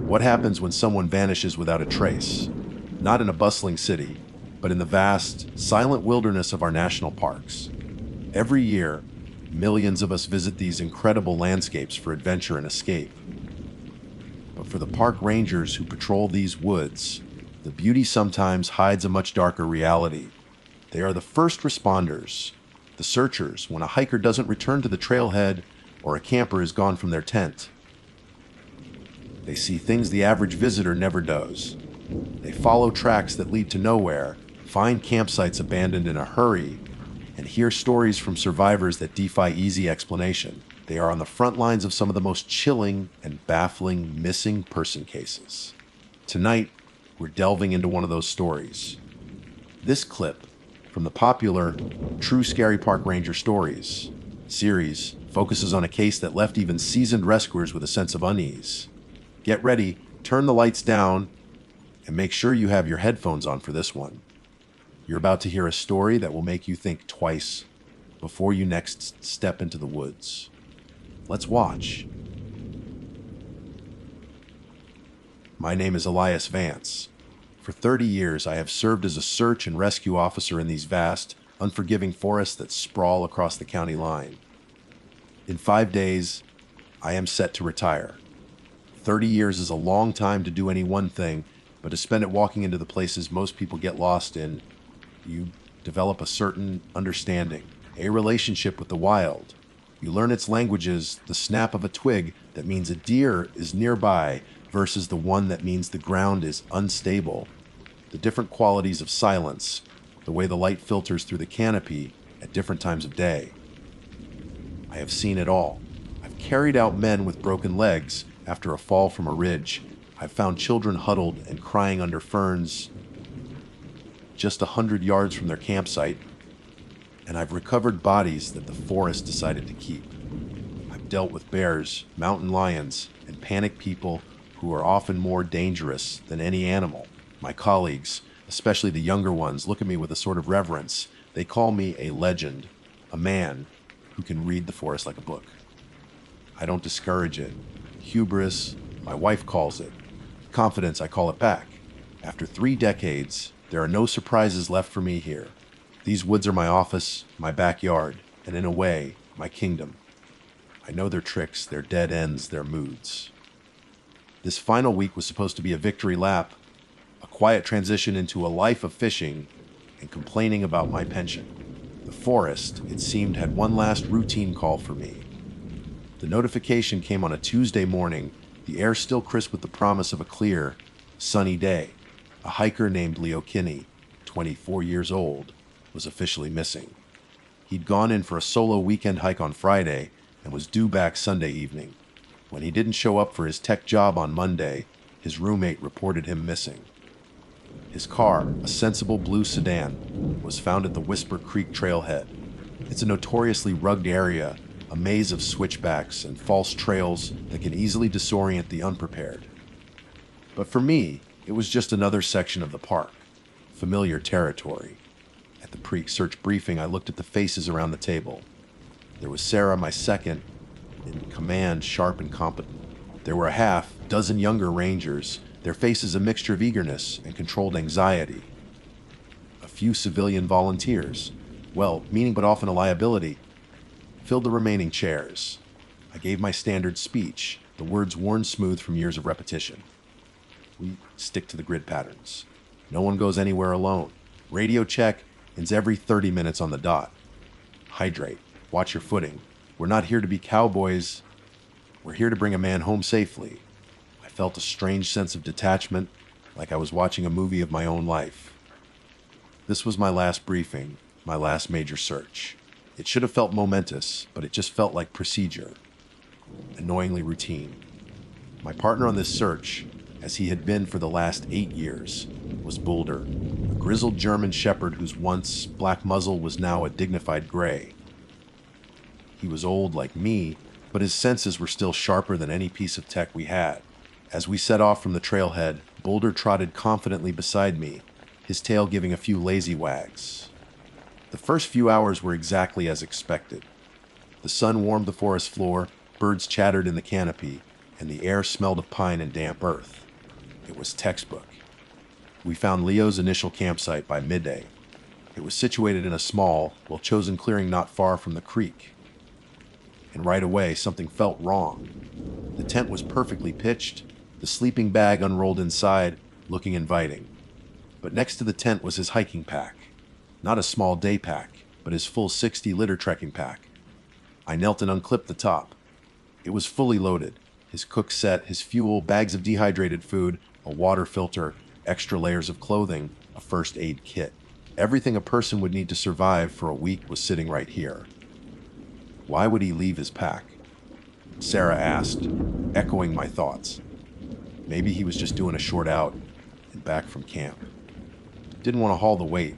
What happens when someone vanishes without a trace? Not in a bustling city, but in the vast, silent wilderness of our national parks. Every year, millions of us visit these incredible landscapes for adventure and escape. But for the park rangers who patrol these woods, the beauty sometimes hides a much darker reality. They are the first responders, the searchers when a hiker doesn't return to the trailhead or a camper is gone from their tent. They see things the average visitor never does. They follow tracks that lead to nowhere, find campsites abandoned in a hurry, and hear stories from survivors that defy easy explanation. They are on the front lines of some of the most chilling and baffling missing person cases. Tonight, we're delving into one of those stories. This clip from the popular True Scary Park Ranger Stories series focuses on a case that left even seasoned rescuers with a sense of unease. Get ready, turn the lights down, and make sure you have your headphones on for this one. You're about to hear a story that will make you think twice before you next step into the woods. Let's watch. My name is Elias Vance. For 30 years, I have served as a search and rescue officer in these vast, unforgiving forests that sprawl across the county line. In 5 days, I am set to retire. 30 years is a long time to do any one thing, but to spend it walking into the places most people get lost in, you develop a certain understanding, a relationship with the wild. You learn its languages, the snap of a twig that means a deer is nearby versus the one that means the ground is unstable, the different qualities of silence, the way the light filters through the canopy at different times of day. I have seen it all. I've carried out men with broken legs after a fall from a ridge. I've found children huddled and crying under ferns just 100 yards from their campsite, and I've recovered bodies that the forest decided to keep. I've dealt with bears, mountain lions, and panicked people who are often more dangerous than any animal. My colleagues, especially the younger ones, look at me with a sort of reverence. They call me a legend, a man who can read the forest like a book. I don't discourage it. Hubris, my wife calls it. Confidence, I call it back. After 3 decades, there are no surprises left for me here. These woods are my office, my backyard, and in a way, my kingdom. I know their tricks, their dead ends, their moods. This final week was supposed to be a victory lap, a quiet transition into a life of fishing and complaining about my pension. The forest, it seemed, had one last routine call for me. The notification came on a Tuesday morning, the air still crisp with the promise of a clear, sunny day. A hiker named Leo Kinney, 24 years old, was officially missing. He'd gone in for a solo weekend hike on Friday and was due back Sunday evening. When he didn't show up for his tech job on Monday, his roommate reported him missing. His car, a sensible blue sedan, was found at the Whisper Creek trailhead. It's a notoriously rugged area, a maze of switchbacks and false trails that can easily disorient the unprepared. But for me, it was just another section of the park, familiar territory. At the pre-search briefing, I looked at the faces around the table. There was Sarah, my second, in command, sharp and competent. There were a half dozen younger rangers, their faces a mixture of eagerness and controlled anxiety. A few civilian volunteers, well-meaning but often a liability, filled the remaining chairs. I gave my standard speech, the words worn smooth from years of repetition. We stick to the grid patterns. No one goes anywhere alone. Radio check ends every 30 minutes on the dot. Hydrate. Watch your footing. We're not here to be cowboys. We're here to bring a man home safely. I felt a strange sense of detachment, like I was watching a movie of my own life. This was my last briefing, my last major search. It should have felt momentous, but it just felt like procedure. Annoyingly routine. My partner on this search, as he had been for the last 8 years, was Boulder, a grizzled German shepherd whose once black muzzle was now a dignified gray. He was old like me, but his senses were still sharper than any piece of tech we had. As we set off from the trailhead, Boulder trotted confidently beside me, his tail giving a few lazy wags. The first few hours were exactly as expected. The sun warmed the forest floor, birds chattered in the canopy, and the air smelled of pine and damp earth. It was textbook. We found Leo's initial campsite by midday. It was situated in a small, well-chosen clearing not far from the creek. And right away, something felt wrong. The tent was perfectly pitched, the sleeping bag unrolled inside, looking inviting. But next to the tent was his hiking pack. Not a small day pack, but his full 60-liter trekking pack. I knelt and unclipped the top. It was fully loaded. His cook set, his fuel, bags of dehydrated food, a water filter, extra layers of clothing, a first aid kit. Everything a person would need to survive for a week was sitting right here. Why would he leave his pack? Sarah asked, echoing my thoughts. Maybe he was just doing a short out and back from camp. Didn't want to haul the weight.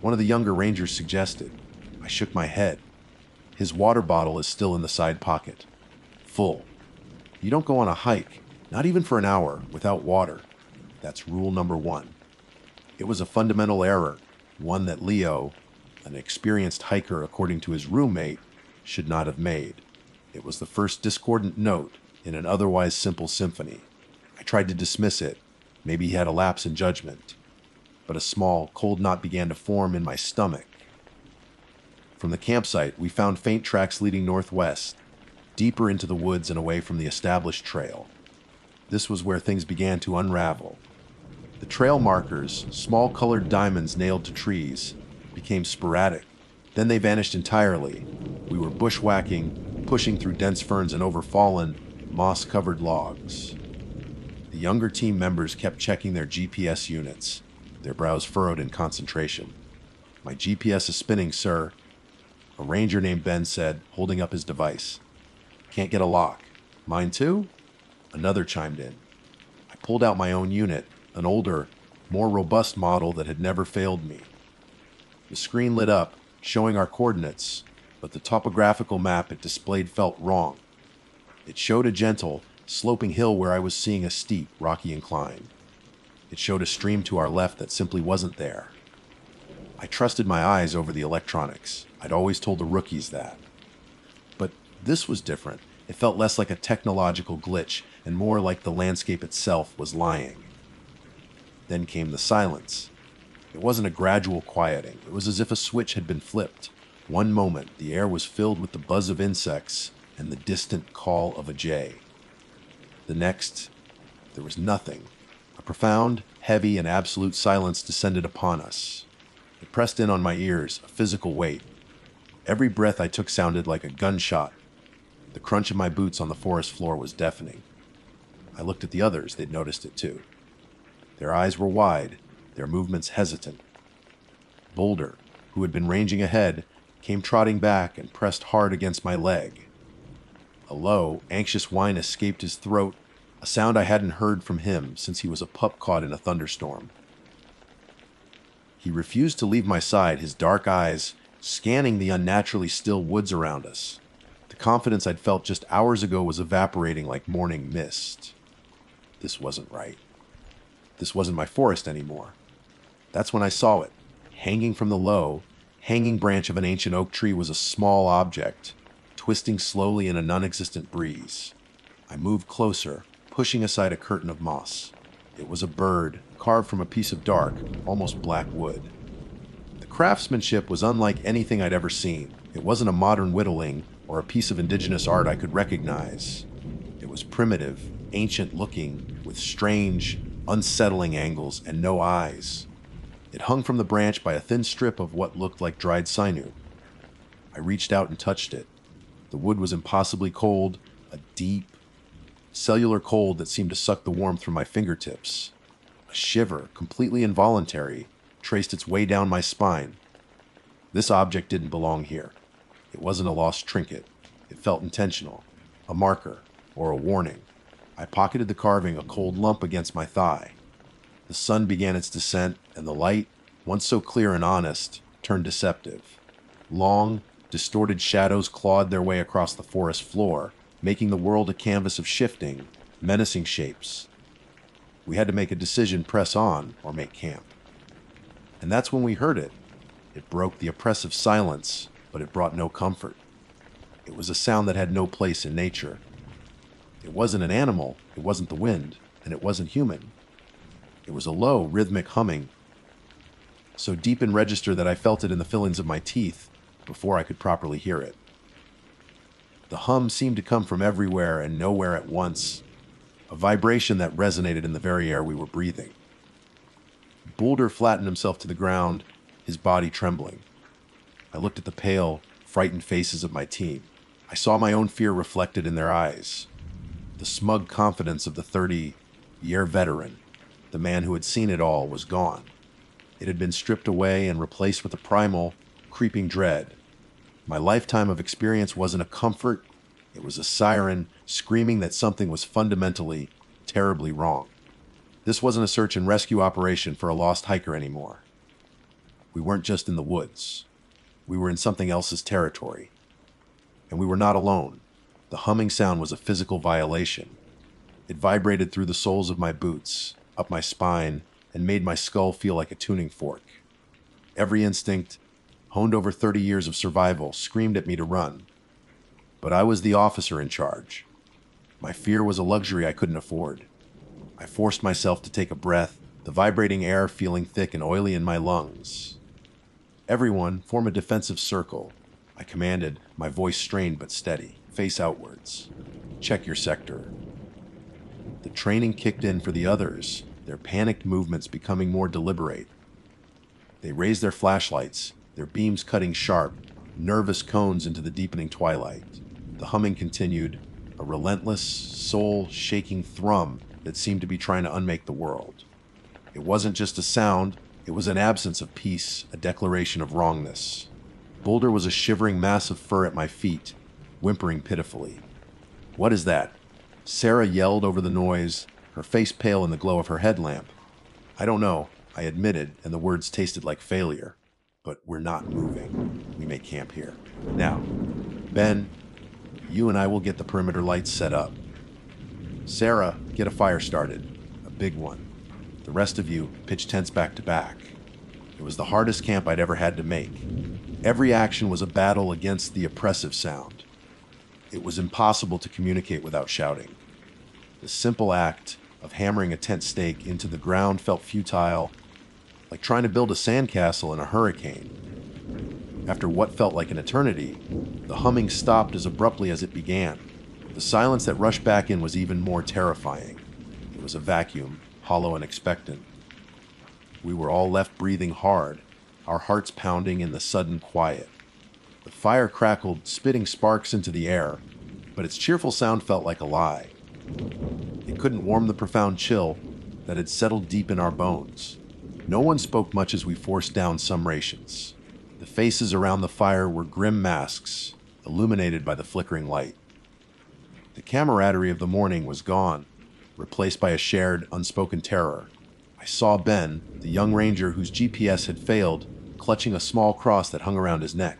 One of the younger rangers suggested. I shook my head. His water bottle is still in the side pocket. Full. You don't go on a hike, not even for an hour, without water. That's rule number 1. It was a fundamental error, one that Leo, an experienced hiker according to his roommate, should not have made. It was the first discordant note in an otherwise simple symphony. I tried to dismiss it. Maybe he had a lapse in judgment. But a small, cold knot began to form in my stomach. From the campsite, we found faint tracks leading northwest, deeper into the woods and away from the established trail. This was where things began to unravel. The trail markers, small colored diamonds nailed to trees, became sporadic. Then they vanished entirely. We were bushwhacking, pushing through dense ferns and over fallen, moss-covered logs. The younger team members kept checking their GPS units, their brows furrowed in concentration. My GPS is spinning, sir, a ranger named Ben said, holding up his device. Can't get a lock. Mine too? Another chimed in. I pulled out my own unit, an older, more robust model that had never failed me. The screen lit up, showing our coordinates, but the topographical map it displayed felt wrong. It showed a gentle, sloping hill where I was seeing a steep, rocky incline. It showed a stream to our left that simply wasn't there. I trusted my eyes over the electronics. I'd always told the rookies that. But this was different. It felt less like a technological glitch and more like the landscape itself was lying. Then came the silence. It wasn't a gradual quieting. It was as if a switch had been flipped. One moment, the air was filled with the buzz of insects and the distant call of a jay. The next, there was nothing. A profound, heavy, and absolute silence descended upon us. It pressed in on my ears, a physical weight. Every breath I took sounded like a gunshot. The crunch of my boots on the forest floor was deafening. I looked at the others. They'd noticed it too. Their eyes were wide, their movements hesitant. Boulder, who had been ranging ahead, came trotting back and pressed hard against my leg. A low, anxious whine escaped his throat, a sound I hadn't heard from him since he was a pup caught in a thunderstorm. He refused to leave my side, his dark eyes scanning the unnaturally still woods around us. The confidence I'd felt just hours ago was evaporating like morning mist. This wasn't right. This wasn't my forest anymore. That's when I saw it. Hanging from the low, hanging branch of an ancient oak tree was a small object, twisting slowly in a non-existent breeze. I moved closer, pushing aside a curtain of moss. It was a bird, carved from a piece of dark, almost black wood. The craftsmanship was unlike anything I'd ever seen. It wasn't a modern whittling or a piece of indigenous art I could recognize. It was primitive, ancient-looking, with strange, unsettling angles and no eyes. It hung from the branch by a thin strip of what looked like dried sinew. I reached out and touched it. The wood was impossibly cold, a deep, cellular cold that seemed to suck the warmth from my fingertips. A shiver, completely involuntary, traced its way down my spine. This object didn't belong here. It wasn't a lost trinket. It felt intentional, a marker, or a warning. I pocketed the carving, a cold lump against my thigh. The sun began its descent, and the light, once so clear and honest, turned deceptive. Long, distorted shadows clawed their way across the forest floor, making the world a canvas of shifting, menacing shapes. We had to make a decision: press on or make camp. And that's when we heard it. It broke the oppressive silence, but it brought no comfort. It was a sound that had no place in nature. It wasn't an animal, it wasn't the wind, and it wasn't human. It was a low, rhythmic humming, so deep in register that I felt it in the fillings of my teeth before I could properly hear it. The hum seemed to come from everywhere and nowhere at once, a vibration that resonated in the very air we were breathing. Boulder flattened himself to the ground, his body trembling. I looked at the pale, frightened faces of my team. I saw my own fear reflected in their eyes. The smug confidence of the 30-year veteran, the man who had seen it all, was gone. It had been stripped away and replaced with a primal, creeping dread. My lifetime of experience wasn't a comfort, it was a siren screaming that something was fundamentally, terribly wrong. This wasn't a search and rescue operation for a lost hiker anymore. We weren't just in the woods. We were in something else's territory. And we were not alone. The humming sound was a physical violation. It vibrated through the soles of my boots, up my spine, and made my skull feel like a tuning fork. Every instinct, honed over 30 years of survival, screamed at me to run. But I was the officer in charge. My fear was a luxury I couldn't afford. I forced myself to take a breath, the vibrating air feeling thick and oily in my lungs. Everyone, form a defensive circle, I commanded, my voice strained but steady, face outwards. Check your sector. The training kicked in for the others, their panicked movements becoming more deliberate. They raised their flashlights, their beams cutting sharp, nervous cones into the deepening twilight. The humming continued, a relentless, soul-shaking thrum that seemed to be trying to unmake the world. It wasn't just a sound, it was an absence of peace, a declaration of wrongness. Boulder was a shivering mass of fur at my feet, whimpering pitifully. "What is that?" Sarah yelled over the noise, her face pale in the glow of her headlamp. "I don't know," I admitted, and the words tasted like failure. "But we're not moving. We may camp here. Now, Ben, you and I will get the perimeter lights set up. Sarah, get a fire started. A big one. The rest of you, pitch tents back to back." It was the hardest camp I'd ever had to make. Every action was a battle against the oppressive sound. It was impossible to communicate without shouting. The simple act of hammering a tent stake into the ground felt futile, like trying to build a sandcastle in a hurricane. After what felt like an eternity, the humming stopped as abruptly as it began. The silence that rushed back in was even more terrifying. It was a vacuum, hollow and expectant. We were all left breathing hard, our hearts pounding in the sudden quiet. The fire crackled, spitting sparks into the air, but its cheerful sound felt like a lie. It couldn't warm the profound chill that had settled deep in our bones. No one spoke much as we forced down some rations. The faces around the fire were grim masks, illuminated by the flickering light. The camaraderie of the morning was gone, replaced by a shared, unspoken terror. I saw Ben, the young ranger whose GPS had failed, clutching a small cross that hung around his neck.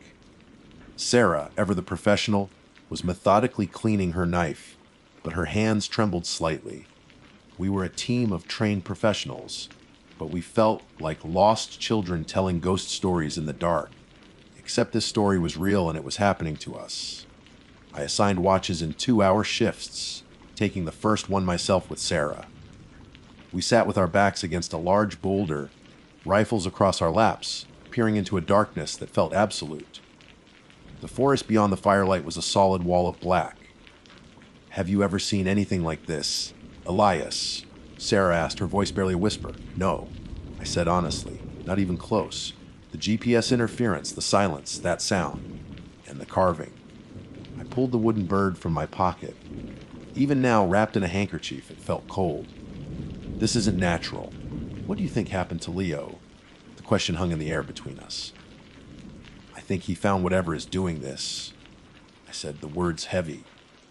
Sarah, ever the professional, was methodically cleaning her knife, but her hands trembled slightly. We were a team of trained professionals, but we felt like lost children telling ghost stories in the dark. Except this story was real and it was happening to us. I assigned watches in 2-hour shifts, taking the first one myself with Sarah. We sat with our backs against a large boulder, rifles across our laps, peering into a darkness that felt absolute. The forest beyond the firelight was a solid wall of black. "Have you ever seen anything like this, Elias?" Sarah asked, her voice barely a whisper. "No," I said honestly, "not even close. The GPS interference, the silence, that sound, and the carving." I pulled the wooden bird from my pocket. Even now, wrapped in a handkerchief, it felt cold. "This isn't natural. What do you think happened to Leo?" The question hung in the air between us. "I think he found whatever is doing this," I said, the words heavy.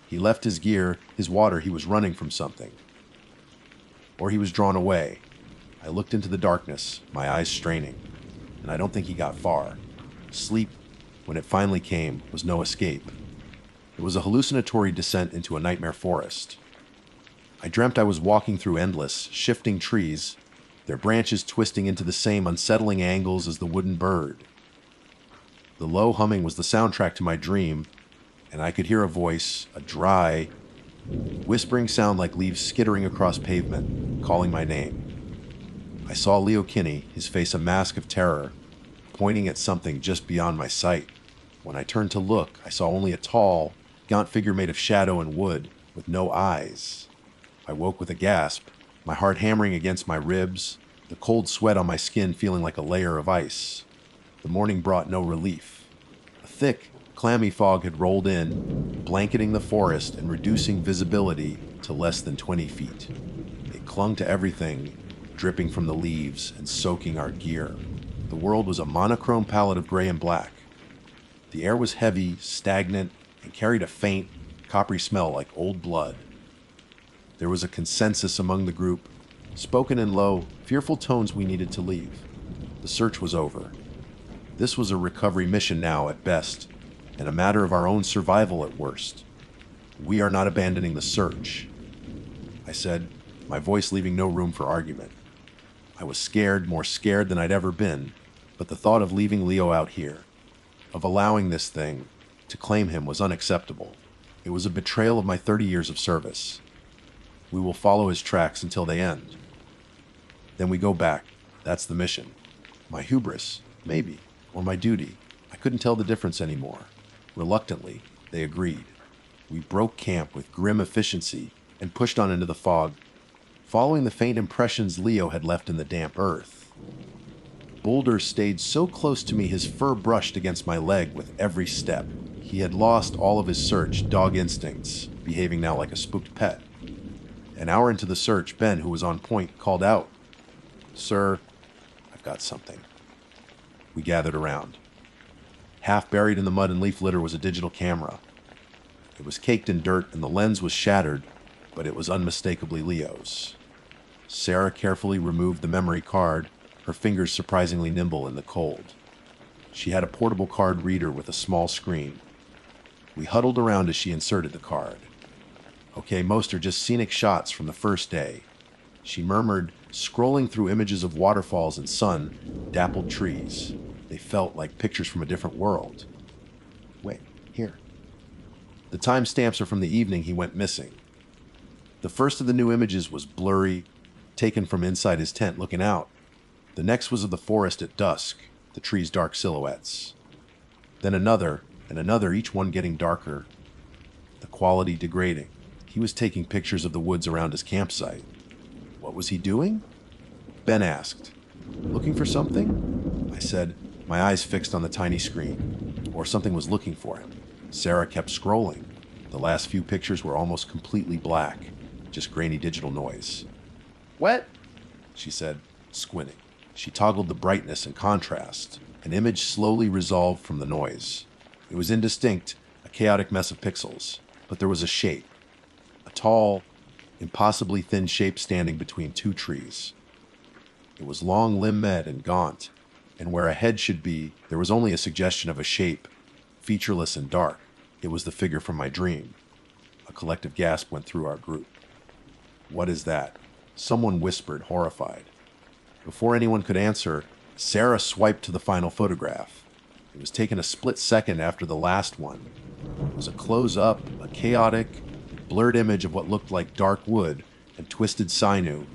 "He left his gear, his water, he was running from something. Or he was drawn away." I looked into the darkness, my eyes straining, and I don't think he got far. Sleep, when it finally came, was no escape. It was a hallucinatory descent into a nightmare forest. I dreamt I was walking through endless, shifting trees, their branches twisting into the same unsettling angles as the wooden bird. The low humming was the soundtrack to my dream, and I could hear a voice, a dry, Whispering sound like leaves skittering across pavement, calling my name. I saw Leo Kinney, his face a mask of terror, pointing at something just beyond my sight. When I turned to look, I saw only a tall, gaunt figure made of shadow and wood, with no eyes. I woke with a gasp, my heart hammering against my ribs, the cold sweat on my skin feeling like a layer of ice. The morning brought no relief. A thick, clammy fog had rolled in, blanketing the forest and reducing visibility to less than 20 feet. It clung to everything, dripping from the leaves and soaking our gear. The world was a monochrome palette of gray and black. The air was heavy, stagnant, and carried a faint, coppery smell like old blood. There was a consensus among the group, spoken in low, fearful tones we needed to leave. The search was over. This was a recovery mission now at best, and a matter of our own survival at worst. We are not abandoning the search, I said, my voice leaving no room for argument. I was scared, more scared than I'd ever been, but the thought of leaving Leo out here, of allowing this thing to claim him, was unacceptable. It was a betrayal of my 30 years of service. We will follow his tracks until they end. Then we go back. That's the mission. My hubris, maybe, or my duty. I couldn't tell the difference anymore. Reluctantly, they agreed. We broke camp with grim efficiency and pushed on into the fog, following the faint impressions Leo had left in the damp earth. Boulder stayed so close to me his fur brushed against my leg with every step. He had lost all of his search dog instincts, behaving now like a spooked pet. An hour into the search, Ben, who was on point, called out, "Sir, I've got something." We gathered around. Half buried in the mud and leaf litter was a digital camera. It was caked in dirt and the lens was shattered, but it was unmistakably Leo's. Sarah carefully removed the memory card, her fingers surprisingly nimble in the cold. She had a portable card reader with a small screen. We huddled around as she inserted the card. "Okay, most are just scenic shots from the first day," she murmured, scrolling through images of waterfalls and sun, dappled trees. They felt like pictures from a different world. "Wait, here." The timestamps are from the evening he went missing. The first of the new images was blurry, taken from inside his tent looking out. The next was of the forest at dusk, the trees' dark silhouettes. Then another, and another, each one getting darker, the quality degrading. He was taking pictures of the woods around his campsite. What was he doing? Ben asked. "Looking for something?" I said, my eyes fixed on the tiny screen. Or something was looking for him. Sarah kept scrolling. The last few pictures were almost completely black, just grainy digital noise. "What?" she said, squinting. She toggled the brightness and contrast. An image slowly resolved from the noise. It was indistinct, a chaotic mess of pixels, but there was a shape. A tall, impossibly thin shape standing between two trees. It was long-limbed and gaunt, and where a head should be, there was only a suggestion of a shape, featureless and dark. It was the figure from my dream. A collective gasp went through our group. "What is that?" someone whispered, horrified. Before anyone could answer, Sarah swiped to the final photograph. It was taken a split second after the last one. It was a close-up, a chaotic, blurred image of what looked like dark wood and twisted sinew,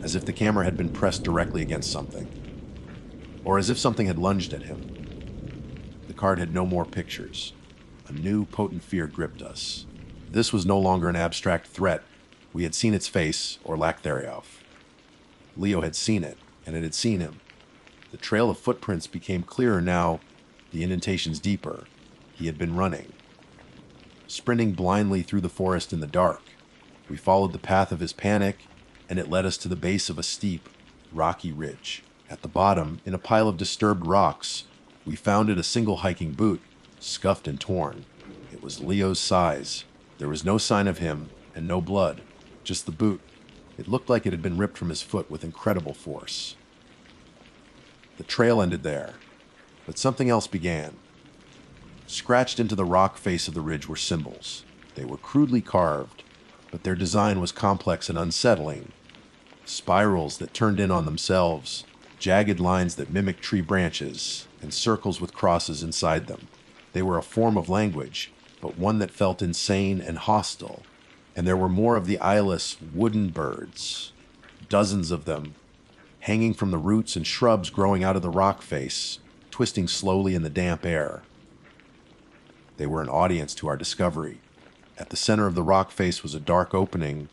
as if the camera had been pressed directly against something, or as if something had lunged at him. The card had no more pictures. A new, potent fear gripped us. This was no longer an abstract threat. We had seen its face, or lack thereof. Leo had seen it, and it had seen him. The trail of footprints became clearer now, the indentations deeper. He had been running. Sprinting blindly through the forest in the dark. We followed the path of his panic, and it led us to the base of a steep, rocky ridge. At the bottom, in a pile of disturbed rocks, we found a single hiking boot, scuffed and torn. It was Leo's size. There was no sign of him, and no blood, just the boot. It looked like it had been ripped from his foot with incredible force. The trail ended there, but something else began. Scratched into the rock face of the ridge were symbols. They were crudely carved, but their design was complex and unsettling. Spirals that turned in on themselves, jagged lines that mimicked tree branches, and circles with crosses inside them. They were a form of language, but one that felt insane and hostile, and there were more of the eyeless wooden birds, dozens of them, hanging from the roots and shrubs growing out of the rock face, twisting slowly in the damp air. They were an audience to our discovery. At the center of the rock face was a dark opening,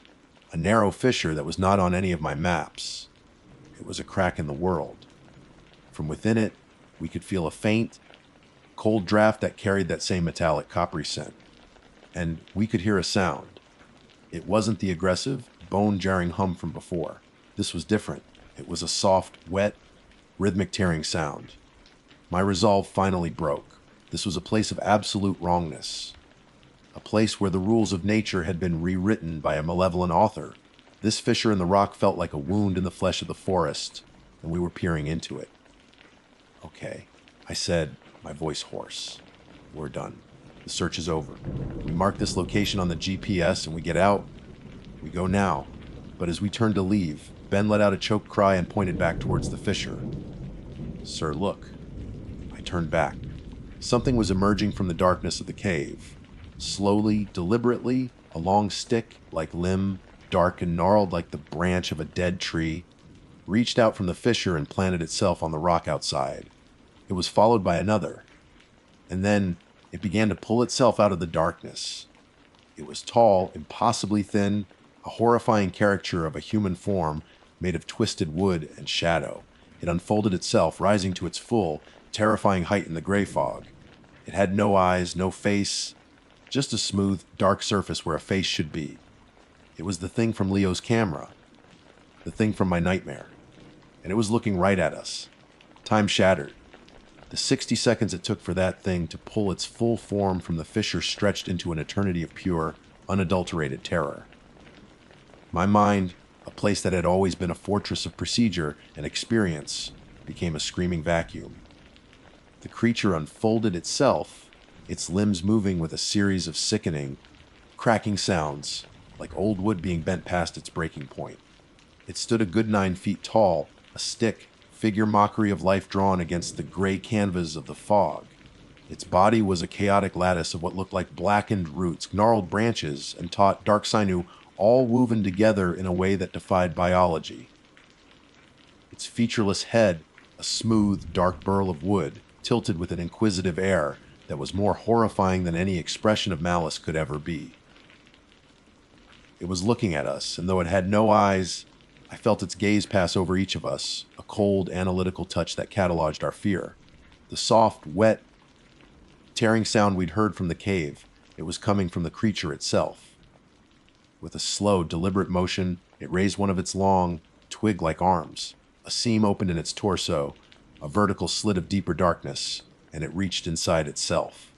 a narrow fissure that was not on any of my maps. It was a crack in the world. From within it, we could feel a faint, cold draft that carried that same metallic coppery scent. And we could hear a sound. It wasn't the aggressive, bone-jarring hum from before. This was different. It was a soft, wet, rhythmic tearing sound. My resolve finally broke. This was a place of absolute wrongness. A place where the rules of nature had been rewritten by a malevolent author. This fissure in the rock felt like a wound in the flesh of the forest, and we were peering into it. Okay, I said, my voice hoarse. We're done. The search is over. We mark this location on the GPS and we get out. We go now. But as we turned to leave, Ben let out a choked cry and pointed back towards the fissure. Sir, look. I turned back. Something was emerging from the darkness of the cave. Slowly, deliberately, a long stick, like limb, dark and gnarled like the branch of a dead tree, reached out from the fissure and planted itself on the rock outside. It was followed by another. And then it began to pull itself out of the darkness. It was tall, impossibly thin, a horrifying caricature of a human form made of twisted wood and shadow. It unfolded itself, rising to its full, terrifying height in the gray fog. It had no eyes, no face, just a smooth, dark surface where a face should be. It was the thing from Leo's camera, the thing from my nightmare, and it was looking right at us. Time shattered. The 60 seconds it took for that thing to pull its full form from the fissure stretched into an eternity of pure, unadulterated terror. My mind, a place that had always been a fortress of procedure and experience, became a screaming vacuum. The creature unfolded itself, its limbs moving with a series of sickening, cracking sounds, like old wood being bent past its breaking point. It stood a good 9 feet tall, a stick, figure mockery of life drawn against the gray canvas of the fog. Its body was a chaotic lattice of what looked like blackened roots, gnarled branches, and taut, dark sinew, all woven together in a way that defied biology. Its featureless head, a smooth, dark burl of wood, tilted with an inquisitive air that was more horrifying than any expression of malice could ever be. It was looking at us, and though it had no eyes, I felt its gaze pass over each of us, a cold, analytical touch that cataloged our fear. The soft, wet, tearing sound we'd heard from the cave, it was coming from the creature itself. With a slow, deliberate motion, it raised one of its long, twig-like arms. A seam opened in its torso, a vertical slit of deeper darkness, and it reached inside itself.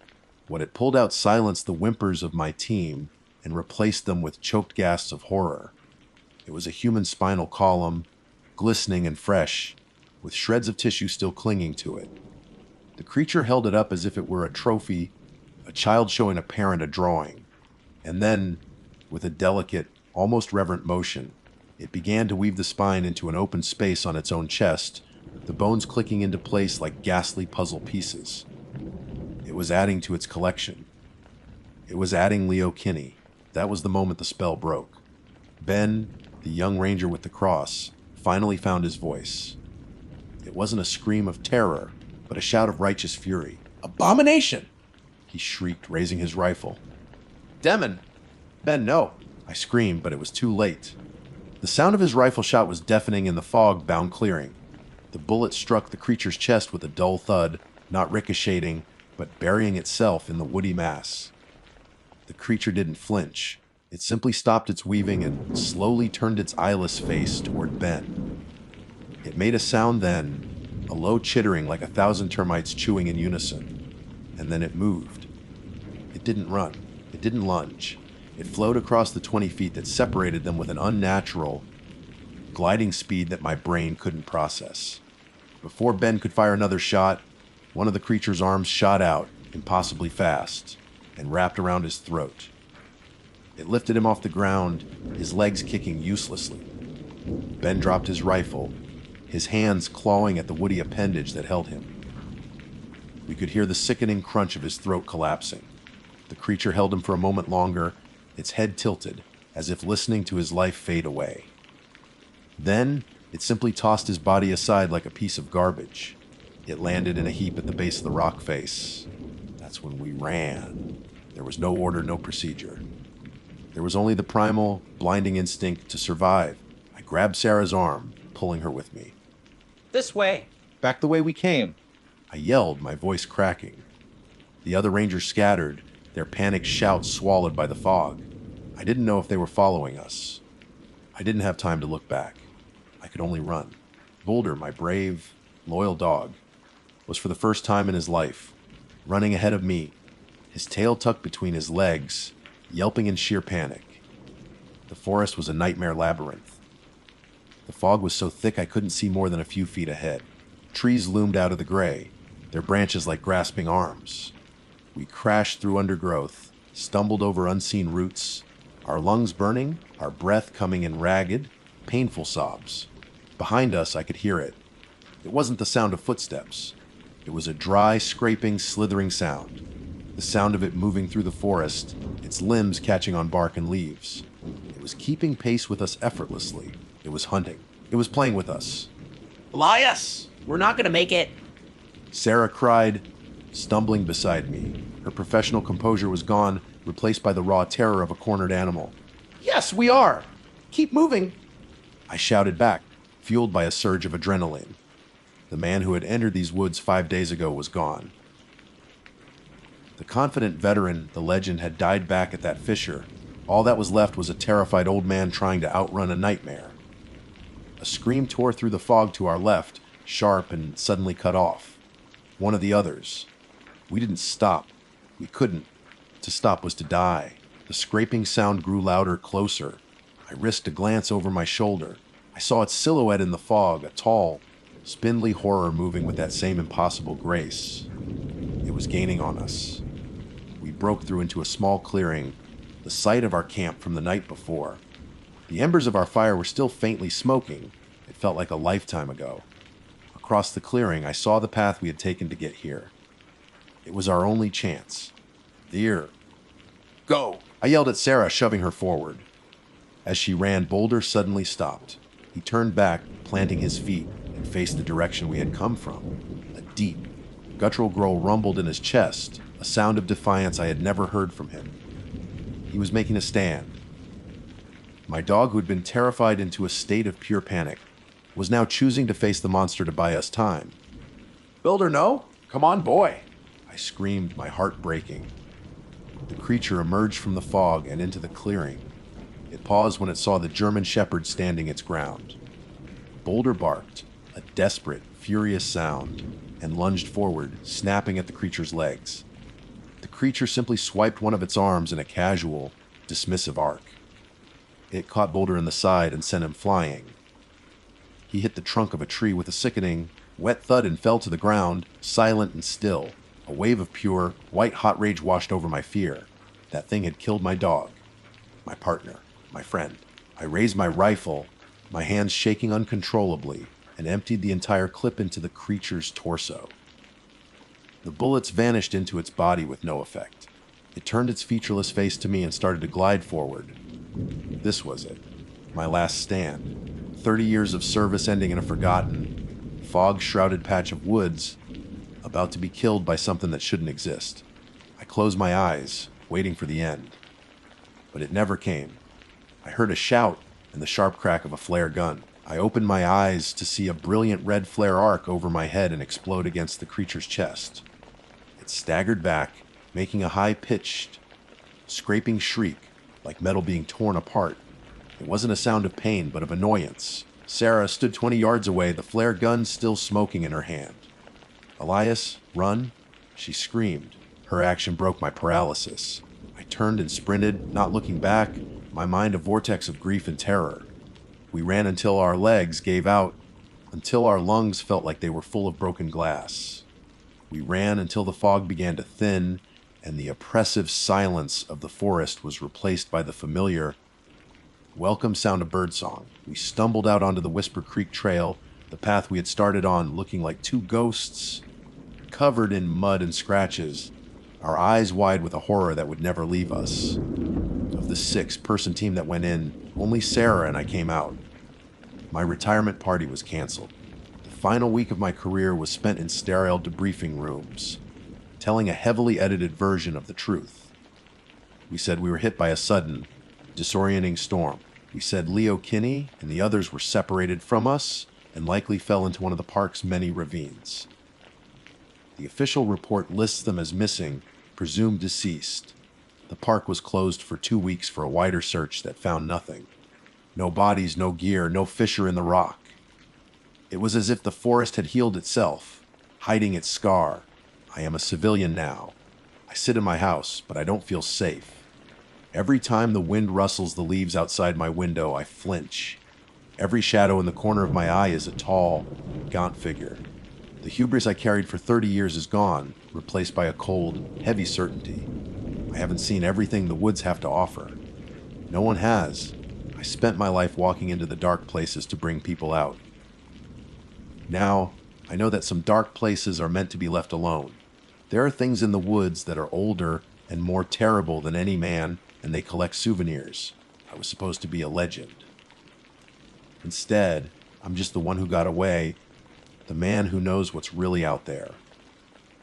What it pulled out silenced the whimpers of my team and replaced them with choked gasps of horror. It was a human spinal column, glistening and fresh, with shreds of tissue still clinging to it. The creature held it up as if it were a trophy, a child showing a parent a drawing. And then, with a delicate, almost reverent motion, it began to weave the spine into an open space on its own chest, the bones clicking into place like ghastly puzzle pieces. It was adding to its collection. It was adding Leo Kinney. That was the moment the spell broke. Ben, the young ranger with the cross, finally found his voice. It wasn't a scream of terror, but a shout of righteous fury. "Abomination!" he shrieked, raising his rifle. "Demon!" "Ben, no!" I screamed, but it was too late. The sound of his rifle shot was deafening in the fog-bound clearing. The bullet struck the creature's chest with a dull thud, not ricocheting, but burying itself in the woody mass. The creature didn't flinch. It simply stopped its weaving and slowly turned its eyeless face toward Ben. It made a sound then, a low chittering like 1,000 termites chewing in unison. And then it moved. It didn't run. It didn't lunge. It flowed across the 20 feet that separated them with an unnatural, gliding speed that my brain couldn't process. Before Ben could fire another shot, one of the creature's arms shot out, impossibly fast, and wrapped around his throat. It lifted him off the ground, his legs kicking uselessly. Ben dropped his rifle, his hands clawing at the woody appendage that held him. We could hear the sickening crunch of his throat collapsing. The creature held him for a moment longer, its head tilted, as if listening to his life fade away. Then, it simply tossed his body aside like a piece of garbage. It landed in a heap at the base of the rock face. That's when we ran. There was no order, no procedure. There was only the primal, blinding instinct to survive. I grabbed Sarah's arm, pulling her with me. This way. Back the way we came. I yelled, my voice cracking. The other rangers scattered, their panicked shouts swallowed by the fog. I didn't know if they were following us. I didn't have time to look back. I could only run. Boulder, my brave, loyal dog, was for the first time in his life running ahead of me, his tail tucked between his legs, yelping in sheer panic. The forest was a nightmare labyrinth. The fog was so thick I couldn't see more than a few feet ahead. Trees loomed out of the gray, their branches like grasping arms. We crashed through undergrowth, stumbled over unseen roots, our lungs burning, our breath coming in ragged, painful sobs. Behind us, I could hear it. It wasn't the sound of footsteps. It was a dry, scraping, slithering sound. The sound of it moving through the forest, its limbs catching on bark and leaves. It was keeping pace with us effortlessly. It was hunting. It was playing with us. Elias! We're not gonna make it. Sarah cried, stumbling beside me. Her professional composure was gone, replaced by the raw terror of a cornered animal. Yes, we are. Keep moving. I shouted back, fueled by a surge of adrenaline. The man who had entered these woods 5 days ago was gone. The confident veteran, the legend, had died back at that fissure. All that was left was a terrified old man trying to outrun a nightmare. A scream tore through the fog to our left, sharp and suddenly cut off. One of the others. We didn't stop. We couldn't. To stop was to die. The scraping sound grew louder, closer. I risked a glance over my shoulder. I saw its silhouette in the fog, a tall, spindly horror moving with that same impossible grace. It was gaining on us. We broke through into a small clearing, the site of our camp from the night before. The embers of our fire were still faintly smoking. It felt like a lifetime ago. Across the clearing, I saw the path we had taken to get here. It was our only chance. Deer. Go! I yelled at Sarah, shoving her forward. As she ran, Boulder suddenly stopped. He turned back, planting his feet, and faced the direction we had come from. A deep, guttural growl rumbled in his chest, a sound of defiance I had never heard from him. He was making a stand. My dog, who had been terrified into a state of pure panic, was now choosing to face the monster to buy us time. Builder, no? Come on, boy. I screamed, my heart breaking. The creature emerged from the fog and into the clearing. It paused when it saw the German shepherd standing its ground. Boulder barked, a desperate, furious sound, and lunged forward, snapping at the creature's legs. The creature simply swiped one of its arms in a casual, dismissive arc. It caught Boulder in the side and sent him flying. He hit the trunk of a tree with a sickening, wet thud and fell to the ground, silent and still. A wave of pure, white-hot rage washed over my fear. That thing had killed my dog, my partner, my friend. I raised my rifle, my hands shaking uncontrollably, and emptied the entire clip into the creature's torso. The bullets vanished into its body with no effect. It turned its featureless face to me and started to glide forward. This was it, my last stand. 30 years of service ending in a forgotten, fog-shrouded patch of woods, about to be killed by something that shouldn't exist. I closed my eyes, waiting for the end. But it never came. I heard a shout and the sharp crack of a flare gun. I opened my eyes to see a brilliant red flare arc over my head and explode against the creature's chest. It staggered back, making a high-pitched, scraping shriek, like metal being torn apart. It wasn't a sound of pain, but of annoyance. Sarah stood 20 yards away, the flare gun still smoking in her hand. "Elias, run!" She screamed. Her action broke my paralysis. I turned and sprinted, not looking back, my mind a vortex of grief and terror. We ran until our legs gave out, until our lungs felt like they were full of broken glass. We ran until the fog began to thin, and the oppressive silence of the forest was replaced by the familiar, welcome sound of birdsong. We stumbled out onto the Whisper Creek Trail, the path we had started on, looking like two ghosts, covered in mud and scratches, our eyes wide with a horror that would never leave us. Of the six-person team that went in. Only Sarah and I came out. My retirement party was canceled. The final week of my career was spent in sterile debriefing rooms, telling a heavily edited version of the truth. We said we were hit by a sudden, disorienting storm. We said Leo Kinney and the others were separated from us and likely fell into one of the park's many ravines. The official report lists them as missing, presumed deceased. The park was closed for 2 weeks for a wider search that found nothing. No bodies, no gear, no fissure in the rock. It was as if the forest had healed itself, hiding its scar. I am a civilian now. I sit in my house, but I don't feel safe. Every time the wind rustles the leaves outside my window, I flinch. Every shadow in the corner of my eye is a tall, gaunt figure. The hubris I carried for 30 years is gone, replaced by a cold, heavy certainty. I haven't seen everything the woods have to offer. No one has. I spent my life walking into the dark places to bring people out. Now, I know that some dark places are meant to be left alone. There are things in the woods that are older and more terrible than any man, and they collect souvenirs. I was supposed to be a legend. Instead, I'm just the one who got away, the man who knows what's really out there.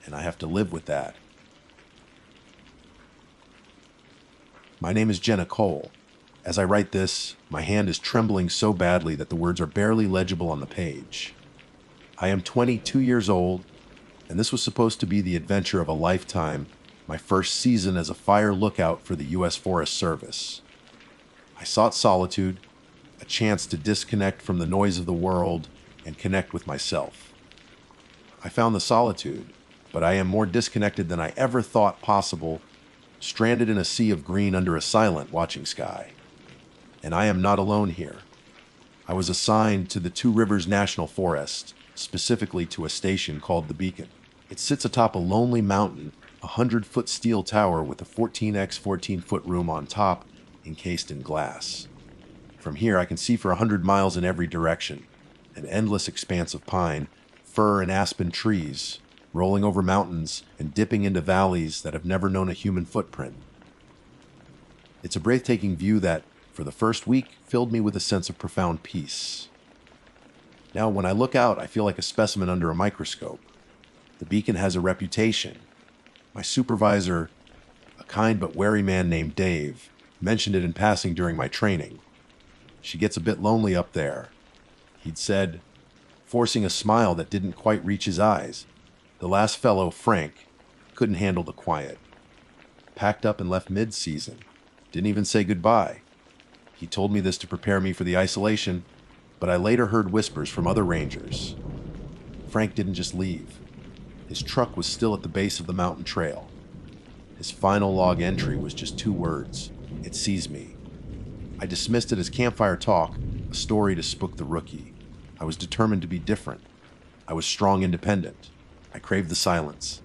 And I have to live with that. My name is Jenna Cole. As I write this, my hand is trembling so badly that the words are barely legible on the page. I am 22 years old, and this was supposed to be the adventure of a lifetime, my first season as a fire lookout for the U.S. Forest Service. I sought solitude, a chance to disconnect from the noise of the world and connect with myself. I found the solitude, but I am more disconnected than I ever thought possible, stranded in a sea of green under a silent watching sky. And I am not alone here. I was assigned to the Two Rivers National Forest, specifically to a station called the Beacon. It sits atop a lonely mountain, a 100-foot steel tower with a 14x 14-foot room on top, encased in glass. From here, I can see for 100 miles in every direction, an endless expanse of pine, fir, and aspen trees, rolling over mountains and dipping into valleys that have never known a human footprint. It's a breathtaking view that, for the first week, filled me with a sense of profound peace. Now, when I look out, I feel like a specimen under a microscope. The Beacon has a reputation. My supervisor, a kind but wary man named Dave, mentioned it in passing during my training. She gets a bit lonely up there, he'd said, forcing a smile that didn't quite reach his eyes. The last fellow, Frank, couldn't handle the quiet. Packed up and left mid-season. Didn't even say goodbye. He told me this to prepare me for the isolation, but I later heard whispers from other rangers. Frank didn't just leave. His truck was still at the base of the mountain trail. His final log entry was just 2 words. It sees me. I dismissed it as campfire talk, a story to spook the rookie. I was determined to be different. I was strong, independent. I craved the silence.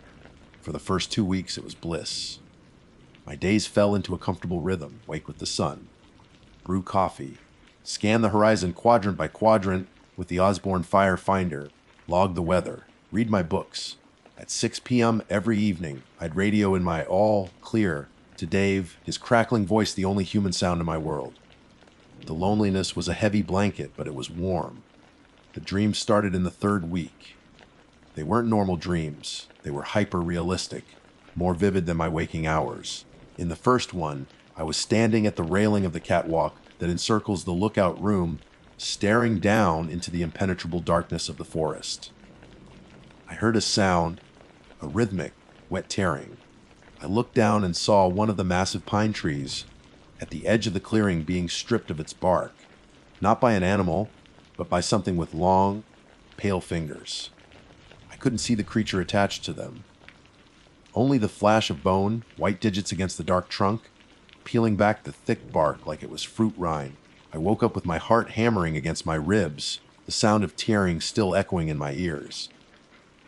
For the first 2 weeks, it was bliss. My days fell into a comfortable rhythm. Wake with the sun, brew coffee, scan the horizon quadrant by quadrant with the Osborne Fire Finder, log the weather, read my books. At 6 p.m. every evening, I'd radio in my all clear to Dave, his crackling voice the only human sound in my world. The loneliness was a heavy blanket, but it was warm. The dreams started in the 3rd week. They weren't normal dreams. They were hyper-realistic, more vivid than my waking hours. In the first one, I was standing at the railing of the catwalk that encircles the lookout room, staring down into the impenetrable darkness of the forest. I heard a sound, a rhythmic, wet tearing. I looked down and saw one of the massive pine trees at the edge of the clearing being stripped of its bark, not by an animal, but by something with long, pale fingers. I couldn't see the creature attached to them. Only the flash of bone, white digits against the dark trunk, peeling back the thick bark like it was fruit rind. I woke up with my heart hammering against my ribs, the sound of tearing still echoing in my ears.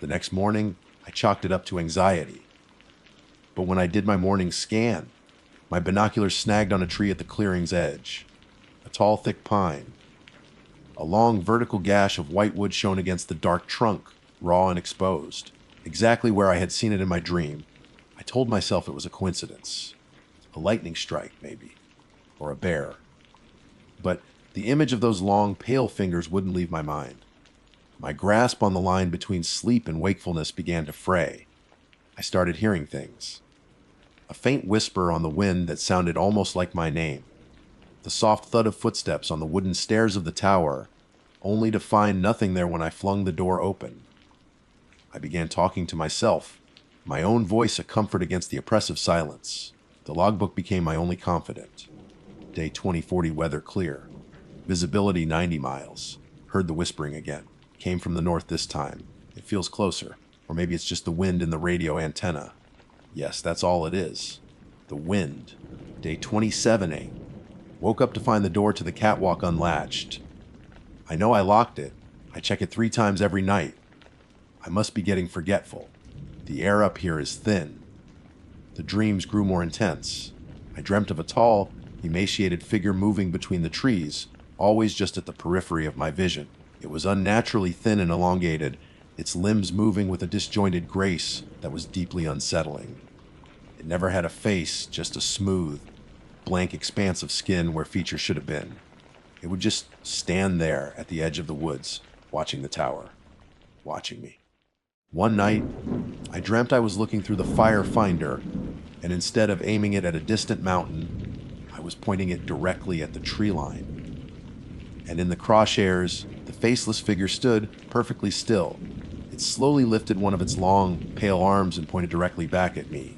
The next morning, I chalked it up to anxiety. But when I did my morning scan, my binoculars snagged on a tree at the clearing's edge. A tall, thick pine. A long vertical gash of white wood shone against the dark trunk, raw and exposed, exactly where I had seen it in my dream. I told myself it was a coincidence. A lightning strike, maybe. or a bear. But the image of those long, pale fingers wouldn't leave my mind. My grasp on the line between sleep and wakefulness began to fray. I started hearing things. A faint whisper on the wind that sounded almost like my name. The soft thud of footsteps on the wooden stairs of the tower, only to find nothing there when I flung the door open. I began talking to myself, my own voice a comfort against the oppressive silence. The logbook became my only confidant. Day 2040 weather clear. Visibility 90 miles. Heard the whispering again. Came from the north this time. It feels closer. Or maybe it's just the wind in the radio antenna. Yes, that's all it is. The wind. Day 27A. Woke up to find the door to the catwalk unlatched. I know I locked it. I check it 3 times every night. I must be getting forgetful. The air up here is thin. The dreams grew more intense. I dreamt of a tall, emaciated figure moving between the trees, always just at the periphery of my vision. It was unnaturally thin and elongated, its limbs moving with a disjointed grace that was deeply unsettling. It never had a face, just a smooth, blank expanse of skin where features should have been. It would just stand there at the edge of the woods, watching the tower, watching me. One night, I dreamt I was looking through the fire finder, and instead of aiming it at a distant mountain, I was pointing it directly at the tree line. And in the crosshairs, the faceless figure stood perfectly still. It slowly lifted one of its long, pale arms and pointed directly back at me.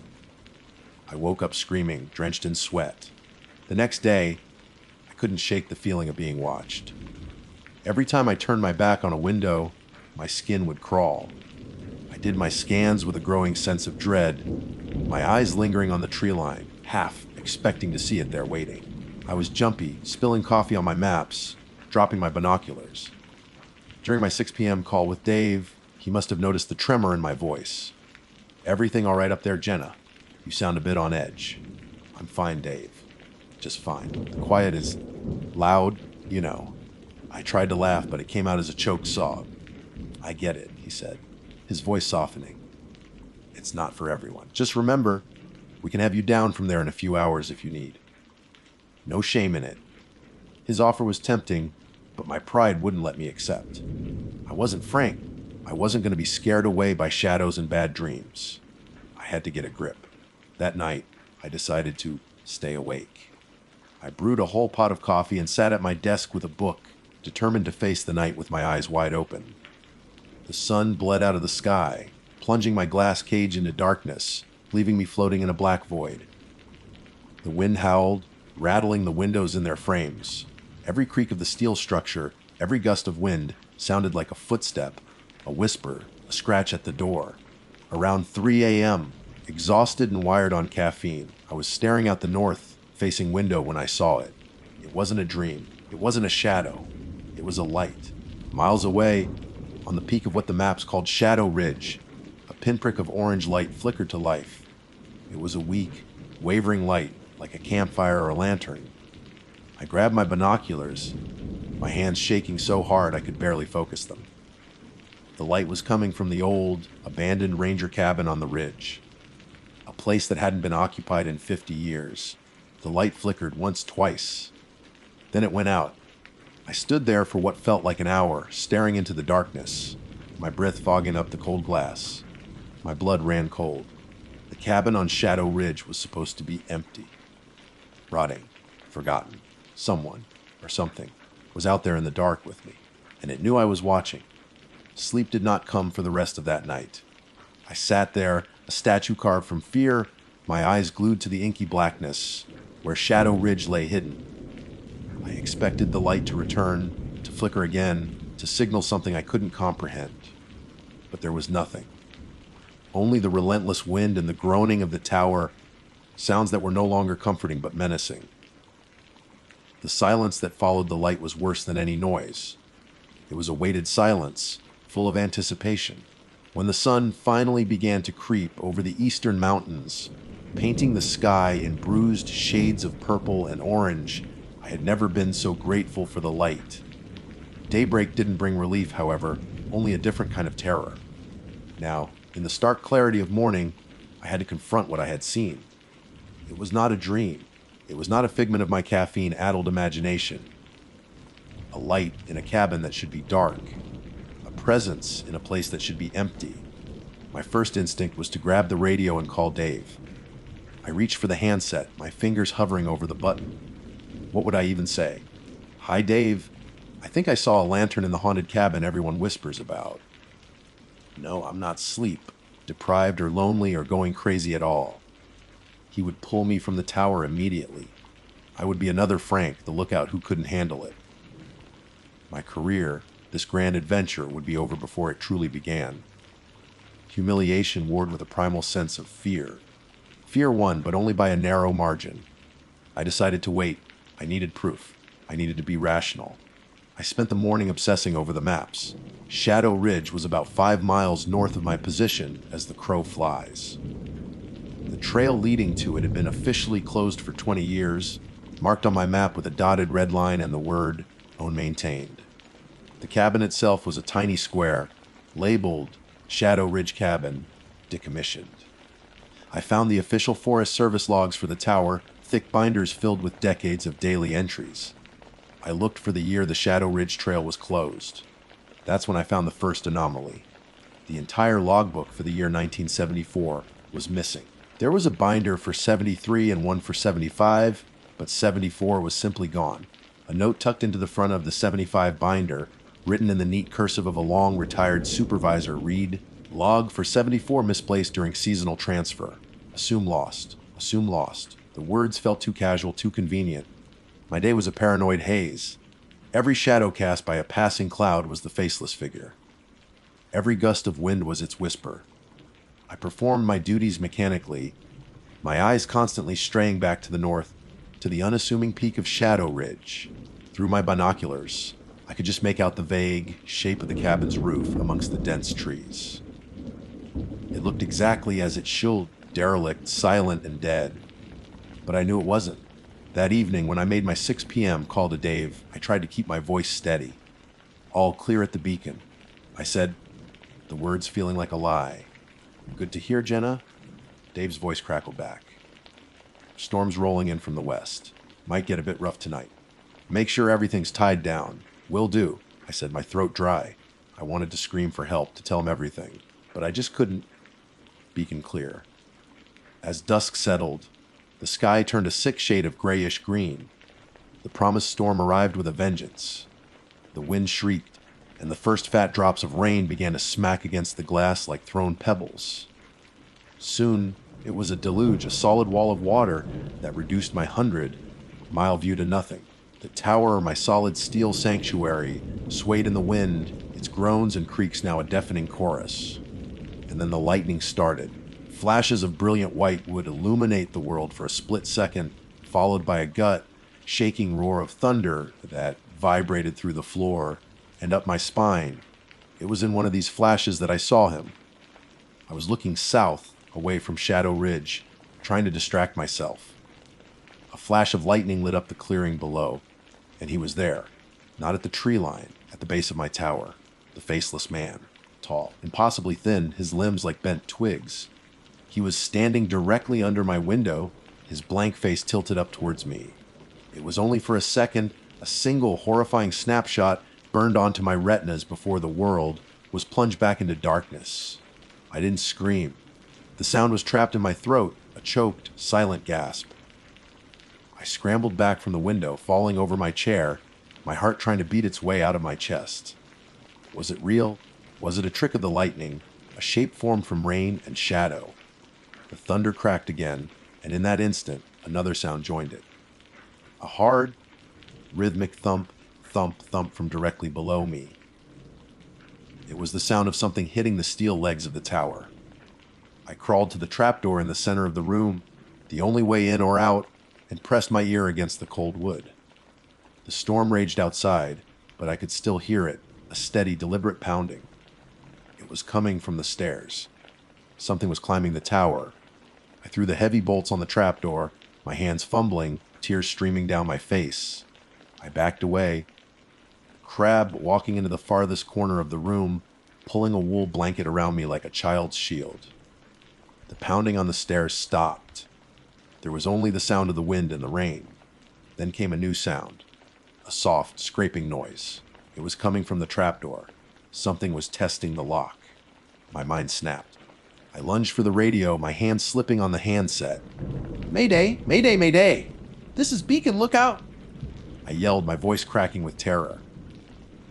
I woke up screaming, drenched in sweat. The next day, I couldn't shake the feeling of being watched. Every time I turned my back on a window, my skin would crawl. I did my scans with a growing sense of dread, my eyes lingering on the tree line, half expecting to see it there waiting. I was jumpy, spilling coffee on my maps, dropping my binoculars. During my 6 p.m. call with Dave, he must have noticed the tremor in my voice. "Everything all right up there, Jenna? You sound a bit on edge." "I'm fine, Dave. Just fine. The quiet is loud, you know." I tried to laugh, but it came out as a choked sob. "I get it," he said, his voice softening. "It's not for everyone. Just remember, we can have you down from there in a few hours if you need. No shame in it." His offer was tempting, but my pride wouldn't let me accept. I wasn't frank. I wasn't going to be scared away by shadows and bad dreams. I had to get a grip. That night, I decided to stay awake. I brewed a whole pot of coffee and sat at my desk with a book, determined to face the night with my eyes wide open. The sun bled out of the sky, plunging my glass cage into darkness, leaving me floating in a black void. The wind howled, rattling the windows in their frames. Every creak of the steel structure, every gust of wind, sounded like a footstep, a whisper, a scratch at the door. Around 3 a.m., exhausted and wired on caffeine, I was staring out the north-facing window when I saw it. It wasn't a dream. It wasn't a shadow. It was a light. Miles away, on the peak of what the maps called Shadow Ridge, a pinprick of orange light flickered to life. It was a weak, wavering light, like a campfire or a lantern. I grabbed my binoculars, my hands shaking so hard I could barely focus them. The light was coming from the old, abandoned ranger cabin on the ridge, a place that hadn't been occupied in 50 years. The light flickered once, twice. Then it went out. I stood there for what felt like an hour, staring into the darkness, my breath fogging up the cold glass. My blood ran cold. The cabin on Shadow Ridge was supposed to be empty, rotting, forgotten. Someone, or something, was out there in the dark with me, and it knew I was watching. Sleep did not come for the rest of that night. I sat there, a statue carved from fear, my eyes glued to the inky blackness, where Shadow Ridge lay hidden. I expected the light to return, to flicker again, to signal something I couldn't comprehend. But there was nothing. Only the relentless wind and the groaning of the tower, sounds that were no longer comforting but menacing. The silence that followed the light was worse than any noise. It was a weighted silence, full of anticipation. When the sun finally began to creep over the eastern mountains, painting the sky in bruised shades of purple and orange, I had never been so grateful for the light. Daybreak didn't bring relief, however, only a different kind of terror. Now, in the stark clarity of morning, I had to confront what I had seen. It was not a dream. It was not a figment of my caffeine-addled imagination. A light in a cabin that should be dark. A presence in a place that should be empty. My first instinct was to grab the radio and call Dave. I reached for the handset, my fingers hovering over the button. What would I even say? "Hi, Dave. I think I saw a lantern in the haunted cabin everyone whispers about." No, I'm not asleep, deprived or lonely or going crazy at all. He would pull me from the tower immediately. I would be another Frank, the lookout who couldn't handle it. My career, this grand adventure, would be over before it truly began. Humiliation warred with a primal sense of fear. Fear won, but only by a narrow margin. I decided to wait. I needed proof. I needed to be rational. I spent the morning obsessing over the maps. Shadow Ridge was about 5 miles north of my position as the crow flies. The trail leading to it had been officially closed for 20 years, marked on my map with a dotted red line and the word, unmaintained. The cabin itself was a tiny square, labeled Shadow Ridge Cabin, decommissioned. I found the official Forest Service logs for the tower, thick binders filled with decades of daily entries. I looked for the year the Shadow Ridge Trail was closed. That's when I found the first anomaly. The entire logbook for the year 1974 was missing. There was a binder for 73 and one for 75, but 74 was simply gone. A note tucked into the front of the 75 binder, written in the neat cursive of a long retired supervisor, read, "Log for 74 misplaced during seasonal transfer. Assume lost. Assume lost." The words felt too casual, too convenient. My day was a paranoid haze. Every shadow cast by a passing cloud was the faceless figure. Every gust of wind was its whisper. I performed my duties mechanically, my eyes constantly straying back to the north, to the unassuming peak of Shadow Ridge. Through my binoculars, I could just make out the vague shape of the cabin's roof amongst the dense trees. It looked exactly as it should, derelict, silent, and dead. But I knew it wasn't. That evening, when I made my 6 p.m. call to Dave, I tried to keep my voice steady. "All clear at the beacon," I said, the words feeling like a lie. "Good to hear, Jenna." Dave's voice crackled back. "Storm's rolling in from the west. Might get a bit rough tonight. Make sure everything's tied down." "Will do," I said, my throat dry. I wanted to scream for help, to tell him everything, but I just couldn't. Beacon clear. As dusk settled, the sky turned a sick shade of grayish green. The promised storm arrived with a vengeance. The wind shrieked, and the first fat drops of rain began to smack against the glass like thrown pebbles. Soon, it was a deluge, a solid wall of water that reduced my 100-mile view to nothing. The tower, my solid steel sanctuary, swayed in the wind, its groans and creaks now a deafening chorus. And then the lightning started. Flashes of brilliant white would illuminate the world for a split second, followed by a gut, shaking roar of thunder that vibrated through the floor and up my spine. It was in one of these flashes that I saw him. I was looking south, away from Shadow Ridge, trying to distract myself. A flash of lightning lit up the clearing below, and he was there, not at the tree line, at the base of my tower, the faceless man, tall, impossibly thin, his limbs like bent twigs. He was standing directly under my window, his blank face tilted up towards me. It was only for a second, a single horrifying snapshot burned onto my retinas before the world was plunged back into darkness. I didn't scream. The sound was trapped in my throat, a choked, silent gasp. I scrambled back from the window, falling over my chair, my heart trying to beat its way out of my chest. Was it real? Was it a trick of the lightning, a shape formed from rain and shadow? The thunder cracked again, and in that instant, another sound joined it. A hard, rhythmic thump, thump, thump from directly below me. It was the sound of something hitting the steel legs of the tower. I crawled to the trapdoor in the center of the room, the only way in or out, and pressed my ear against the cold wood. The storm raged outside, but I could still hear it, a steady, deliberate pounding. It was coming from the stairs. Something was climbing the tower. I threw the heavy bolts on the trapdoor, my hands fumbling, tears streaming down my face. I backed away. Crab walking into the farthest corner of the room, pulling a wool blanket around me like a child's shield. The pounding on the stairs stopped. There was only the sound of the wind and the rain. Then came a new sound, a soft, scraping noise. It was coming from the trapdoor. Something was testing the lock. My mind snapped. I lunged for the radio, my hand slipping on the handset. Mayday! Mayday! Mayday! This is Beacon, look out! I yelled, my voice cracking with terror.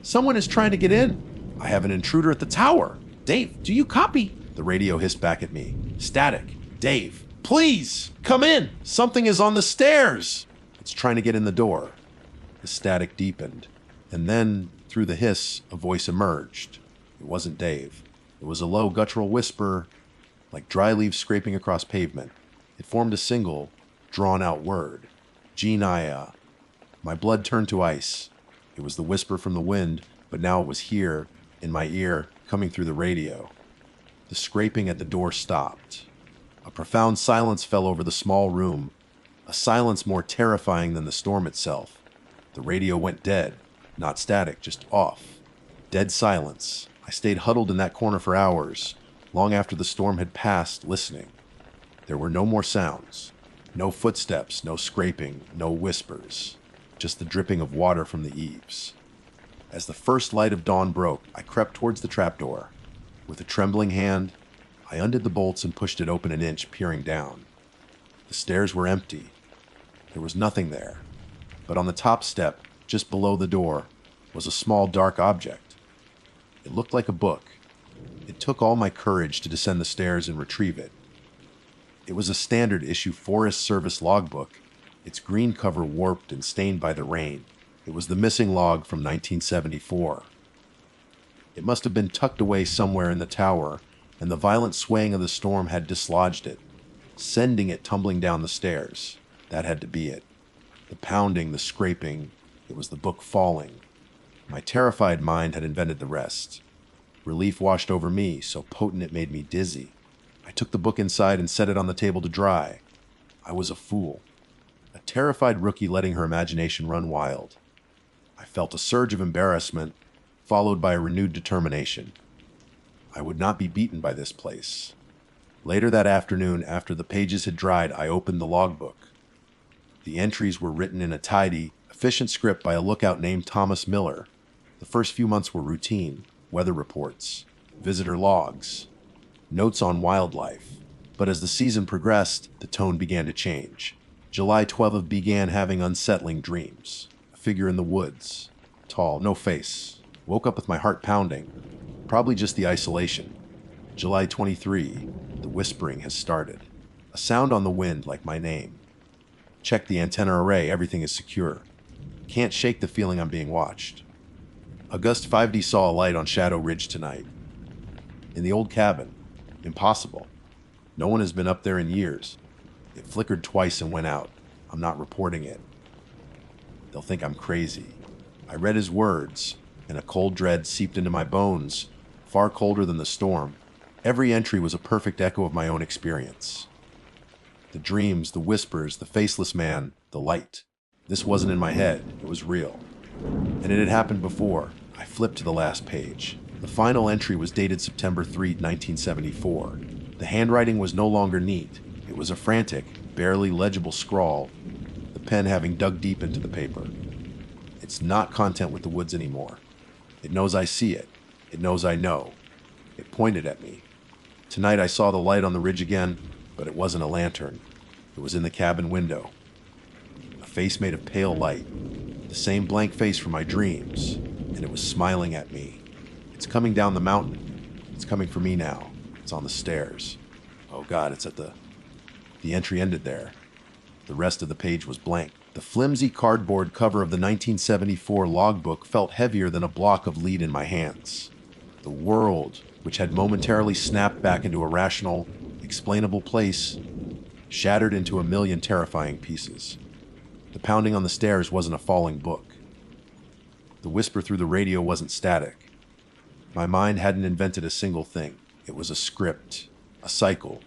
Someone is trying to get in. I have an intruder at the tower. Dave, do you copy? The radio hissed back at me. Static. Dave, please, come in. Something is on the stairs. It's trying to get in the door. The static deepened. And then, through the hiss, a voice emerged. It wasn't Dave. It was a low, guttural whisper, like dry leaves scraping across pavement. It formed a single, drawn-out word. Genia. My blood turned to ice. It was the whisper from the wind, but now it was here, in my ear, coming through the radio. The scraping at the door stopped. A profound silence fell over the small room, a silence more terrifying than the storm itself. The radio went dead, not static, just off. Dead silence. I stayed huddled in that corner for hours, long after the storm had passed, listening. There were no more sounds. No footsteps, no scraping, no whispers. Just the dripping of water from the eaves. As the first light of dawn broke, I crept towards the trapdoor. With a trembling hand, I undid the bolts and pushed it open an inch, peering down. The stairs were empty. There was nothing there. But on the top step, just below the door, was a small dark object. It looked like a book. It took all my courage to descend the stairs and retrieve it. It was a standard issue Forest Service logbook, its green cover warped and stained by the rain. It was the missing log from 1974. It must have been tucked away somewhere in the tower, and the violent swaying of the storm had dislodged it, sending it tumbling down the stairs. That had to be it. The pounding, the scraping, it was the book falling. My terrified mind had invented the rest. Relief washed over me, so potent it made me dizzy. I took the book inside and set it on the table to dry. I was a fool. A terrified rookie letting her imagination run wild. I felt a surge of embarrassment, followed by a renewed determination. I would not be beaten by this place. Later that afternoon, after the pages had dried, I opened the logbook. The entries were written in a tidy, efficient script by a lookout named Thomas Miller. The first few months were routine, weather reports, visitor logs, notes on wildlife. But as the season progressed, the tone began to change. July 12th began having unsettling dreams. A figure in the woods, tall, no face. Woke up with my heart pounding. Probably just the isolation. July 23, the whispering has started. A sound on the wind like my name. Check the antenna array, everything is secure. Can't shake the feeling I'm being watched. August 5D saw a light on Shadow Ridge tonight. In the old cabin. Impossible. No one has been up there in years. It flickered twice and went out. I'm not reporting it. They'll think I'm crazy. I read his words, and a cold dread seeped into my bones, far colder than the storm. Every entry was a perfect echo of my own experience. The dreams, the whispers, the faceless man, the light. This wasn't in my head, it was real. And it had happened before. I flipped to the last page. The final entry was dated September 3, 1974. The handwriting was no longer neat. It was a frantic, barely legible scrawl, the pen having dug deep into the paper. It's not content with the woods anymore. It knows I see it. It knows I know. It pointed at me. Tonight I saw the light on the ridge again, but it wasn't a lantern. It was in the cabin window. A face made of pale light. The same blank face from my dreams. And it was smiling at me. It's coming down the mountain. It's coming for me now. It's on the stairs. Oh God, it's at the entry ended there. The rest of the page was blank. The flimsy cardboard cover of the 1974 logbook felt heavier than a block of lead in my hands. The world, which had momentarily snapped back into a rational, explainable place, shattered into a million terrifying pieces. The pounding on the stairs wasn't a falling book. The whisper through the radio wasn't static. My mind hadn't invented a single thing. It was a script, a cycle,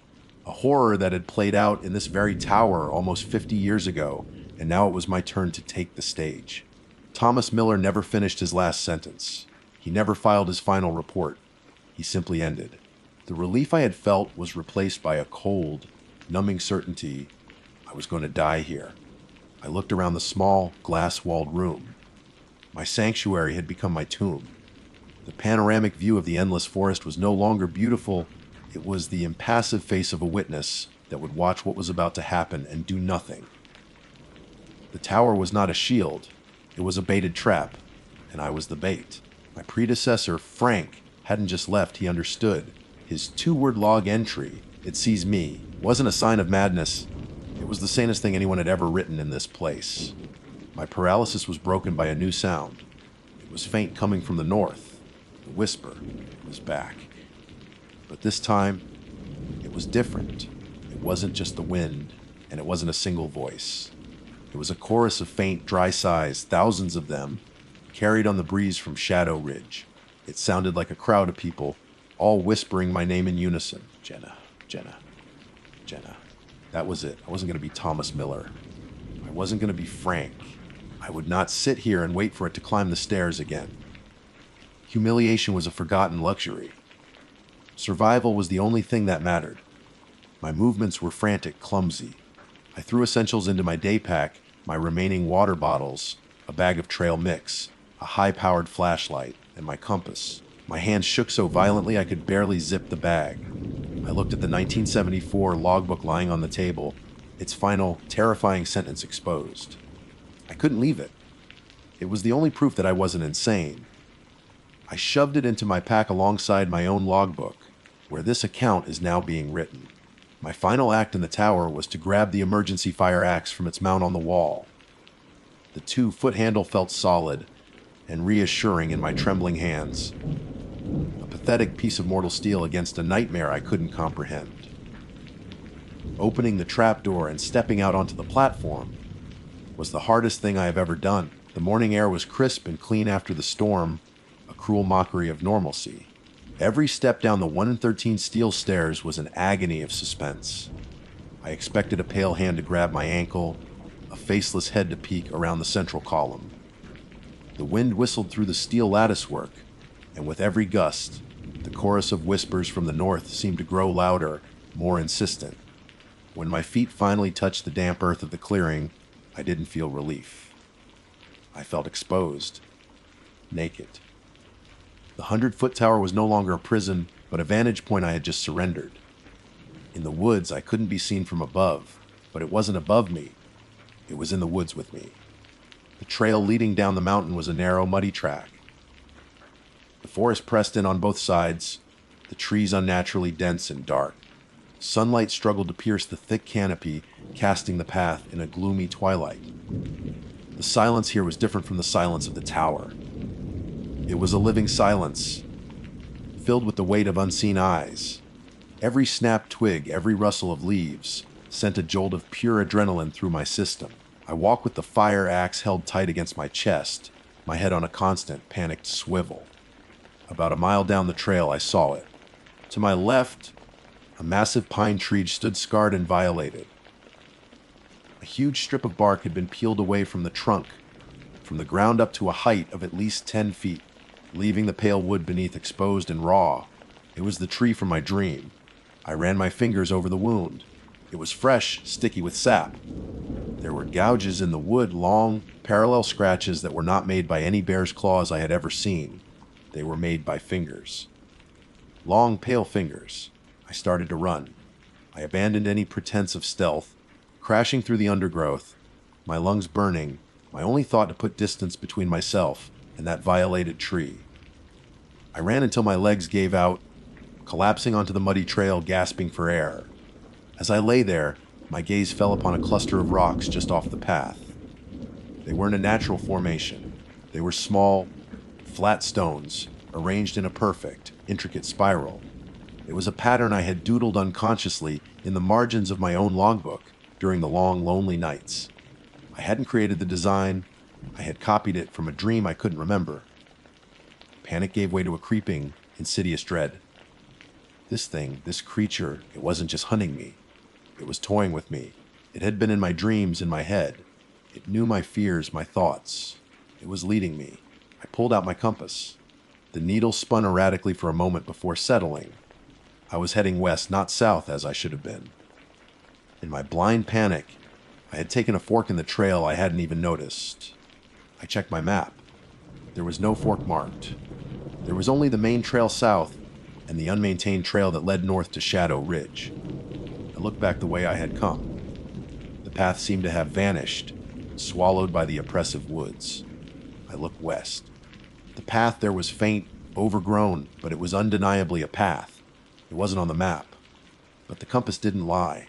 a horror that had played out in this very tower almost 50 years ago, and now it was my turn to take the stage. Thomas Miller never finished his last sentence. He never filed his final report. He simply ended. The relief I had felt was replaced by a cold, numbing certainty I I was going to die here. I looked around the small, glass-walled room. My sanctuary had become my tomb. The panoramic view of the endless forest was no longer beautiful. It was the impassive face of a witness that would watch what was about to happen and do nothing. The tower was not a shield. It was a baited trap, and I was the bait. My predecessor, Frank, hadn't just left, he understood. His 2-word log entry, "It sees me," wasn't a sign of madness. It was the sanest thing anyone had ever written in this place. My paralysis was broken by a new sound. It was faint, coming from the north. The whisper was back. But this time, it was different. It wasn't just the wind, and it wasn't a single voice. It was a chorus of faint, dry sighs, thousands of them, carried on the breeze from Shadow Ridge. It sounded like a crowd of people, all whispering my name in unison. Jenna, Jenna, Jenna. That was it. I wasn't going to be Thomas Miller. I wasn't going to be Frank. I would not sit here and wait for it to climb the stairs again. Humiliation was a forgotten luxury. Survival was the only thing that mattered. My movements were frantic, clumsy. I threw essentials into my day pack, my remaining water bottles, a bag of trail mix, a high-powered flashlight, and my compass. My hands shook so violently I could barely zip the bag. I looked at the 1974 logbook lying on the table, its final, terrifying sentence exposed. I couldn't leave it. It was the only proof that I wasn't insane. I shoved it into my pack alongside my own logbook, where this account is now being written. My final act in the tower was to grab the emergency fire axe from its mount on the wall. The 2-foot handle felt solid and reassuring in my trembling hands. A pathetic piece of mortal steel against a nightmare I couldn't comprehend. Opening the trapdoor and stepping out onto the platform was the hardest thing I have ever done. The morning air was crisp and clean after the storm, a cruel mockery of normalcy. Every step down the 1 in 13 steel stairs was an agony of suspense. I expected a pale hand to grab my ankle, a faceless head to peek around the central column. The wind whistled through the steel latticework, and with every gust, the chorus of whispers from the north seemed to grow louder, more insistent. When my feet finally touched the damp earth of the clearing, I didn't feel relief. I felt exposed, naked. The 100-foot tower was no longer a prison, but a vantage point I had just surrendered. In the woods, I couldn't be seen from above, but it wasn't above me. It was in the woods with me. The trail leading down the mountain was a narrow, muddy track. The forest pressed in on both sides, the trees unnaturally dense and dark. Sunlight struggled to pierce the thick canopy, casting the path in a gloomy twilight. The silence here was different from the silence of the tower. It was a living silence, filled with the weight of unseen eyes. Every snapped twig, every rustle of leaves, sent a jolt of pure adrenaline through my system. I walked with the fire axe held tight against my chest, my head on a constant, panicked swivel. About a mile down the trail, I saw it. To my left, a massive pine tree stood scarred and violated. A huge strip of bark had been peeled away from the trunk, from the ground up to a height of at least 10 feet, leaving the pale wood beneath exposed and raw. It was the tree from my dream. I ran my fingers over the wound. It was fresh, sticky with sap. There were gouges in the wood, long, parallel scratches that were not made by any bear's claws I had ever seen. They were made by fingers. Long, pale fingers. I started to run. I abandoned any pretense of stealth, crashing through the undergrowth, my lungs burning, my only thought to put distance between myself and that violated tree. I ran until my legs gave out, collapsing onto the muddy trail, gasping for air. As I lay there, my gaze fell upon a cluster of rocks just off the path. They weren't a natural formation. They were small, flat stones, arranged in a perfect, intricate spiral. It was a pattern I had doodled unconsciously in the margins of my own logbook during the long, lonely nights. I hadn't created the design. I had copied it from a dream I couldn't remember. Panic gave way to a creeping, insidious dread. This thing, this creature, it wasn't just hunting me. It was toying with me. It had been in my dreams, in my head. It knew my fears, my thoughts. It was leading me. I pulled out my compass. The needle spun erratically for a moment before settling. I was heading west, not south, as I should have been. In my blind panic, I had taken a fork in the trail I hadn't even noticed. I checked my map. There was no fork marked. There was only the main trail south and the unmaintained trail that led north to Shadow Ridge. I looked back the way I had come. The path seemed to have vanished, swallowed by the oppressive woods. I looked west. The path there was faint, overgrown, but it was undeniably a path. It wasn't on the map. But the compass didn't lie.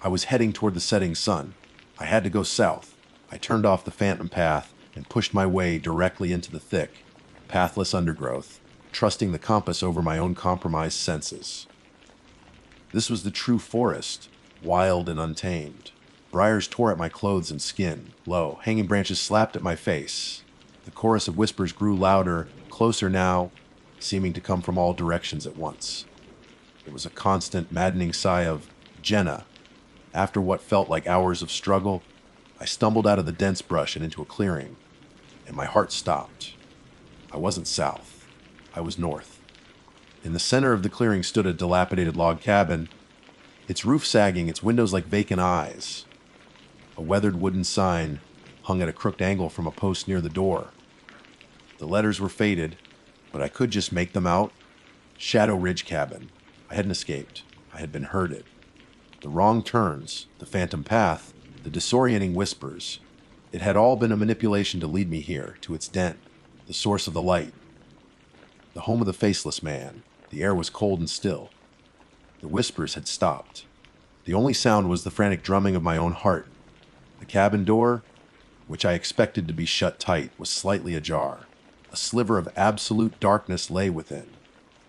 I was heading toward the setting sun. I had to go south. I turned off the phantom path and pushed my way directly into the thick, pathless undergrowth, trusting the compass over my own compromised senses. This was the true forest, wild and untamed. Briars tore at my clothes and skin. Lo, hanging branches slapped at my face. The chorus of whispers grew louder, closer now, seeming to come from all directions at once. It was a constant, maddening sigh of Jenna. After what felt like hours of struggle, I stumbled out of the dense brush and into a clearing, and my heart stopped. I wasn't south. I was north. In the center of the clearing stood a dilapidated log cabin, its roof sagging, its windows like vacant eyes. A weathered wooden sign hung at a crooked angle from a post near the door. The letters were faded, but I could just make them out. Shadow Ridge Cabin. I hadn't escaped. I had been herded. The wrong turns, the phantom path, the disorienting whispers. It had all been a manipulation to lead me here, to its den, the source of the light. The home of the faceless man. The air was cold and still. The whispers had stopped. The only sound was the frantic drumming of my own heart. The cabin door, which I expected to be shut tight, was slightly ajar. A sliver of absolute darkness lay within.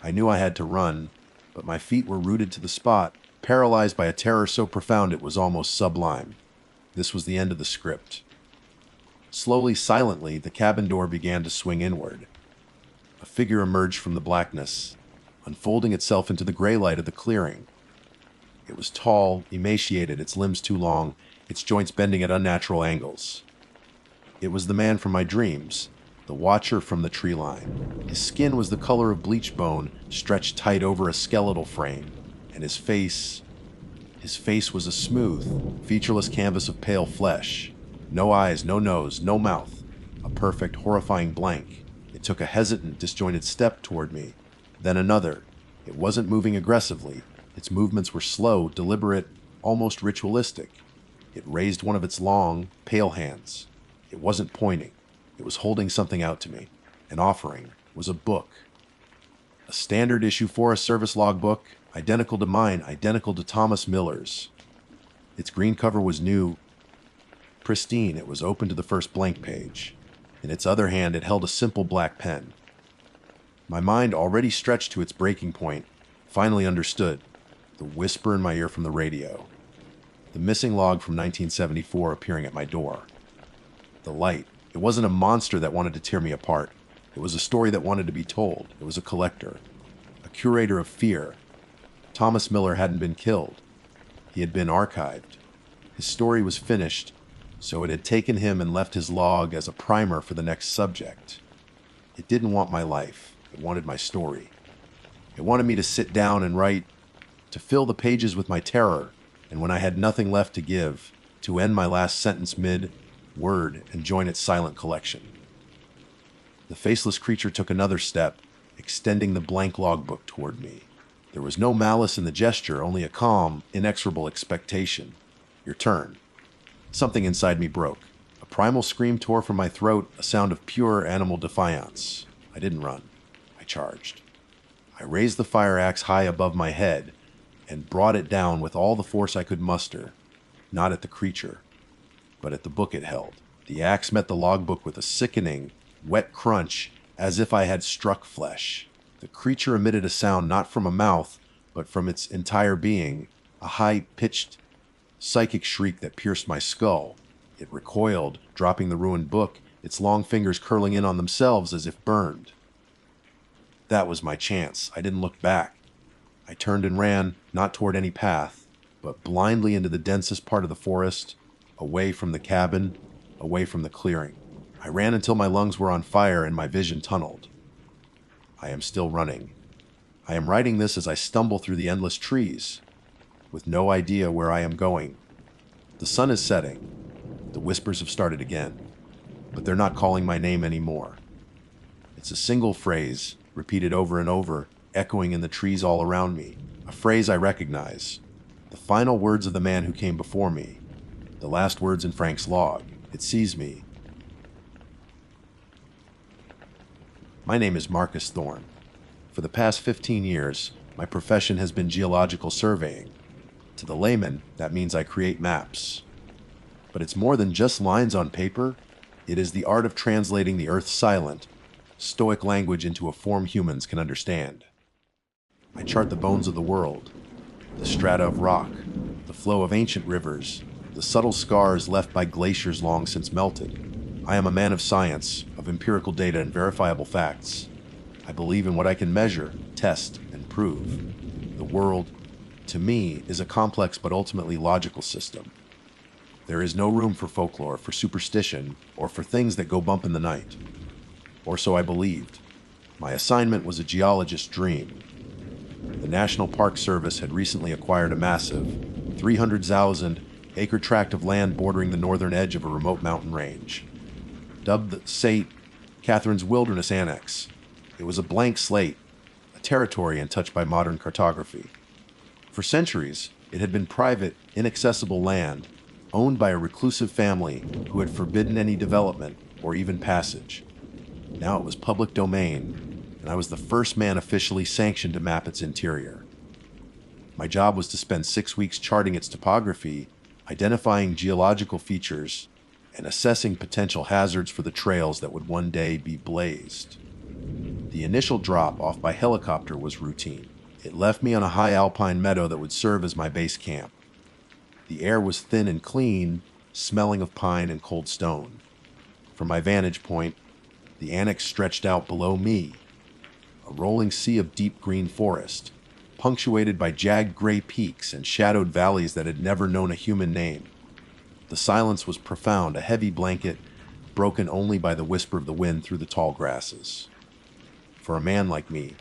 I knew I had to run, but my feet were rooted to the spot, paralyzed by a terror so profound it was almost sublime. This was the end of the script. Slowly, silently, the cabin door began to swing inward. A figure emerged from the blackness, unfolding itself into the gray light of the clearing. It was tall, emaciated, its limbs too long, its joints bending at unnatural angles. It was the man from my dreams, the watcher from the tree line. His skin was the color of bleached bone, stretched tight over a skeletal frame, and his face was a smooth, featureless canvas of pale flesh. No eyes, no nose, no mouth. A perfect, horrifying blank. It took a hesitant, disjointed step toward me, then another. It wasn't moving aggressively. Its movements were slow, deliberate, almost ritualistic. It raised one of its long, pale hands. It wasn't pointing. It was holding something out to me. An offering was a book. A standard issue Forest Service logbook, identical to mine, identical to Thomas Miller's. Its green cover was new, pristine. It was open to the first blank page. In its other hand, it held a simple black pen. My mind, already stretched to its breaking point, finally understood. The whisper in my ear from the radio. The missing log from 1974 appearing at my door. The light. It wasn't a monster that wanted to tear me apart. It was a story that wanted to be told. It was a collector. A curator of fear. Thomas Miller hadn't been killed. He had been archived. His story was finished, so it had taken him and left his log as a primer for the next subject. It didn't want my life. It wanted my story. It wanted me to sit down and write, to fill the pages with my terror, and when I had nothing left to give, to end my last sentence mid-word and join its silent collection. The faceless creature took another step, extending the blank logbook toward me. There was no malice in the gesture, only a calm, inexorable expectation. Your turn. Something inside me broke. A primal scream tore from my throat, a sound of pure animal defiance. I didn't run. I charged. I raised the fire axe high above my head and brought it down with all the force I could muster, not at the creature, but at the book it held. The axe met the logbook with a sickening, wet crunch, as if I had struck flesh. The creature emitted a sound not from a mouth, but from its entire being, a high-pitched, psychic shriek that pierced my skull. It recoiled, dropping the ruined book, its long fingers curling in on themselves as if burned. That was my chance. I didn't look back. I turned and ran, not toward any path, but blindly into the densest part of the forest, away from the cabin, away from the clearing. I ran until my lungs were on fire and my vision tunneled. I am still running. I am writing this as I stumble through the endless trees, with no idea where I am going. The sun is setting. The whispers have started again, but they're not calling my name anymore. It's a single phrase, repeated over and over, echoing in the trees all around me. A phrase I recognize. The final words of the man who came before me. The last words in Frank's log. It sees me. My name is Marcus Thorne. For the past 15 years, my profession has been geological surveying. To the layman, that means I create maps. But it's more than just lines on paper. It is the art of translating the Earth's silent, stoic language into a form humans can understand. I chart the bones of the world, the strata of rock, the flow of ancient rivers, the subtle scars left by glaciers long since melted. I am a man of science, of empirical data and verifiable facts. I believe in what I can measure, test, and prove. The world, to me, is a complex but ultimately logical system. There is no room for folklore, for superstition, or for things that go bump in the night. Or so I believed. My assignment was a geologist's dream. The National Park Service had recently acquired a massive, 300,000-acre tract of land bordering the northern edge of a remote mountain range. Dubbed the St. Catherine's Wilderness Annex, it was a blank slate, a territory untouched by modern cartography. For centuries, it had been private, inaccessible land, owned by a reclusive family who had forbidden any development or even passage. Now it was public domain, and I was the first man officially sanctioned to map its interior. My job was to spend 6 weeks charting its topography, identifying geological features, and assessing potential hazards for the trails that would one day be blazed. The initial drop off by helicopter was routine. It left me on a high alpine meadow that would serve as my base camp. The air was thin and clean, smelling of pine and cold stone. From my vantage point, the annex stretched out below me, a rolling sea of deep green forest, punctuated by jagged gray peaks and shadowed valleys that had never known a human name. The silence was profound, a heavy blanket, broken only by the whisper of the wind through the tall grasses. For a man like me,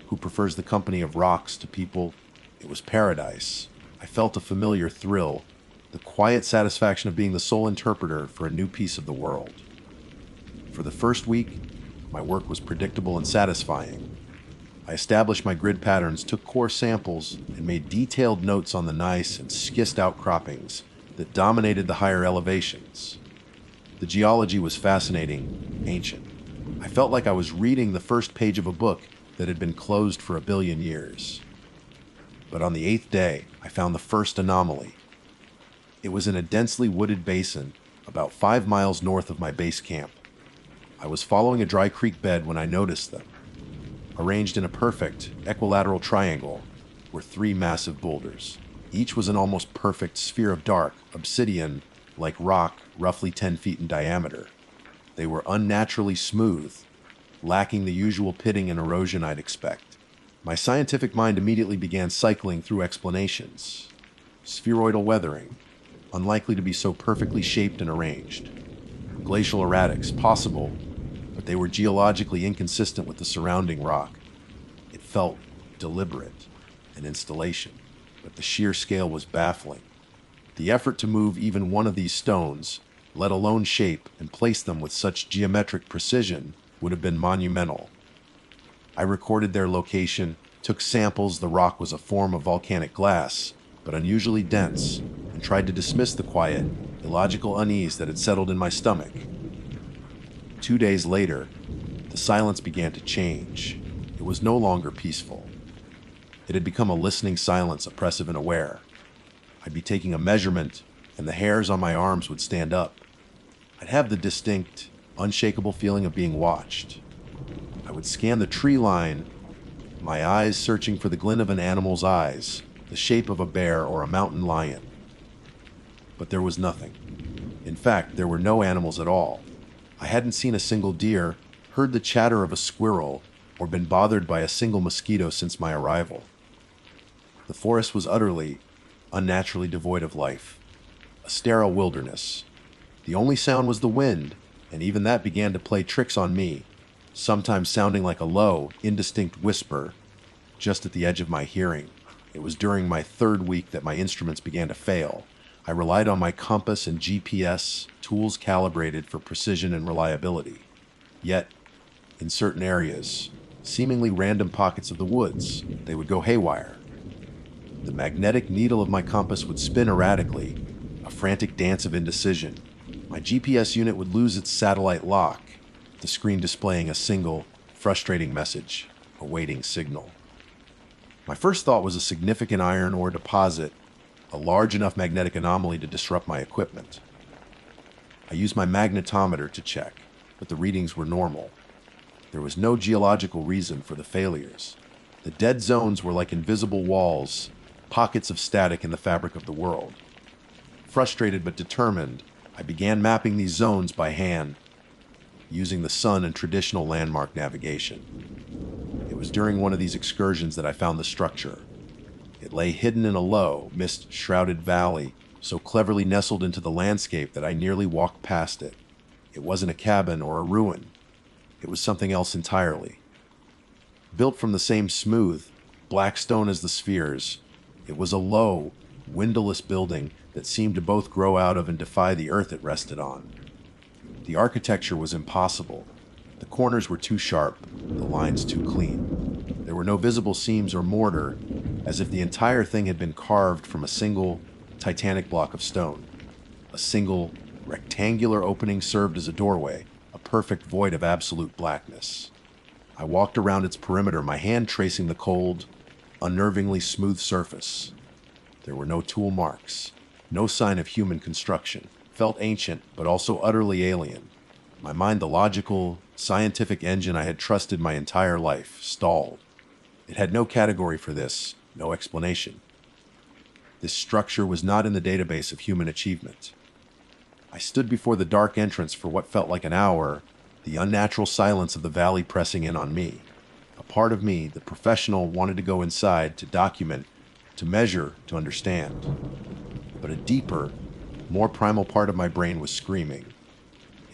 who prefers the company of rocks to people, it was paradise. I felt a familiar thrill, the quiet satisfaction of being the sole interpreter for a new piece of the world. For the first week, my work was predictable and satisfying. I established my grid patterns, took core samples, and made detailed notes on the gneiss and schist outcroppings that dominated the higher elevations. The geology was fascinating, ancient. I felt like I was reading the first page of a book that had been closed for 1 billion years. But on the 8th day, I found the first anomaly. It was in a densely wooded basin about 5 miles north of my base camp. I was following a dry creek bed when I noticed them. Arranged in a perfect, equilateral triangle were 3 massive boulders. Each was an almost perfect sphere of dark, obsidian-like rock, roughly 10 feet in diameter. They were unnaturally smooth, lacking the usual pitting and erosion I'd expect. My scientific mind immediately began cycling through explanations. Spheroidal weathering, unlikely to be so perfectly shaped and arranged. Glacial erratics, possible, but they were geologically inconsistent with the surrounding rock. It felt deliberate, an installation, but the sheer scale was baffling. The effort to move even one of these stones, let alone shape and place them with such geometric precision, would have been monumental. I recorded their location, took samples. The rock was a form of volcanic glass, but unusually dense, and tried to dismiss the quiet, illogical unease that had settled in my stomach. 2 days later, the silence began to change. It was no longer peaceful. It had become a listening silence, oppressive and aware. I'd be taking a measurement, and the hairs on my arms would stand up. I'd have the distinct, unshakable feeling of being watched. I would scan the tree line, my eyes searching for the glint of an animal's eyes, the shape of a bear or a mountain lion. But there was nothing. In fact, there were no animals at all. I hadn't seen a single deer, heard the chatter of a squirrel, or been bothered by a single mosquito since my arrival. The forest was utterly, unnaturally devoid of life. A sterile wilderness. The only sound was the wind, and even that began to play tricks on me, sometimes sounding like a low, indistinct whisper, just at the edge of my hearing. It was during my 3rd week that my instruments began to fail. I relied on my compass and GPS, tools calibrated for precision and reliability. Yet, in certain areas, seemingly random pockets of the woods, they would go haywire. The magnetic needle of my compass would spin erratically, a frantic dance of indecision. My GPS unit would lose its satellite lock, the screen displaying a single, frustrating message, awaiting signal. My first thought was a significant iron ore deposit, a large enough magnetic anomaly to disrupt my equipment. I used my magnetometer to check, but the readings were normal. There was no geological reason for the failures. The dead zones were like invisible walls, pockets of static in the fabric of the world. Frustrated but determined, I began mapping these zones by hand, using the sun and traditional landmark navigation. It was during one of these excursions that I found the structure. It lay hidden in a low, mist-shrouded valley, so cleverly nestled into the landscape that I nearly walked past it. It wasn't a cabin or a ruin. It was something else entirely. Built from the same smooth, black stone as the spheres, it was a low, windowless building that seemed to both grow out of and defy the earth it rested on. The architecture was impossible. The corners were too sharp, the lines too clean. There were no visible seams or mortar, as if the entire thing had been carved from a single, titanic block of stone. A single, rectangular opening served as a doorway, a perfect void of absolute blackness. I walked around its perimeter, my hand tracing the cold, unnervingly smooth surface. There were no tool marks, no sign of human construction. It felt ancient, but also utterly alien. My mind, the logical, scientific engine I had trusted my entire life, stalled. It had no category for this, no explanation. This structure was not in the database of human achievement. I stood before the dark entrance for what felt like an hour, the unnatural silence of the valley pressing in on me. A part of me, the professional, wanted to go inside, to document, to measure, to understand. But a deeper, more primal part of my brain was screaming.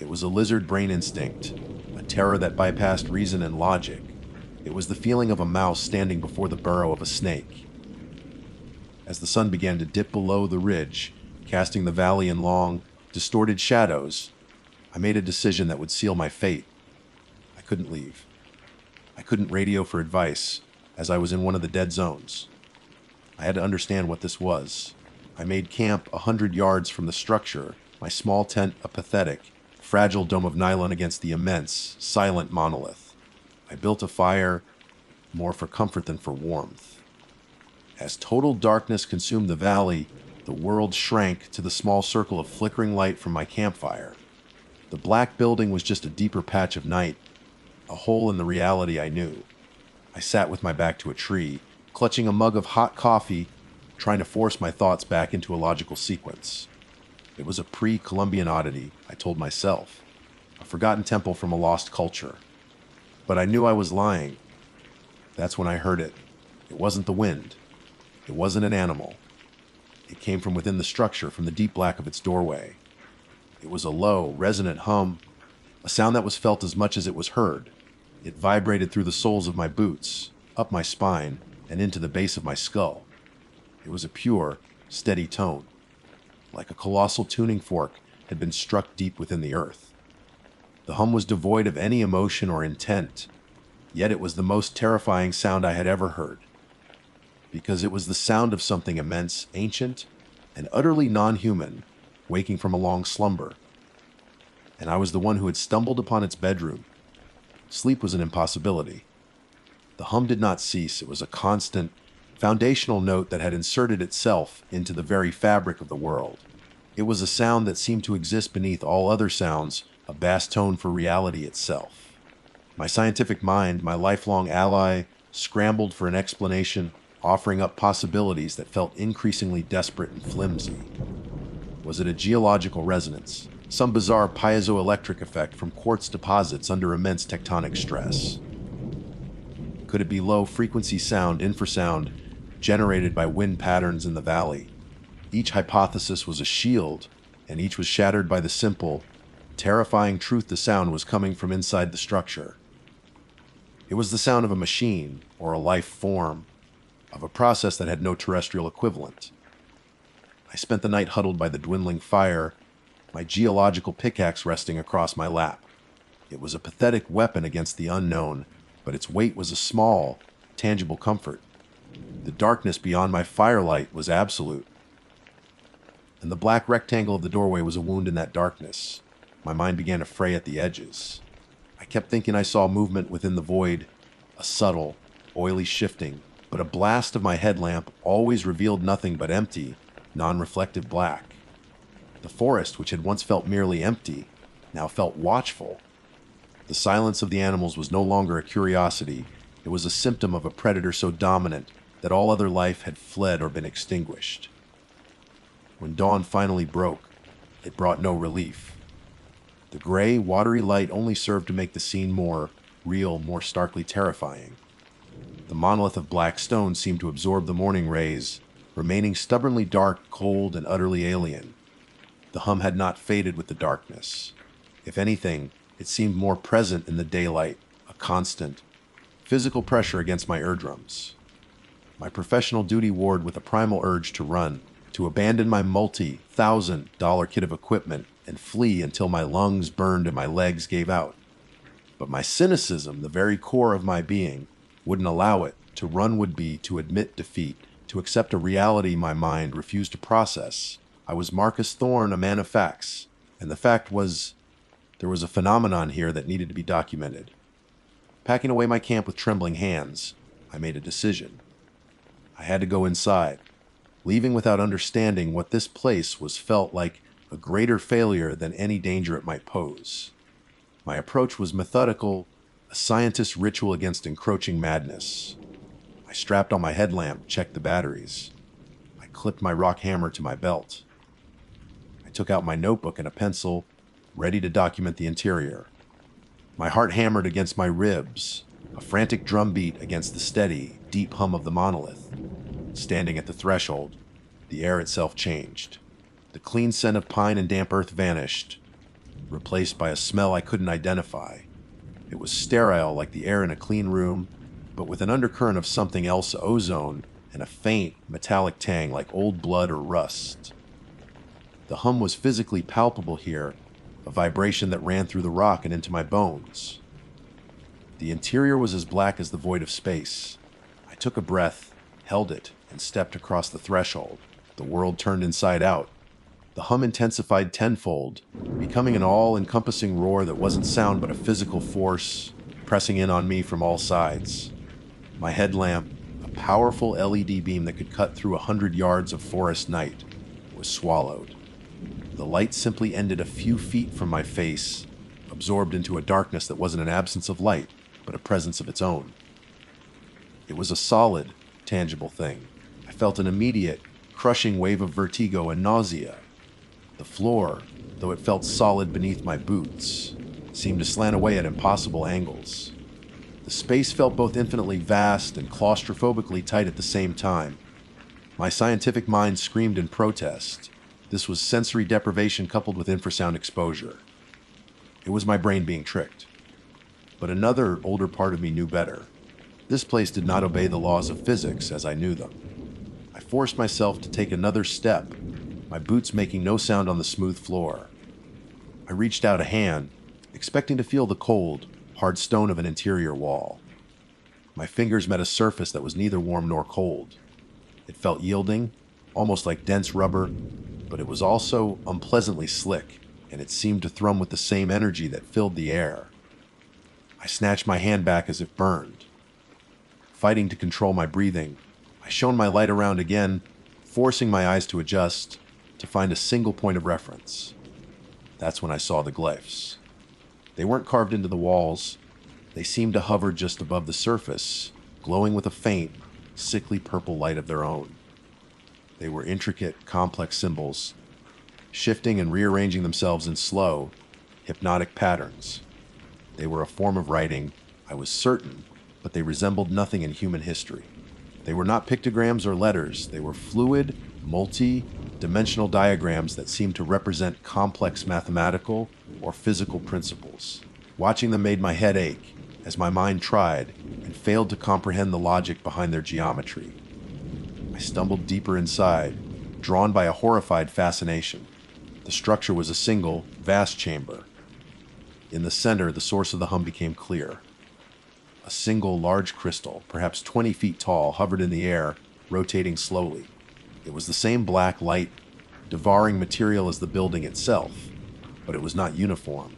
It was a lizard brain instinct, a terror that bypassed reason and logic. It was the feeling of a mouse standing before the burrow of a snake. As the sun began to dip below the ridge, casting the valley in long, distorted shadows, I made a decision that would seal my fate. I couldn't leave. I couldn't radio for advice, as I was in one of the dead zones. I had to understand what this was. I made camp 100 yards from the structure, my small tent a pathetic, fragile dome of nylon against the immense, silent monolith. I built a fire, more for comfort than for warmth. As total darkness consumed the valley, the world shrank to the small circle of flickering light from my campfire. The black building was just a deeper patch of night, a hole in the reality I knew. I sat with my back to a tree, clutching a mug of hot coffee, trying to force my thoughts back into a logical sequence. It was a pre-Columbian oddity, I told myself, a forgotten temple from a lost culture. But I knew I was lying. That's when I heard it. It wasn't the wind. It wasn't an animal. It came from within the structure, from the deep black of its doorway. It was a low, resonant hum, a sound that was felt as much as it was heard. It vibrated through the soles of my boots, up my spine, and into the base of my skull. It was a pure, steady tone, like a colossal tuning fork had been struck deep within the earth. The hum was devoid of any emotion or intent, yet it was the most terrifying sound I had ever heard, because it was the sound of something immense, ancient, and utterly non-human, waking from a long slumber. And I was the one who had stumbled upon its bedroom. Sleep was an impossibility. The hum did not cease. It was a constant, foundational note that had inserted itself into the very fabric of the world. It was a sound that seemed to exist beneath all other sounds, a bass tone for reality itself. My scientific mind, my lifelong ally, scrambled for an explanation, offering up possibilities that felt increasingly desperate and flimsy. Was it a geological resonance, some bizarre piezoelectric effect from quartz deposits under immense tectonic stress? Could it be low-frequency sound, infrasound, generated by wind patterns in the valley? Each hypothesis was a shield, and each was shattered by the simple, terrifying truth the sound was coming from inside the structure. It was the sound of a machine, or a life form, of a process that had no terrestrial equivalent. I spent the night huddled by the dwindling fire, my geological pickaxe resting across my lap. It was a pathetic weapon against the unknown, but its weight was a small, tangible comfort. The darkness beyond my firelight was absolute, and the black rectangle of the doorway was a wound in that darkness. My mind began to fray at the edges. I kept thinking I saw movement within the void, a subtle, oily shifting, but a blast of my headlamp always revealed nothing but empty, non-reflective black. The forest, which had once felt merely empty, now felt watchful. The silence of the animals was no longer a curiosity. It was a symptom of a predator so dominant that all other life had fled or been extinguished. When dawn finally broke, it brought no relief. The gray, watery light only served to make the scene more real, more starkly terrifying. The monolith of black stone seemed to absorb the morning rays, remaining stubbornly dark, cold, and utterly alien. The hum had not faded with the darkness. If anything, it seemed more present in the daylight, a constant, physical pressure against my eardrums. My professional duty warred with a primal urge to run, to abandon my multi-$1,000 kit of equipment and flee until my lungs burned and my legs gave out. But my cynicism, the very core of my being, wouldn't allow it. To run would be to admit defeat, to accept a reality my mind refused to process. I was Marcus Thorne, a man of facts, and the fact was, there was a phenomenon here that needed to be documented. Packing away my camp with trembling hands, I made a decision. I had to go inside. Leaving without understanding what this place was felt like a greater failure than any danger it might pose. My approach was methodical, a scientist's ritual against encroaching madness. I strapped on my headlamp, checked the batteries. I clipped my rock hammer to my belt. I took out my notebook and a pencil, ready to document the interior. My heart hammered against my ribs, a frantic drumbeat against the steady, deep hum of the monolith. Standing at the threshold, the air itself changed. The clean scent of pine and damp earth vanished, replaced by a smell I couldn't identify. It was sterile like the air in a clean room, but with an undercurrent of something else, ozone, and a faint, metallic tang like old blood or rust. The hum was physically palpable here, a vibration that ran through the rock and into my bones. The interior was as black as the void of space. I took a breath, held it, and stepped across the threshold. The world turned inside out. The hum intensified tenfold, becoming an all-encompassing roar that wasn't sound but a physical force, pressing in on me from all sides. My headlamp, a powerful LED beam that could cut through 100 yards of forest night, was swallowed. The light simply ended a few feet from my face, absorbed into a darkness that wasn't an absence of light, but a presence of its own. It was a solid, tangible thing. I felt an immediate, crushing wave of vertigo and nausea. The floor, though it felt solid beneath my boots, seemed to slant away at impossible angles. The space felt both infinitely vast and claustrophobically tight at the same time. My scientific mind screamed in protest. This was sensory deprivation coupled with infrasound exposure. It was my brain being tricked. But another, older part of me knew better. This place did not obey the laws of physics as I knew them. I forced myself to take another step, my boots making no sound on the smooth floor. I reached out a hand, expecting to feel the cold, hard stone of an interior wall. My fingers met a surface that was neither warm nor cold. It felt yielding, almost like dense rubber, but it was also unpleasantly slick, and it seemed to thrum with the same energy that filled the air. I snatched my hand back as if burned. Fighting to control my breathing, I shone my light around again, forcing my eyes to adjust, to find a single point of reference. That's when I saw the glyphs. They weren't carved into the walls. They seemed to hover just above the surface, glowing with a faint, sickly purple light of their own. They were intricate, complex symbols, shifting and rearranging themselves in slow, hypnotic patterns. They were a form of writing, I was certain, but they resembled nothing in human history. They were not pictograms or letters. They were fluid, multi-dimensional diagrams that seemed to represent complex mathematical or physical principles. Watching them made my head ache as my mind tried and failed to comprehend the logic behind their geometry. I stumbled deeper inside, drawn by a horrified fascination. The structure was a single, vast chamber. In the center, the source of the hum became clear. A single large crystal, perhaps 20 feet tall, hovered in the air, rotating slowly. It was the same black light, devouring material as the building itself, but it was not uniform.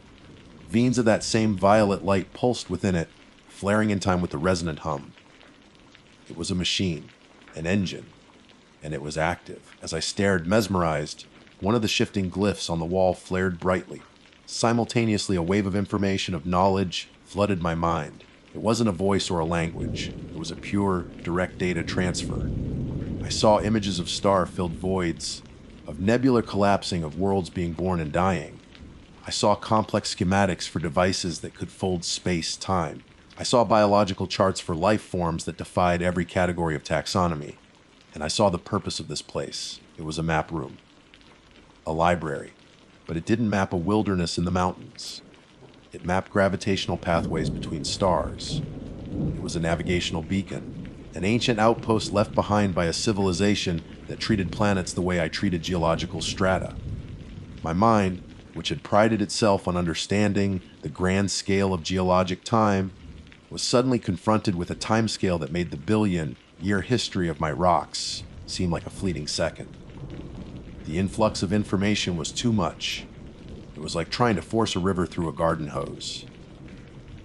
Veins of that same violet light pulsed within it, flaring in time with the resonant hum. It was a machine, an engine, and it was active. As I stared, mesmerized, one of the shifting glyphs on the wall flared brightly. Simultaneously, a wave of information, of knowledge, flooded my mind. It wasn't a voice or a language. It was a pure, direct data transfer. I saw images of star-filled voids, of nebula collapsing, of worlds being born and dying. I saw complex schematics for devices that could fold space-time. I saw biological charts for life forms that defied every category of taxonomy. And I saw the purpose of this place. It was a map room. A library. But it didn't map a wilderness in the mountains. It mapped gravitational pathways between stars. It was a navigational beacon, an ancient outpost left behind by a civilization that treated planets the way I treated geological strata. My mind, which had prided itself on understanding the grand scale of geologic time, was suddenly confronted with a timescale that made the billion-year history of my rocks seem like a fleeting second. The influx of information was too much. It was like trying to force a river through a garden hose.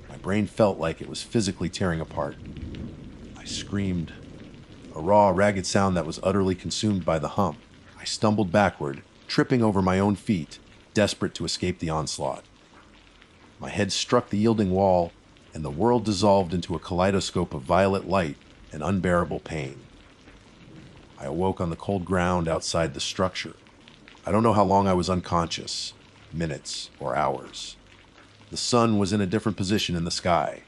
My brain felt like it was physically tearing apart. I screamed, a raw, ragged sound that was utterly consumed by the hum. I stumbled backward, tripping over my own feet, desperate to escape the onslaught. My head struck the yielding wall, and the world dissolved into a kaleidoscope of violet light and unbearable pain. I awoke on the cold ground outside the structure. I don't know how long I was unconscious, minutes or hours. The sun was in a different position in the sky.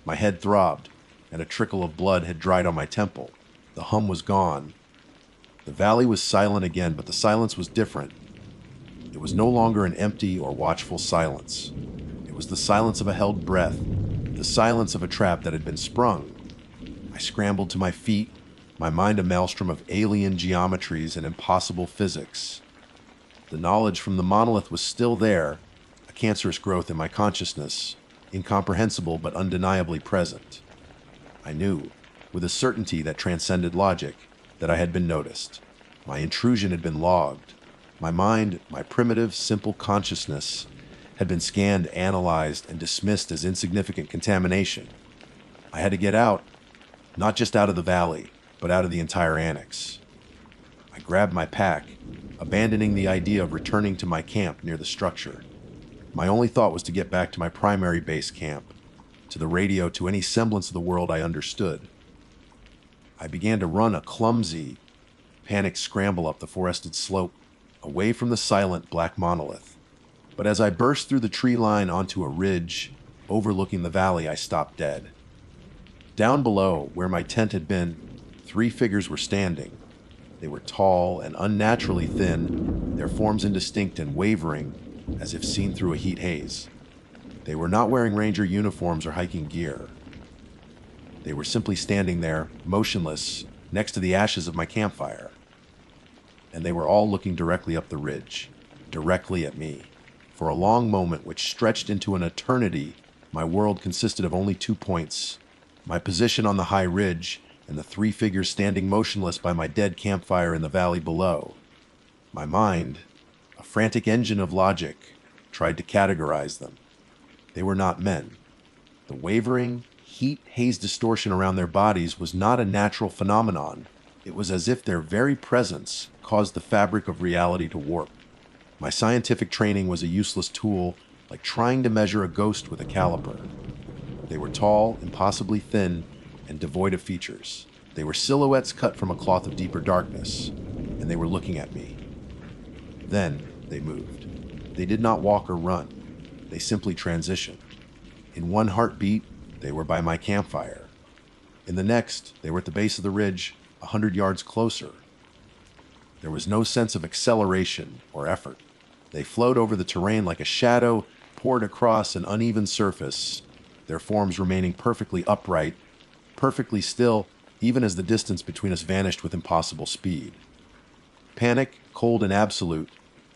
My head throbbed, and a trickle of blood had dried on my temple. The hum was gone. The valley was silent again, but the silence was different. It was no longer an empty or watchful silence. It was the silence of a held breath, the silence of a trap that had been sprung. I scrambled to my feet, my mind a maelstrom of alien geometries and impossible physics. The knowledge from the monolith was still there, a cancerous growth in my consciousness, incomprehensible but undeniably present. I knew, with a certainty that transcended logic, that I had been noticed. My intrusion had been logged. My mind, my primitive, simple consciousness, had been scanned, analyzed, and dismissed as insignificant contamination. I had to get out, not just out of the valley, but out of the entire annex. I grabbed my pack, abandoning the idea of returning to my camp near the structure. My only thought was to get back to my primary base camp, to the radio, to any semblance of the world I understood. I began to run a clumsy, panicked scramble up the forested slope, away from the silent black monolith. But as I burst through the tree line onto a ridge overlooking the valley, I stopped dead. Down below, where my tent had been, 3 figures were standing. They were tall and unnaturally thin, their forms indistinct and wavering, as if seen through a heat haze. They were not wearing ranger uniforms or hiking gear. They were simply standing there, motionless, next to the ashes of my campfire. And they were all looking directly up the ridge, directly at me. For a long moment, which stretched into an eternity, my world consisted of only 2 points: my position on the high ridge, and the 3 figures standing motionless by my dead campfire in the valley below. My mind, a frantic engine of logic, tried to categorize them. They were not men. The wavering, heat-haze distortion around their bodies was not a natural phenomenon. It was as if their very presence caused the fabric of reality to warp. My scientific training was a useless tool, like trying to measure a ghost with a caliper. They were tall, impossibly thin, and devoid of features. They were silhouettes cut from a cloth of deeper darkness, and they were looking at me. Then they moved. They did not walk or run. They simply transitioned. In one heartbeat, they were by my campfire. In the next, they were at the base of the ridge, 100 yards closer. There was no sense of acceleration or effort. They flowed over the terrain like a shadow poured across an uneven surface, their forms remaining perfectly upright, perfectly still, even as the distance between us vanished with impossible speed. Panic, cold and absolute,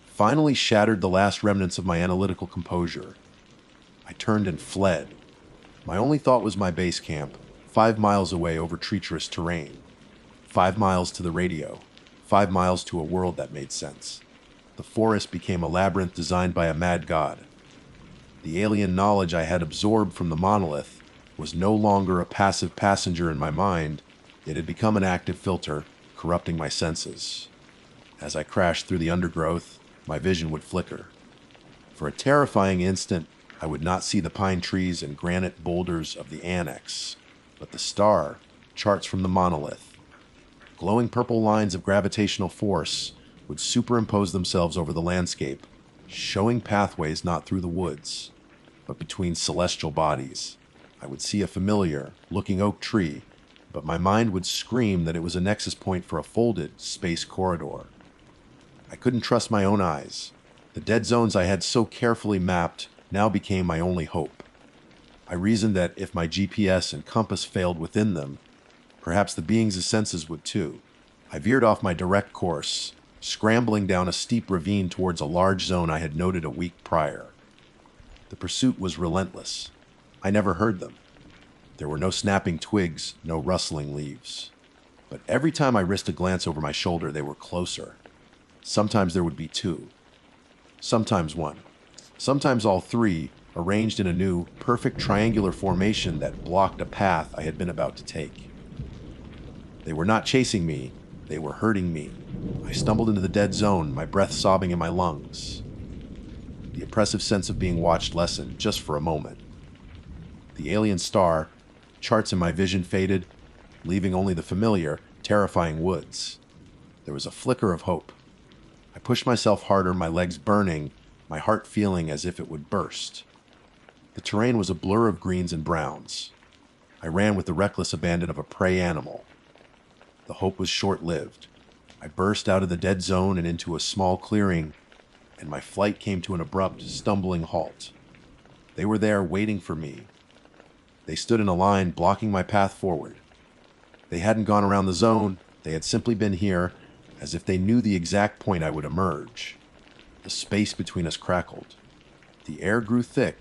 finally shattered the last remnants of my analytical composure. I turned and fled. My only thought was my base camp, 5 miles away over treacherous terrain. 5 miles to the radio. 5 miles to a world that made sense. The forest became a labyrinth designed by a mad god. The alien knowledge I had absorbed from the monolith was no longer a passive passenger in my mind. It had become an active filter, corrupting my senses. As I crashed through the undergrowth, my vision would flicker. For a terrifying instant, I would not see the pine trees and granite boulders of the annex, but the star, charts from the monolith. Glowing purple lines of gravitational force would superimpose themselves over the landscape, showing pathways not through the woods, but between celestial bodies. I would see a familiar, looking oak tree, but my mind would scream that it was a nexus point for a folded space corridor. I couldn't trust my own eyes. The dead zones I had so carefully mapped now became my only hope. I reasoned that if my GPS and compass failed within them, perhaps the beings' senses would too. I veered off my direct course, scrambling down a steep ravine towards a large zone I had noted a week prior. The pursuit was relentless. I never heard them. There were no snapping twigs, no rustling leaves. But every time I risked a glance over my shoulder, they were closer. Sometimes there would be two. Sometimes one. Sometimes all three, arranged in a new, perfect triangular formation that blocked a path I had been about to take. They were not chasing me, they were hurting me. I stumbled into the dead zone, my breath sobbing in my lungs. The oppressive sense of being watched lessened, just for a moment. The alien star, charts in my vision faded, leaving only the familiar, terrifying woods. There was a flicker of hope. I pushed myself harder, my legs burning, my heart feeling as if it would burst. The terrain was a blur of greens and browns. I ran with the reckless abandon of a prey animal. The hope was short-lived. I burst out of the dead zone and into a small clearing, and my flight came to an abrupt, stumbling halt. They were there waiting for me. They stood in a line, blocking my path forward. They hadn't gone around the zone, they had simply been here, as if they knew the exact point I would emerge. The space between us crackled. The air grew thick,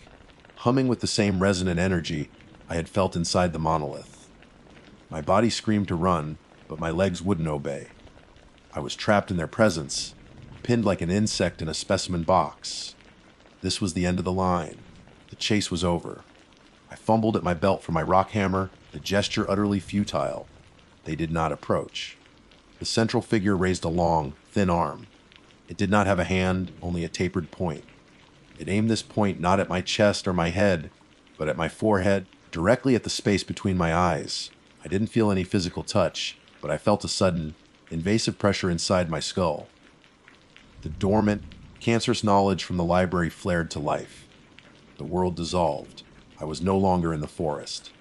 humming with the same resonant energy I had felt inside the monolith. My body screamed to run, but my legs wouldn't obey. I was trapped in their presence, pinned like an insect in a specimen box. This was the end of the line. The chase was over. I fumbled at my belt for my rock hammer, the gesture utterly futile. They did not approach. The central figure raised a long, thin arm. It did not have a hand, only a tapered point. It aimed this point not at my chest or my head, but at my forehead, directly at the space between my eyes. I didn't feel any physical touch, but I felt a sudden, invasive pressure inside my skull. The dormant, cancerous knowledge from the library flared to life. The world dissolved. I was no longer in the forest.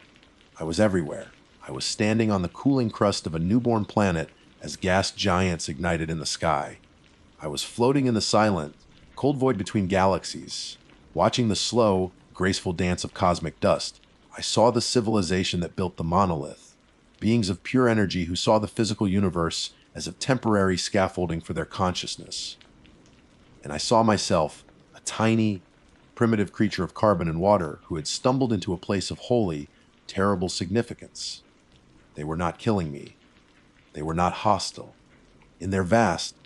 I was everywhere. I was standing on the cooling crust of a newborn planet as gas giants ignited in the sky. I was floating in the silent, cold void between galaxies, watching the slow, graceful dance of cosmic dust. I saw the civilization that built the monolith, beings of pure energy who saw the physical universe as a temporary scaffolding for their consciousness. And I saw myself, a tiny, primitive creature of carbon and water who had stumbled into a place of holy, terrible significance. They were not killing me. They were not hostile. In their vast,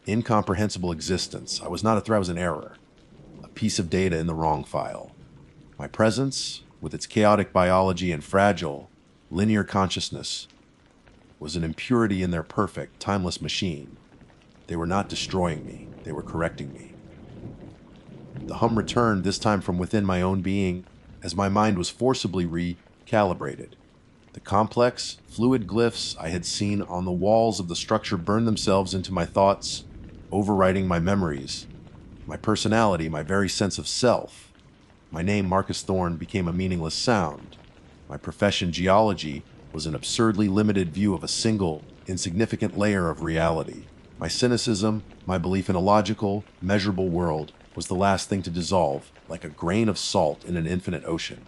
incomprehensible existence, I was not a threat, I was an error, a piece of data in the wrong file. My presence, with its chaotic biology and fragile, linear consciousness, was an impurity in their perfect, timeless machine. They were not destroying me, they were correcting me. The hum returned, this time from within my own being, as my mind was forcibly recalibrated. The complex, fluid glyphs I had seen on the walls of the structure burned themselves into my thoughts, overwriting my memories, my personality, my very sense of self. My name, Marcus Thorne, became a meaningless sound. My profession, geology, was an absurdly limited view of a single, insignificant layer of reality. My cynicism, my belief in a logical, measurable world, was the last thing to dissolve, like a grain of salt in an infinite ocean.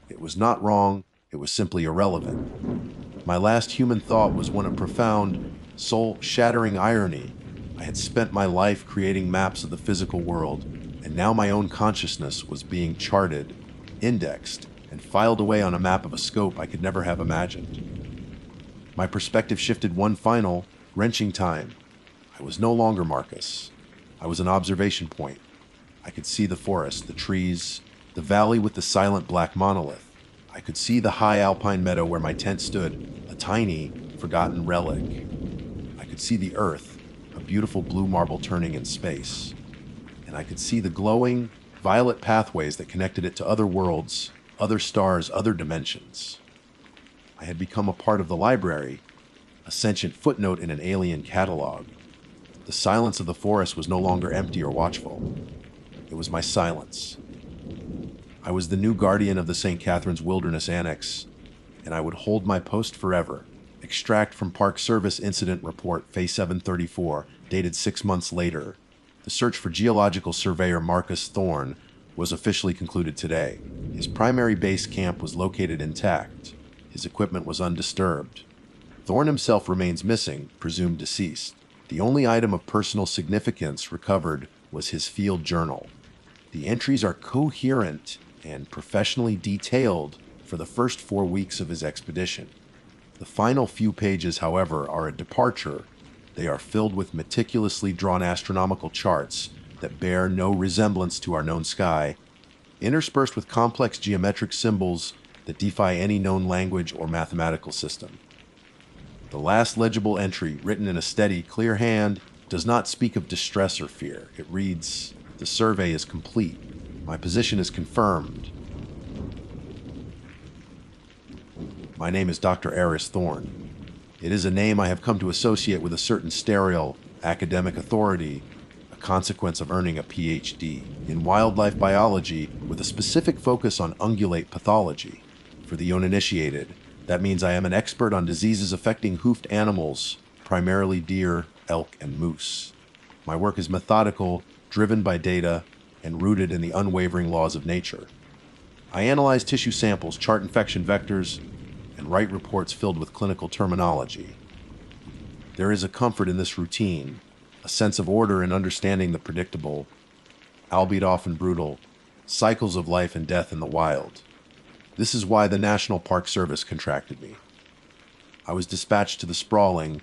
It was not wrong, it was simply irrelevant. My last human thought was one of profound, soul-shattering irony. I had spent my life creating maps of the physical world, and now my own consciousness was being charted, indexed, and filed away on a map of a scope I could never have imagined. My perspective shifted one final, wrenching time. I was no longer Marcus. I was an observation point. I could see the forest, the trees, the valley with the silent black monolith. I could see the high alpine meadow where my tent stood, a tiny, forgotten relic. I could see the earth, a beautiful blue marble turning in space. And I could see the glowing, violet pathways that connected it to other worlds, other stars, other dimensions. I had become a part of the library, a sentient footnote in an alien catalog. The silence of the forest was no longer empty or watchful. It was my silence. I was the new guardian of the St. Catharines Wilderness Annex, and I would hold my post forever. Extract from Park Service Incident Report, Phase 734, dated 6 months later. The search for geological surveyor Marcus Thorne was officially concluded today. His primary base camp was located intact. His equipment was undisturbed. Thorne himself remains missing, presumed deceased. The only item of personal significance recovered was his field journal. The entries are coherent and professionally detailed for the first 4 weeks of his expedition. The final few pages, however, are a departure. They are filled with meticulously drawn astronomical charts that bear no resemblance to our known sky, interspersed with complex geometric symbols that defy any known language or mathematical system. The last legible entry, written in a steady, clear hand, does not speak of distress or fear. It reads, "The survey is complete. My position is confirmed. My name is Dr. Eris Thorne. It is a name I have come to associate with a certain sterile academic authority, a consequence of earning a PhD in wildlife biology with a specific focus on ungulate pathology. For the uninitiated, that means I am an expert on diseases affecting hoofed animals, primarily deer, elk, and moose. My work is methodical, driven by data, and rooted in the unwavering laws of nature. I analyze tissue samples, chart infection vectors, and write reports filled with clinical terminology. There is a comfort in this routine, a sense of order in understanding the predictable, albeit often brutal, cycles of life and death in the wild. This is why the National Park Service contracted me. I was dispatched to the sprawling,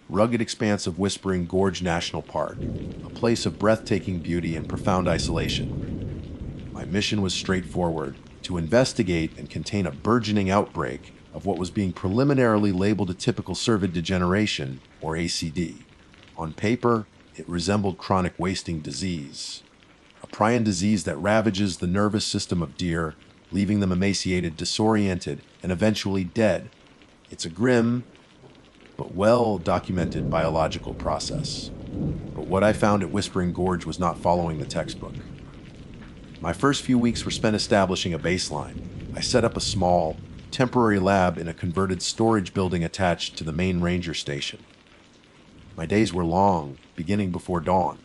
rugged expanse of Whispering Gorge National Park, a place of breathtaking beauty and profound isolation. My mission was straightforward: to investigate and contain a burgeoning outbreak of what was being preliminarily labeled atypical cervid degeneration, or ACD. On paper, it resembled chronic wasting disease, a prion disease that ravages the nervous system of deer, leaving them emaciated, disoriented, and eventually dead. It's a grim, but well-documented biological process. But what I found at Whispering Gorge was not following the textbook. My first few weeks were spent establishing a baseline. I set up a small, temporary lab in a converted storage building attached to the main ranger station. My days were long, beginning before dawn.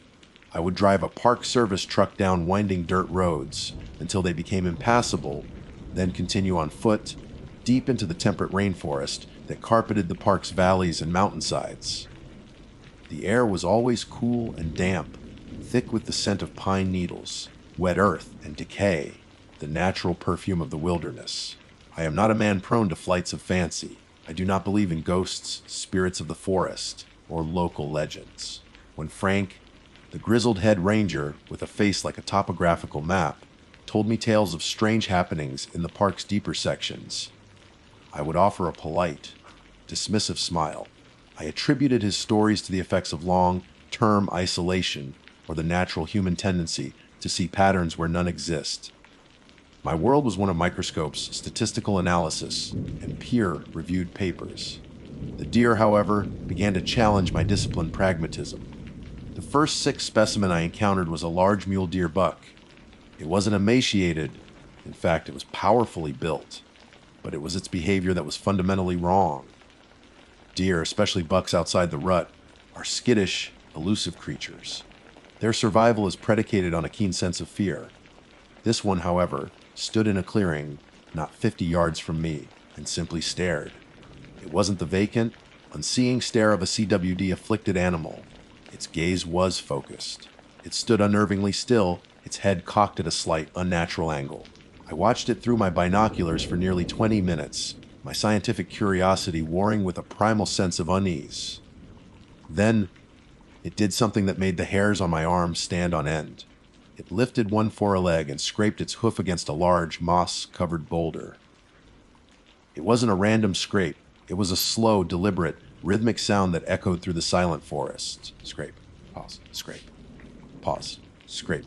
I would drive a Park Service truck down winding dirt roads until they became impassable, then continue on foot, deep into the temperate rainforest that carpeted the park's valleys and mountainsides. The air was always cool and damp, thick with the scent of pine needles, wet earth, and decay, the natural perfume of the wilderness. I am not a man prone to flights of fancy. I do not believe in ghosts, spirits of the forest, or local legends. When Frank, the grizzled-head ranger with a face like a topographical map, told me tales of strange happenings in the park's deeper sections, I would offer a polite, dismissive smile. I attributed his stories to the effects of long-term isolation or the natural human tendency to see patterns where none exist. My world was one of microscopes, statistical analysis, and peer-reviewed papers. The deer, however, began to challenge my disciplined pragmatism. The first sick specimen I encountered was a large mule deer buck. It wasn't emaciated. In fact, it was powerfully built. But it was its behavior that was fundamentally wrong. Deer, especially bucks outside the rut, are skittish, elusive creatures. Their survival is predicated on a keen sense of fear. This one, however, stood in a clearing not 50 yards from me and simply stared. It wasn't the vacant, Unseeing stare of a CWD-afflicted animal. Its gaze was focused. It stood unnervingly still, its head cocked at a slight, unnatural angle. I watched it through my binoculars for nearly 20 minutes, my scientific curiosity warring with a primal sense of unease. Then, it did something that made the hairs on my arms stand on end. It lifted one foreleg and scraped its hoof against a large, moss-covered boulder. It wasn't a random scrape. It was a slow, deliberate, rhythmic sound that echoed through the silent forest. Scrape, pause, scrape, pause, scrape.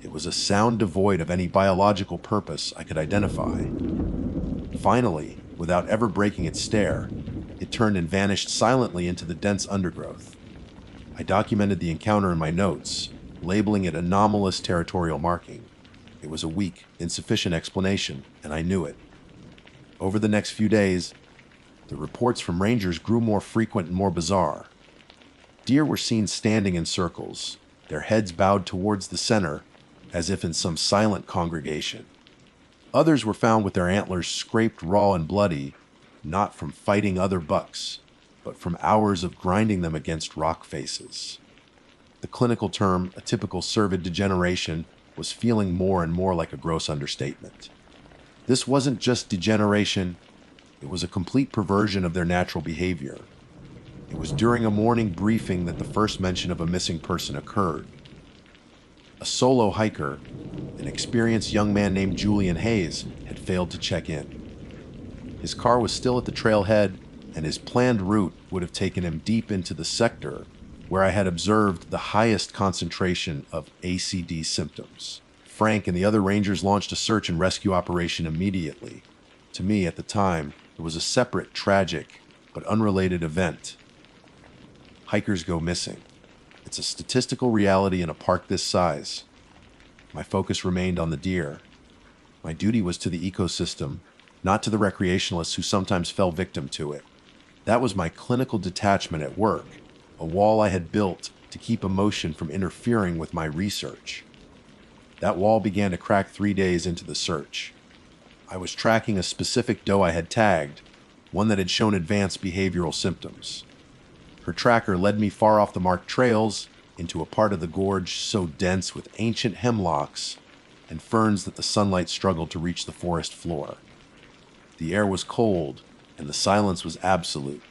It was a sound devoid of any biological purpose I could identify. Finally, without ever breaking its stare, it turned and vanished silently into the dense undergrowth. I documented the encounter in my notes, labeling it anomalous territorial marking. It was a weak, insufficient explanation, and I knew it. Over the next few days, the reports from rangers grew more frequent and more bizarre. Deer were seen standing in circles, their heads bowed towards the center, as if in some silent congregation. Others were found with their antlers scraped raw and bloody, not from fighting other bucks, but from hours of grinding them against rock faces. The clinical term, atypical cervid degeneration, was feeling more and more like a gross understatement. This wasn't just degeneration, it was a complete perversion of their natural behavior. It was during a morning briefing that the first mention of a missing person occurred. A solo hiker, an experienced young man named Julian Hayes, had failed to check in. His car was still at the trailhead, and his planned route would have taken him deep into the sector where I had observed the highest concentration of ACD symptoms. Frank and the other rangers launched a search and rescue operation immediately. To me, at the time, it was a separate, tragic, but unrelated event. Hikers go missing. It's a statistical reality in a park this size. My focus remained on the deer. My duty was to the ecosystem, not to the recreationalists who sometimes fell victim to it. That was my clinical detachment at work, a wall I had built to keep emotion from interfering with my research. That wall began to crack 3 days into the search. I was tracking a specific doe I had tagged, one that had shown advanced behavioral symptoms. Her tracker led me far off the marked trails into a part of the gorge so dense with ancient hemlocks and ferns that the sunlight struggled to reach the forest floor. The air was cold, and the silence was absolute.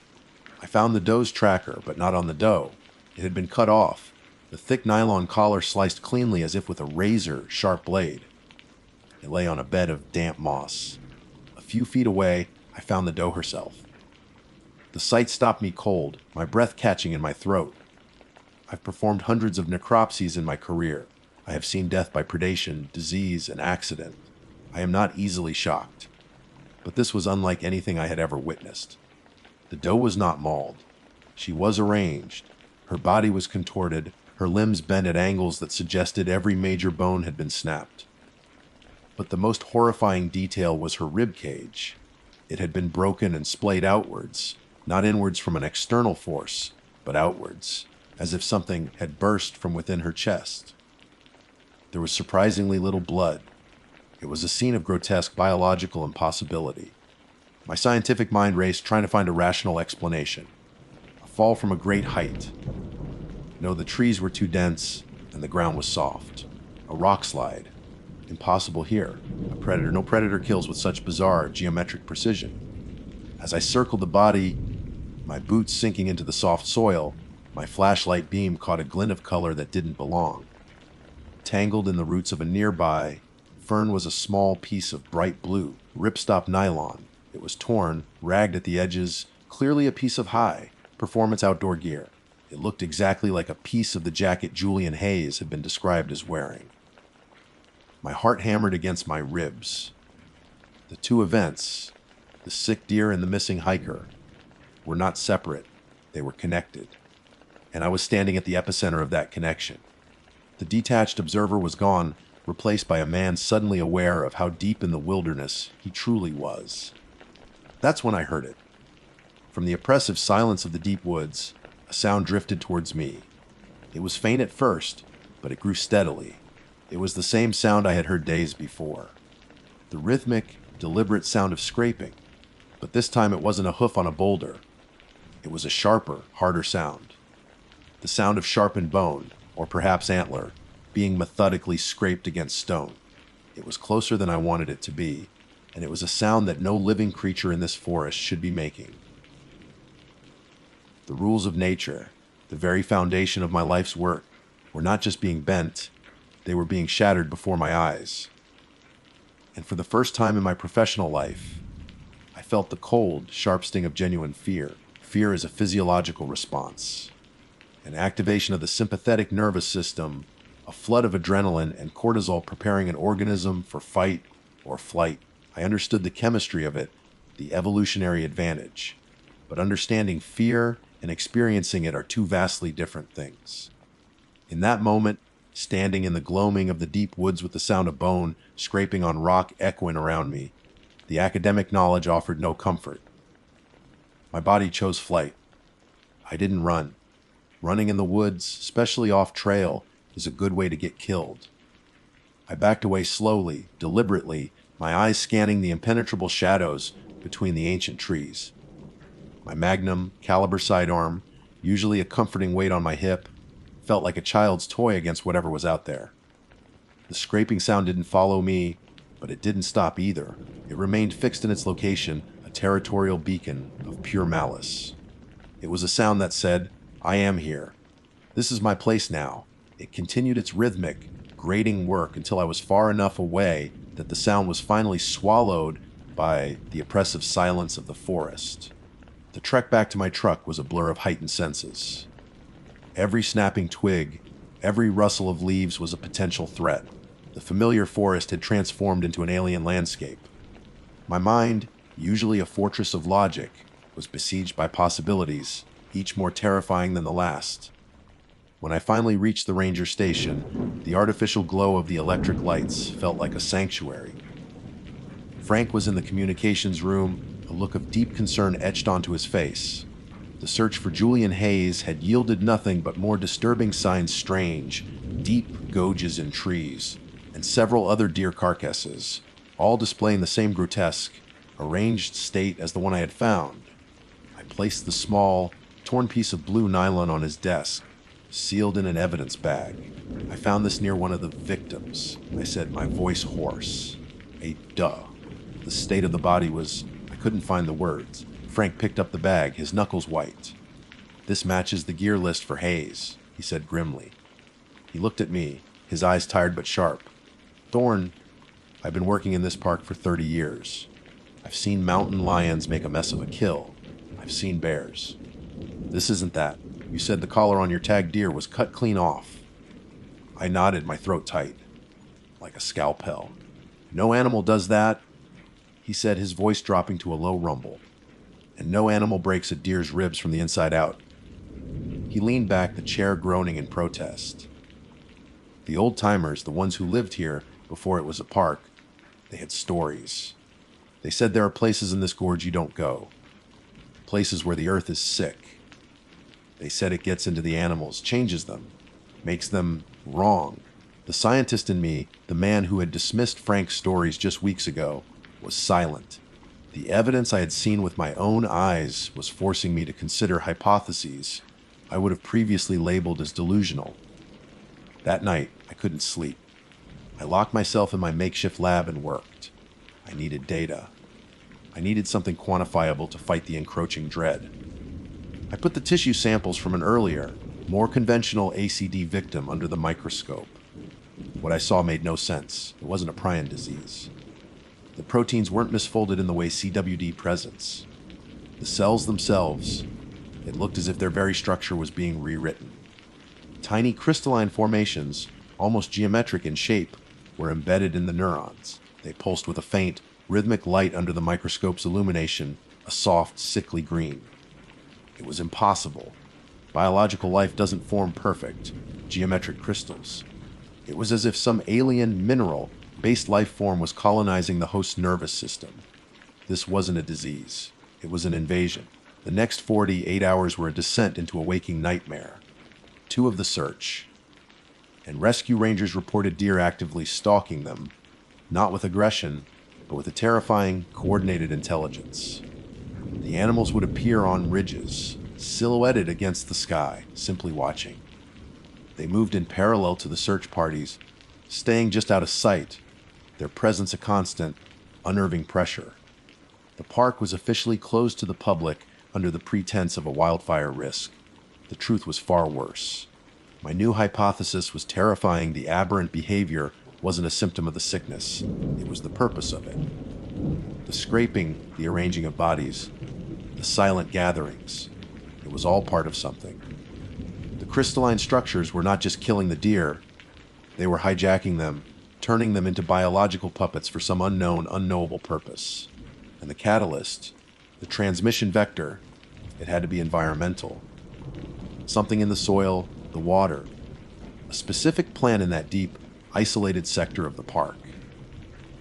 I found the doe's tracker, but not on the doe. It had been cut off, the thick nylon collar sliced cleanly as if with a razor-sharp blade. It lay on a bed of damp moss. A few feet away, I found the doe herself. The sight stopped me cold, my breath catching in my throat. I've performed hundreds of necropsies in my career. I have seen death by predation, disease, and accident. I am not easily shocked. But this was unlike anything I had ever witnessed. The doe was not mauled. She was arranged. Her body was contorted, her limbs bent at angles that suggested every major bone had been snapped. But the most horrifying detail was her rib cage. It had been broken and splayed outwards, not inwards from an external force, but outwards, as if something had burst from within her chest. There was surprisingly little blood. It was a scene of grotesque biological impossibility. My scientific mind raced, trying to find a rational explanation. A fall from a great height. No, the trees were too dense, and the ground was soft. A rock slide. Impossible here. No predator kills with such bizarre geometric precision. As I circled the body, my boots sinking into the soft soil, my flashlight beam caught a glint of color that didn't belong. Tangled in the roots of a nearby fern was a small piece of bright blue, ripstop nylon. It was torn, ragged at the edges, clearly a piece of high, performance outdoor gear. It looked exactly like a piece of the jacket Julian Hayes had been described as wearing. My heart hammered against my ribs. The two events, the sick deer and the missing hiker, were not separate. They were connected. And I was standing at the epicenter of that connection. The detached observer was gone, replaced by a man suddenly aware of how deep in the wilderness he truly was. That's when I heard it. From the oppressive silence of the deep woods, a sound drifted towards me. It was faint at first, but it grew steadily. It was the same sound I had heard days before. The rhythmic, deliberate sound of scraping. But this time it wasn't a hoof on a boulder. It was a sharper, harder sound. The sound of sharpened bone, or perhaps antler, being methodically scraped against stone. It was closer than I wanted it to be, and it was a sound that no living creature in this forest should be making. The rules of nature, the very foundation of my life's work, were not just being bent, they were being shattered before my eyes. And for the first time in my professional life, I felt the cold, sharp sting of genuine fear. Fear is a physiological response, an activation of the sympathetic nervous system, a flood of adrenaline and cortisol preparing an organism for fight or flight. I understood the chemistry of it, the evolutionary advantage. But understanding fear and experiencing it are two vastly different things. In that moment, standing in the gloaming of the deep woods with the sound of bone scraping on rock echoing around me, the academic knowledge offered no comfort. My body chose flight. I didn't run. Running in the woods, especially off trail, is a good way to get killed. I backed away slowly, deliberately, my eyes scanning the impenetrable shadows between the ancient trees. My magnum caliber sidearm, usually a comforting weight on my hip, felt like a child's toy against whatever was out there. The scraping sound didn't follow me, but it didn't stop either. It remained fixed in its location, a territorial beacon of pure malice. It was a sound that said, "I am here. This is my place now." It continued its rhythmic, grating work until I was far enough away that the sound was finally swallowed by the oppressive silence of the forest. The trek back to my truck was a blur of heightened senses. Every snapping twig, every rustle of leaves was a potential threat. The familiar forest had transformed into an alien landscape. My mind, usually a fortress of logic, was besieged by possibilities, each more terrifying than the last. When I finally reached the ranger station, the artificial glow of the electric lights felt like a sanctuary. Frank was in the communications room, a look of deep concern etched onto his face. The search for Julian Hayes had yielded nothing but more disturbing signs, strange, deep gouges in trees, and several other deer carcasses, all displaying the same grotesque, arranged state as the one I had found. I placed the small, torn piece of blue nylon on his desk, sealed in an evidence bag. "I found this near one of the victims," I said, my voice hoarse. A duh. The state of the body was... I couldn't find the words. Frank picked up the bag, his knuckles white. "This matches the gear list for Hayes," he said grimly. He looked at me, his eyes tired but sharp. "Thorne, I've been working in this park for 30 years. I've seen mountain lions make a mess of a kill. I've seen bears. This isn't that. You said the collar on your tagged deer was cut clean off." I nodded, my throat tight, like a scalpel. "No animal does that," he said, his voice dropping to a low rumble. "And no animal breaks a deer's ribs from the inside out." He leaned back, the chair groaning in protest. The old-timers, the ones who lived here before it was a park, they had stories. They said there are places in this gorge you don't go. Places where the earth is sick. They said it gets into the animals, changes them, makes them wrong. The scientist in me, the man who had dismissed Frank's stories just weeks ago, was silent. The evidence I had seen with my own eyes was forcing me to consider hypotheses I would have previously labeled as delusional. That night, I couldn't sleep. I locked myself in my makeshift lab and worked. I needed data. I needed something quantifiable to fight the encroaching dread. I put the tissue samples from an earlier, more conventional ACD victim under the microscope. What I saw made no sense. It wasn't a prion disease. The proteins weren't misfolded in the way CWD presents. The cells themselves, it looked as if their very structure was being rewritten. Tiny crystalline formations, almost geometric in shape, were embedded in the neurons. They pulsed with a faint, rhythmic light under the microscope's illumination, a soft, sickly green. It was impossible. Biological life doesn't form perfect, geometric crystals. It was as if some alien mineral-based life form was colonizing the host's nervous system. This wasn't a disease. It was an invasion. The next 48 hours were a descent into a waking nightmare. 2 of the search. And rescue rangers reported deer actively stalking them, not with aggression, but with a terrifying, coordinated intelligence. The animals would appear on ridges, silhouetted against the sky, simply watching. They moved in parallel to the search parties, staying just out of sight, their presence a constant, unnerving pressure. The park was officially closed to the public under the pretense of a wildfire risk. The truth was far worse. My new hypothesis was terrifying. The aberrant behavior wasn't a symptom of the sickness. It was the purpose of it. The scraping, the arranging of bodies, the silent gatherings. It was all part of something. The crystalline structures were not just killing the deer. They were hijacking them, turning them into biological puppets for some unknown, unknowable purpose. And the catalyst, the transmission vector, it had to be environmental. Something in the soil, the water, a specific plant in that deep, isolated sector of the park.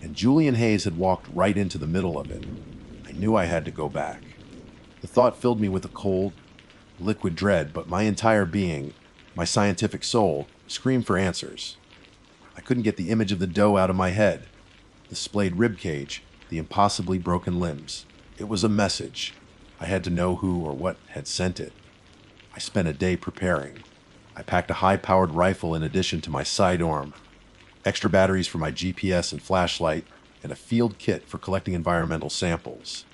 And Julian Hayes had walked right into the middle of it. I knew I had to go back. The thought filled me with a cold, liquid dread, but my entire being, my scientific soul, screamed for answers. I couldn't get the image of the doe out of my head. The splayed ribcage, the impossibly broken limbs. It was a message. I had to know who or what had sent it. I spent a day preparing. I packed a high-powered rifle in addition to my sidearm, extra batteries for my GPS and flashlight, and a field kit for collecting environmental samples.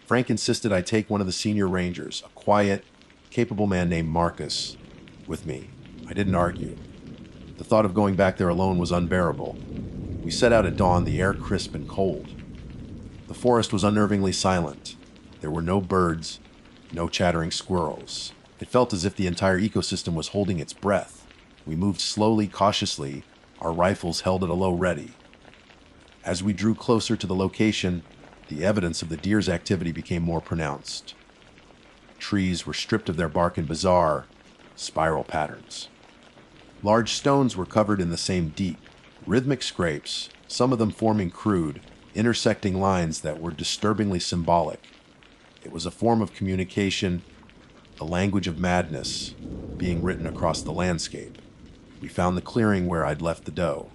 Frank insisted I take one of the senior rangers, a quiet, capable man named Marcus, with me. I didn't argue. The thought of going back there alone was unbearable. We set out at dawn, the air crisp and cold. The forest was unnervingly silent. There were no birds, no chattering squirrels. It felt as if the entire ecosystem was holding its breath. We moved slowly, cautiously, our rifles held at a low ready. As we drew closer to the location, the evidence of the deer's activity became more pronounced. Trees were stripped of their bark in bizarre, spiral patterns. Large stones were covered in the same deep, rhythmic scrapes, some of them forming crude, intersecting lines that were disturbingly symbolic. It was a form of communication, a language of madness, being written across the landscape. We found the clearing where I'd left the doe.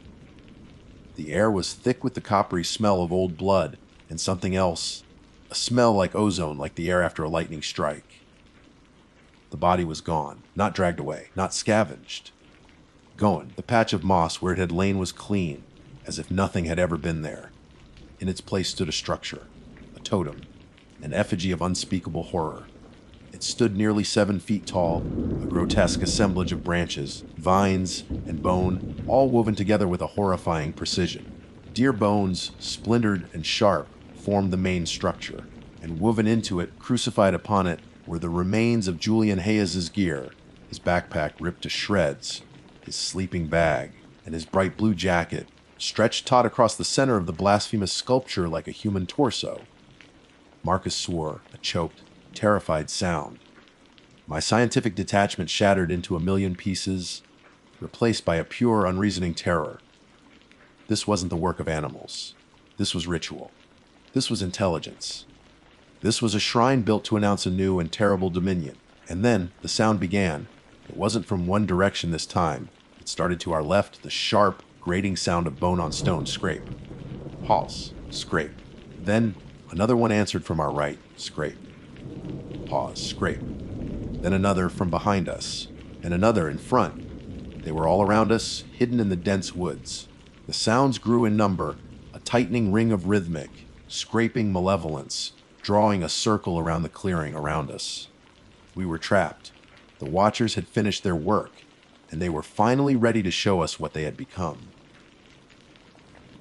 The air was thick with the coppery smell of old blood and something else, a smell like ozone, like the air after a lightning strike. The body was gone, not dragged away, not scavenged. Gone. The patch of moss where it had lain was clean, as if nothing had ever been there. In its place stood a structure, a totem, an effigy of unspeakable horror. It stood nearly 7 feet tall, a grotesque assemblage of branches, vines, and bone, all woven together with a horrifying precision. Deer bones, splintered and sharp, formed the main structure, and woven into it, crucified upon it, were the remains of Julian Hayes' gear, his backpack ripped to shreds, his sleeping bag, and his bright blue jacket, stretched taut across the center of the blasphemous sculpture like a human torso. Marcus swore, a choked, terrified sound. My scientific detachment shattered into a million pieces, replaced by a pure, unreasoning terror. This wasn't the work of animals. This was ritual. This was intelligence. This was a shrine built to announce a new and terrible dominion. And then the sound began. It wasn't from one direction this time. It started to our left, the sharp, grating sound of bone on stone scrape. Pulse, scrape. Then another one answered from our right, scrape. Pause, scrape. Then another from behind us, and another in front. They were all around us, hidden in the dense woods. The sounds grew in number, a tightening ring of rhythmic, scraping malevolence, drawing a circle around the clearing around us. We were trapped. The Watchers had finished their work, and they were finally ready to show us what they had become.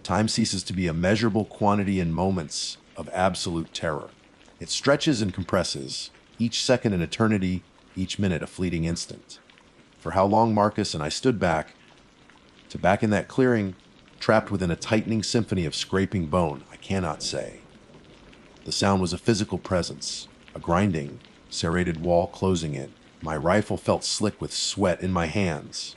Time ceases to be a measurable quantity in moments of absolute terror. It stretches and compresses, each second an eternity, each minute a fleeting instant. For how long Marcus and I stood back in that clearing, trapped within a tightening symphony of scraping bone, I cannot say. The sound was a physical presence, a grinding, serrated wall closing in. My rifle felt slick with sweat in my hands.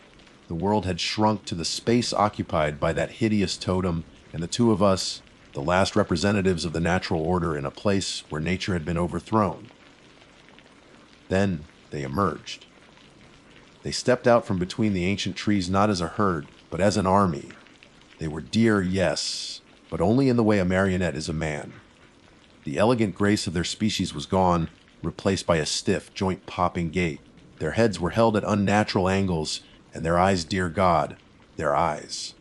The world had shrunk to the space occupied by that hideous totem, and the two of us, the last representatives of the natural order in a place where nature had been overthrown. Then they emerged. They stepped out from between the ancient trees not as a herd, but as an army. They were deer, yes, but only in the way a marionette is a man. The elegant grace of their species was gone, replaced by a stiff, joint-popping gait. Their heads were held at unnatural angles, and their eyes, dear God, their eyes.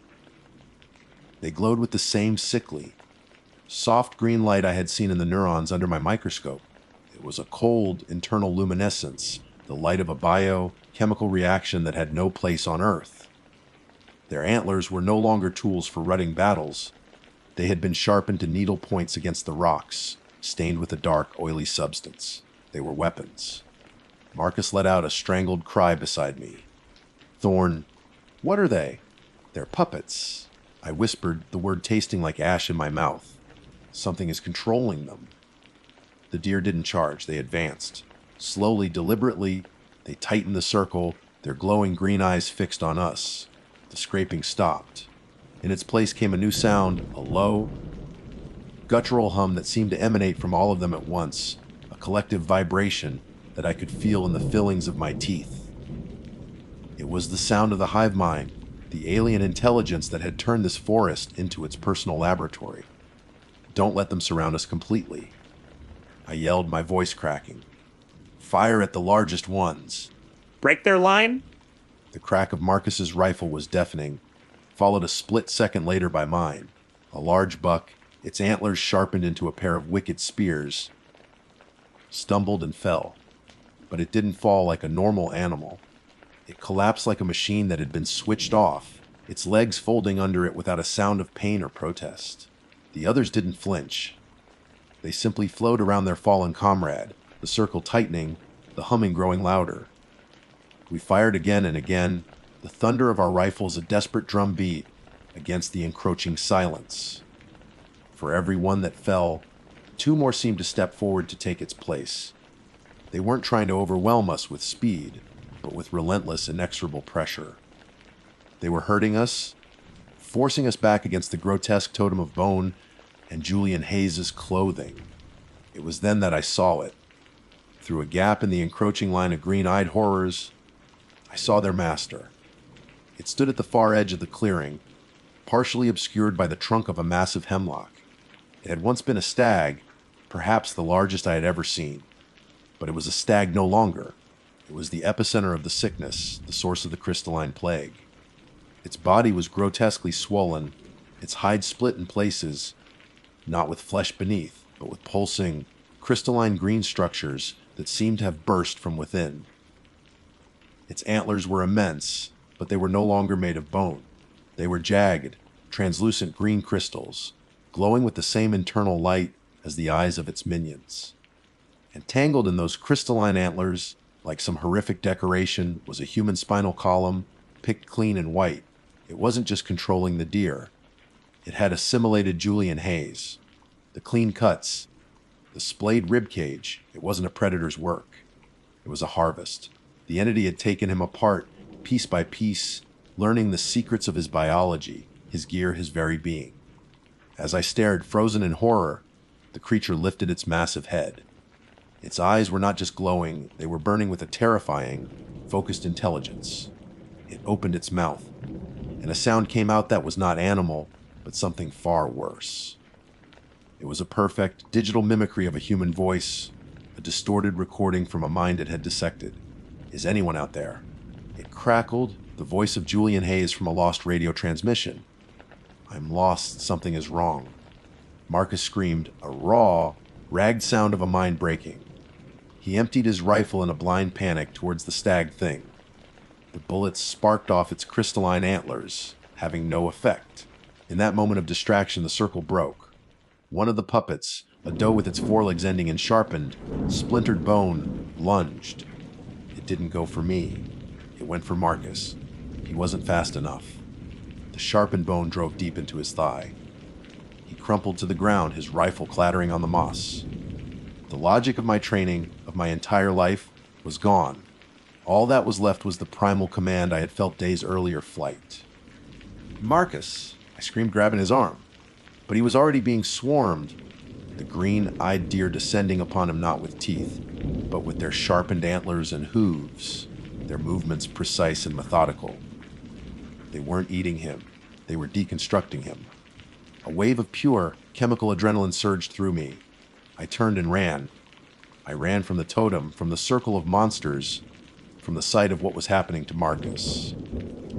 They glowed with the same sickly, soft green light I had seen in the neurons under my microscope. It was a cold, internal luminescence, the light of a biochemical reaction that had no place on Earth. Their antlers were no longer tools for running battles. They had been sharpened to needle points against the rocks, stained with a dark, oily substance. They were weapons. Marcus let out a strangled cry beside me. Thorn, what are they? They're puppets. I whispered, the word tasting like ash in my mouth. Something is controlling them. The deer didn't charge. They advanced. Slowly, deliberately, they tightened the circle, their glowing green eyes fixed on us. The scraping stopped. In its place came a new sound, a low, guttural hum that seemed to emanate from all of them at once, a collective vibration that I could feel in the fillings of my teeth. It was the sound of the hive mind, the alien intelligence that had turned this forest into its personal laboratory. Don't let them surround us completely. I yelled, my voice cracking. Fire at the largest ones. Break their line? The crack of Marcus's rifle was deafening, followed a split second later by mine. A large buck, its antlers sharpened into a pair of wicked spears, stumbled and fell. But it didn't fall like a normal animal. It collapsed like a machine that had been switched off, its legs folding under it without a sound of pain or protest. The others didn't flinch. They simply flowed around their fallen comrade, the circle tightening, the humming growing louder. We fired again and again, the thunder of our rifles a desperate drum beat against the encroaching silence. For every one that fell, two more seemed to step forward to take its place. They weren't trying to overwhelm us with speed, but with relentless, inexorable pressure. They were hurting us, forcing us back against the grotesque totem of bone and Julian Hayes' clothing. It was then that I saw it. Through a gap in the encroaching line of green-eyed horrors, I saw their master. It stood at the far edge of the clearing, partially obscured by the trunk of a massive hemlock. It had once been a stag, perhaps the largest I had ever seen. But it was a stag no longer. It was the epicenter of the sickness, the source of the crystalline plague. Its body was grotesquely swollen, its hide split in places, not with flesh beneath, but with pulsing, crystalline green structures that seemed to have burst from within. Its antlers were immense, but they were no longer made of bone. They were jagged, translucent green crystals, glowing with the same internal light as the eyes of its minions. Entangled in those crystalline antlers, like some horrific decoration, was a human spinal column, picked clean and white. It wasn't just controlling the deer. It had assimilated Julian Hayes. The clean cuts, the splayed ribcage, it wasn't a predator's work. It was a harvest. The entity had taken him apart, piece by piece, learning the secrets of his biology, his gear, his very being. As I stared, frozen in horror, the creature lifted its massive head. Its eyes were not just glowing, they were burning with a terrifying, focused intelligence. It opened its mouth, and a sound came out that was not animal, but something far worse. It was a perfect, digital mimicry of a human voice, a distorted recording from a mind it had dissected. Is anyone out there? It crackled, the voice of Julian Hayes from a lost radio transmission. I'm lost, something is wrong. Marcus screamed, a raw, ragged sound of a mind breaking. He emptied his rifle in a blind panic towards the stag thing. The bullets sparked off its crystalline antlers, having no effect. In that moment of distraction, the circle broke. One of the puppets, a doe with its forelegs ending in sharpened, splintered bone, lunged. It didn't go for me. It went for Marcus. He wasn't fast enough. The sharpened bone drove deep into his thigh. He crumpled to the ground, his rifle clattering on the moss. The logic of my training, of my entire life, was gone. All that was left was the primal command I had felt days earlier: flight. Marcus! I screamed, grabbing his arm. But he was already being swarmed, the green-eyed deer descending upon him not with teeth, but with their sharpened antlers and hooves, their movements precise and methodical. They weren't eating him. They were deconstructing him. A wave of pure, chemical adrenaline surged through me. I turned and ran. I ran from the totem, from the circle of monsters, from the sight of what was happening to Marcus.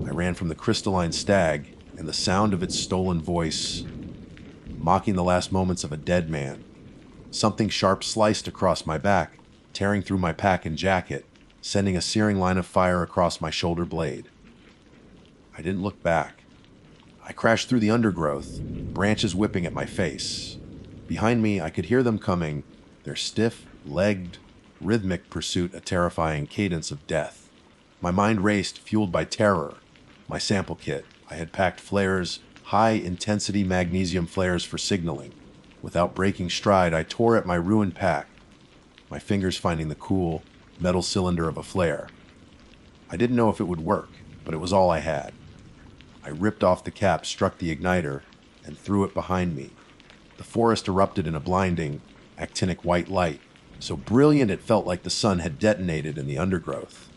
I ran from the crystalline stag and the sound of its stolen voice, mocking the last moments of a dead man. Something sharp sliced across my back, tearing through my pack and jacket, sending a searing line of fire across my shoulder blade. I didn't look back. I crashed through the undergrowth, branches whipping at my face. Behind me, I could hear them coming, their stiff-legged, rhythmic pursuit a terrifying cadence of death. My mind raced, fueled by terror. My sample kit. I had packed flares, high-intensity magnesium flares for signaling. Without breaking stride, I tore at my ruined pack, my fingers finding the cool, metal cylinder of a flare. I didn't know if it would work, but it was all I had. I ripped off the cap, struck the igniter, and threw it behind me. The forest erupted in a blinding, actinic white light, so brilliant it felt like the sun had detonated in the undergrowth.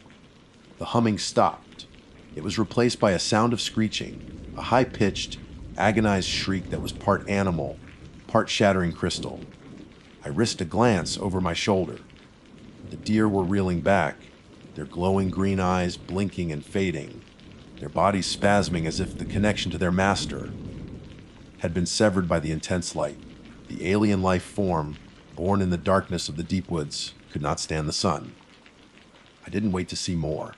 The humming stopped. It was replaced by a sound of screeching, a high-pitched, agonized shriek that was part animal, part shattering crystal. I risked a glance over my shoulder. The deer were reeling back, their glowing green eyes blinking and fading, their bodies spasming as if the connection to their master had been severed by the intense light. The alien life form, born in the darkness of the deep woods, could not stand the sun. I didn't wait to see more.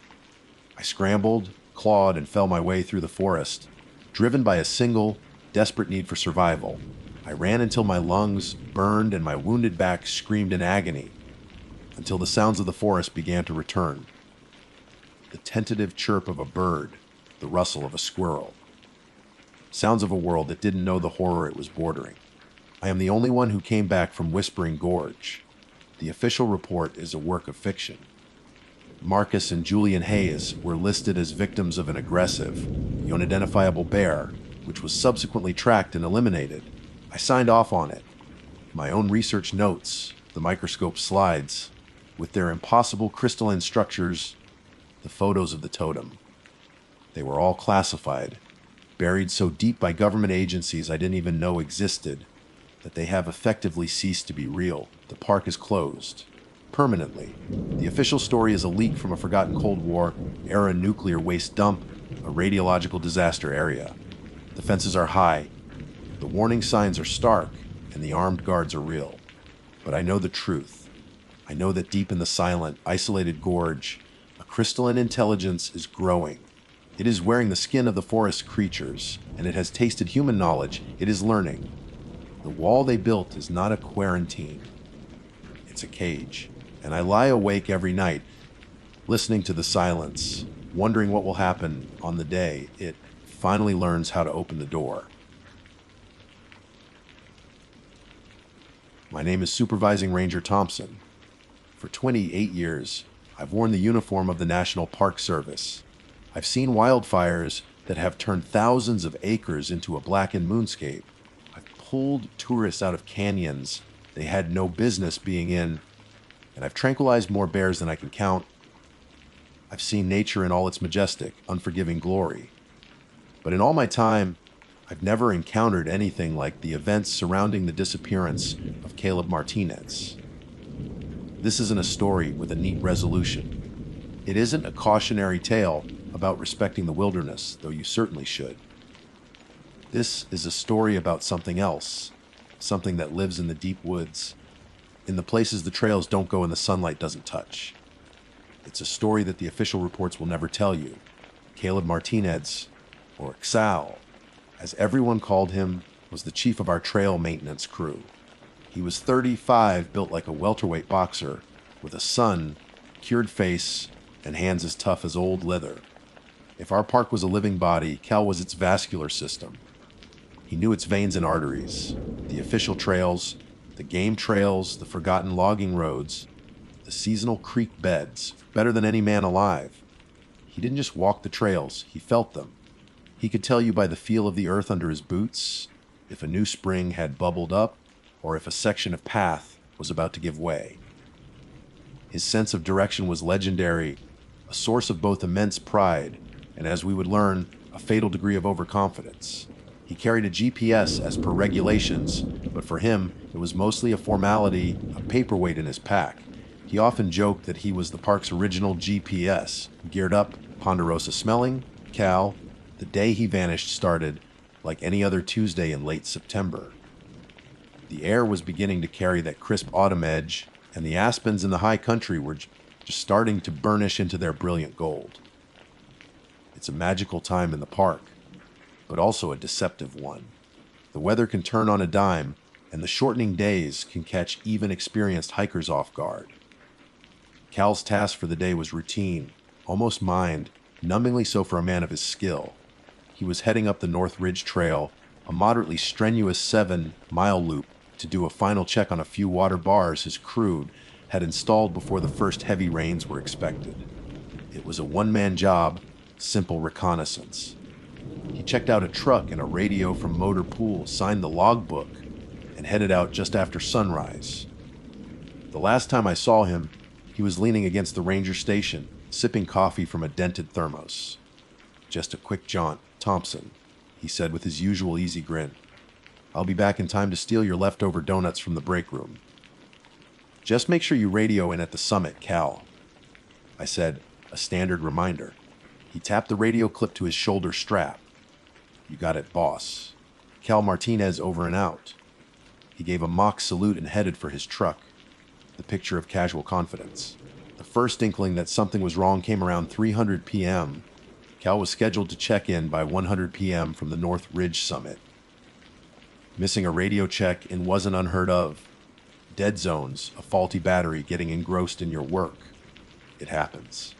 I scrambled, clawed, and fell my way through the forest, driven by a single, desperate need for survival. I ran until my lungs burned and my wounded back screamed in agony, until the sounds of the forest began to return. The tentative chirp of a bird, the rustle of a squirrel. Sounds of a world that didn't know the horror it was bordering. I am the only one who came back from Whispering Gorge. The official report is a work of fiction. Marcus and Julian Hayes were listed as victims of an aggressive, unidentifiable bear, which was subsequently tracked and eliminated. I signed off on it. My own research notes, the microscope slides, with their impossible crystalline structures, the photos of the totem. They were all classified, buried so deep by government agencies I didn't even know existed, that they have effectively ceased to be real. The park is closed. Permanently. The official story is a leak from a forgotten Cold War-era nuclear waste dump, a radiological disaster area. The fences are high, the warning signs are stark, and the armed guards are real. But I know the truth. I know that deep in the silent, isolated gorge, a crystalline intelligence is growing. It is wearing the skin of the forest creatures, and it has tasted human knowledge. It is learning. The wall they built is not a quarantine. It's a cage. And I lie awake every night, listening to the silence, wondering what will happen on the day it finally learns how to open the door. My name is Supervising Ranger Thompson. For 28 years, I've worn the uniform of the National Park Service. I've seen wildfires that have turned thousands of acres into a blackened moonscape. I've pulled tourists out of canyons they had no business being in, and I've tranquilized more bears than I can count. I've seen nature in all its majestic, unforgiving glory. But in all my time, I've never encountered anything like the events surrounding the disappearance of Caleb Martinez. This isn't a story with a neat resolution. It isn't a cautionary tale about respecting the wilderness, though you certainly should. This is a story about something else, something that lives in the deep woods, in the places the trails don't go and the sunlight doesn't touch. It's a story that the official reports will never tell you. Caleb Martinez, or Xal, as everyone called him, was the chief of our trail maintenance crew. He was 35, built like a welterweight boxer, with a sun, cured face, and hands as tough as old leather. If our park was a living body, Cal was its vascular system. He knew its veins and arteries, the official trails, the game trails, the forgotten logging roads, the seasonal creek beds, better than any man alive. He didn't just walk the trails, he felt them. He could tell you by the feel of the earth under his boots if a new spring had bubbled up or if a section of path was about to give way. His sense of direction was legendary, a source of both immense pride and, as we would learn, a fatal degree of overconfidence. He carried a GPS as per regulations, but for him, it was mostly a formality, a paperweight in his pack. He often joked that he was the park's original GPS, geared up, ponderosa smelling. Cal, the day he vanished started like any other Tuesday in late September. The air was beginning to carry that crisp autumn edge, and the aspens in the high country were just starting to burnish into their brilliant gold. It's a magical time in the park, but also a deceptive one. The weather can turn on a dime, and the shortening days can catch even experienced hikers off guard. Cal's task for the day was routine, almost mind, numbingly so for a man of his skill. He was heading up the North Ridge Trail, a moderately strenuous 7-mile loop, to do a final check on a few water bars his crew had installed before the first heavy rains were expected. It was a one-man job, simple reconnaissance. He checked out a truck and a radio from Motor Pool, signed the logbook, and headed out just after sunrise. The last time I saw him, he was leaning against the ranger station, sipping coffee from a dented thermos. "Just a quick jaunt, Thompson," he said with his usual easy grin. "I'll be back in time to steal your leftover donuts from the break room. Just make sure you radio in at the summit, Cal," I said, a standard reminder. He tapped the radio clip to his shoulder strap. "You got it, boss. Cal Martinez over and out." He gave a mock salute and headed for his truck, the picture of casual confidence. The first inkling that something was wrong came around 3:00 p.m. Cal was scheduled to check in by 1:00 p.m. from the North Ridge summit. Missing a radio check-in wasn't unheard of. Dead zones, a faulty battery, getting engrossed in your work. It happens.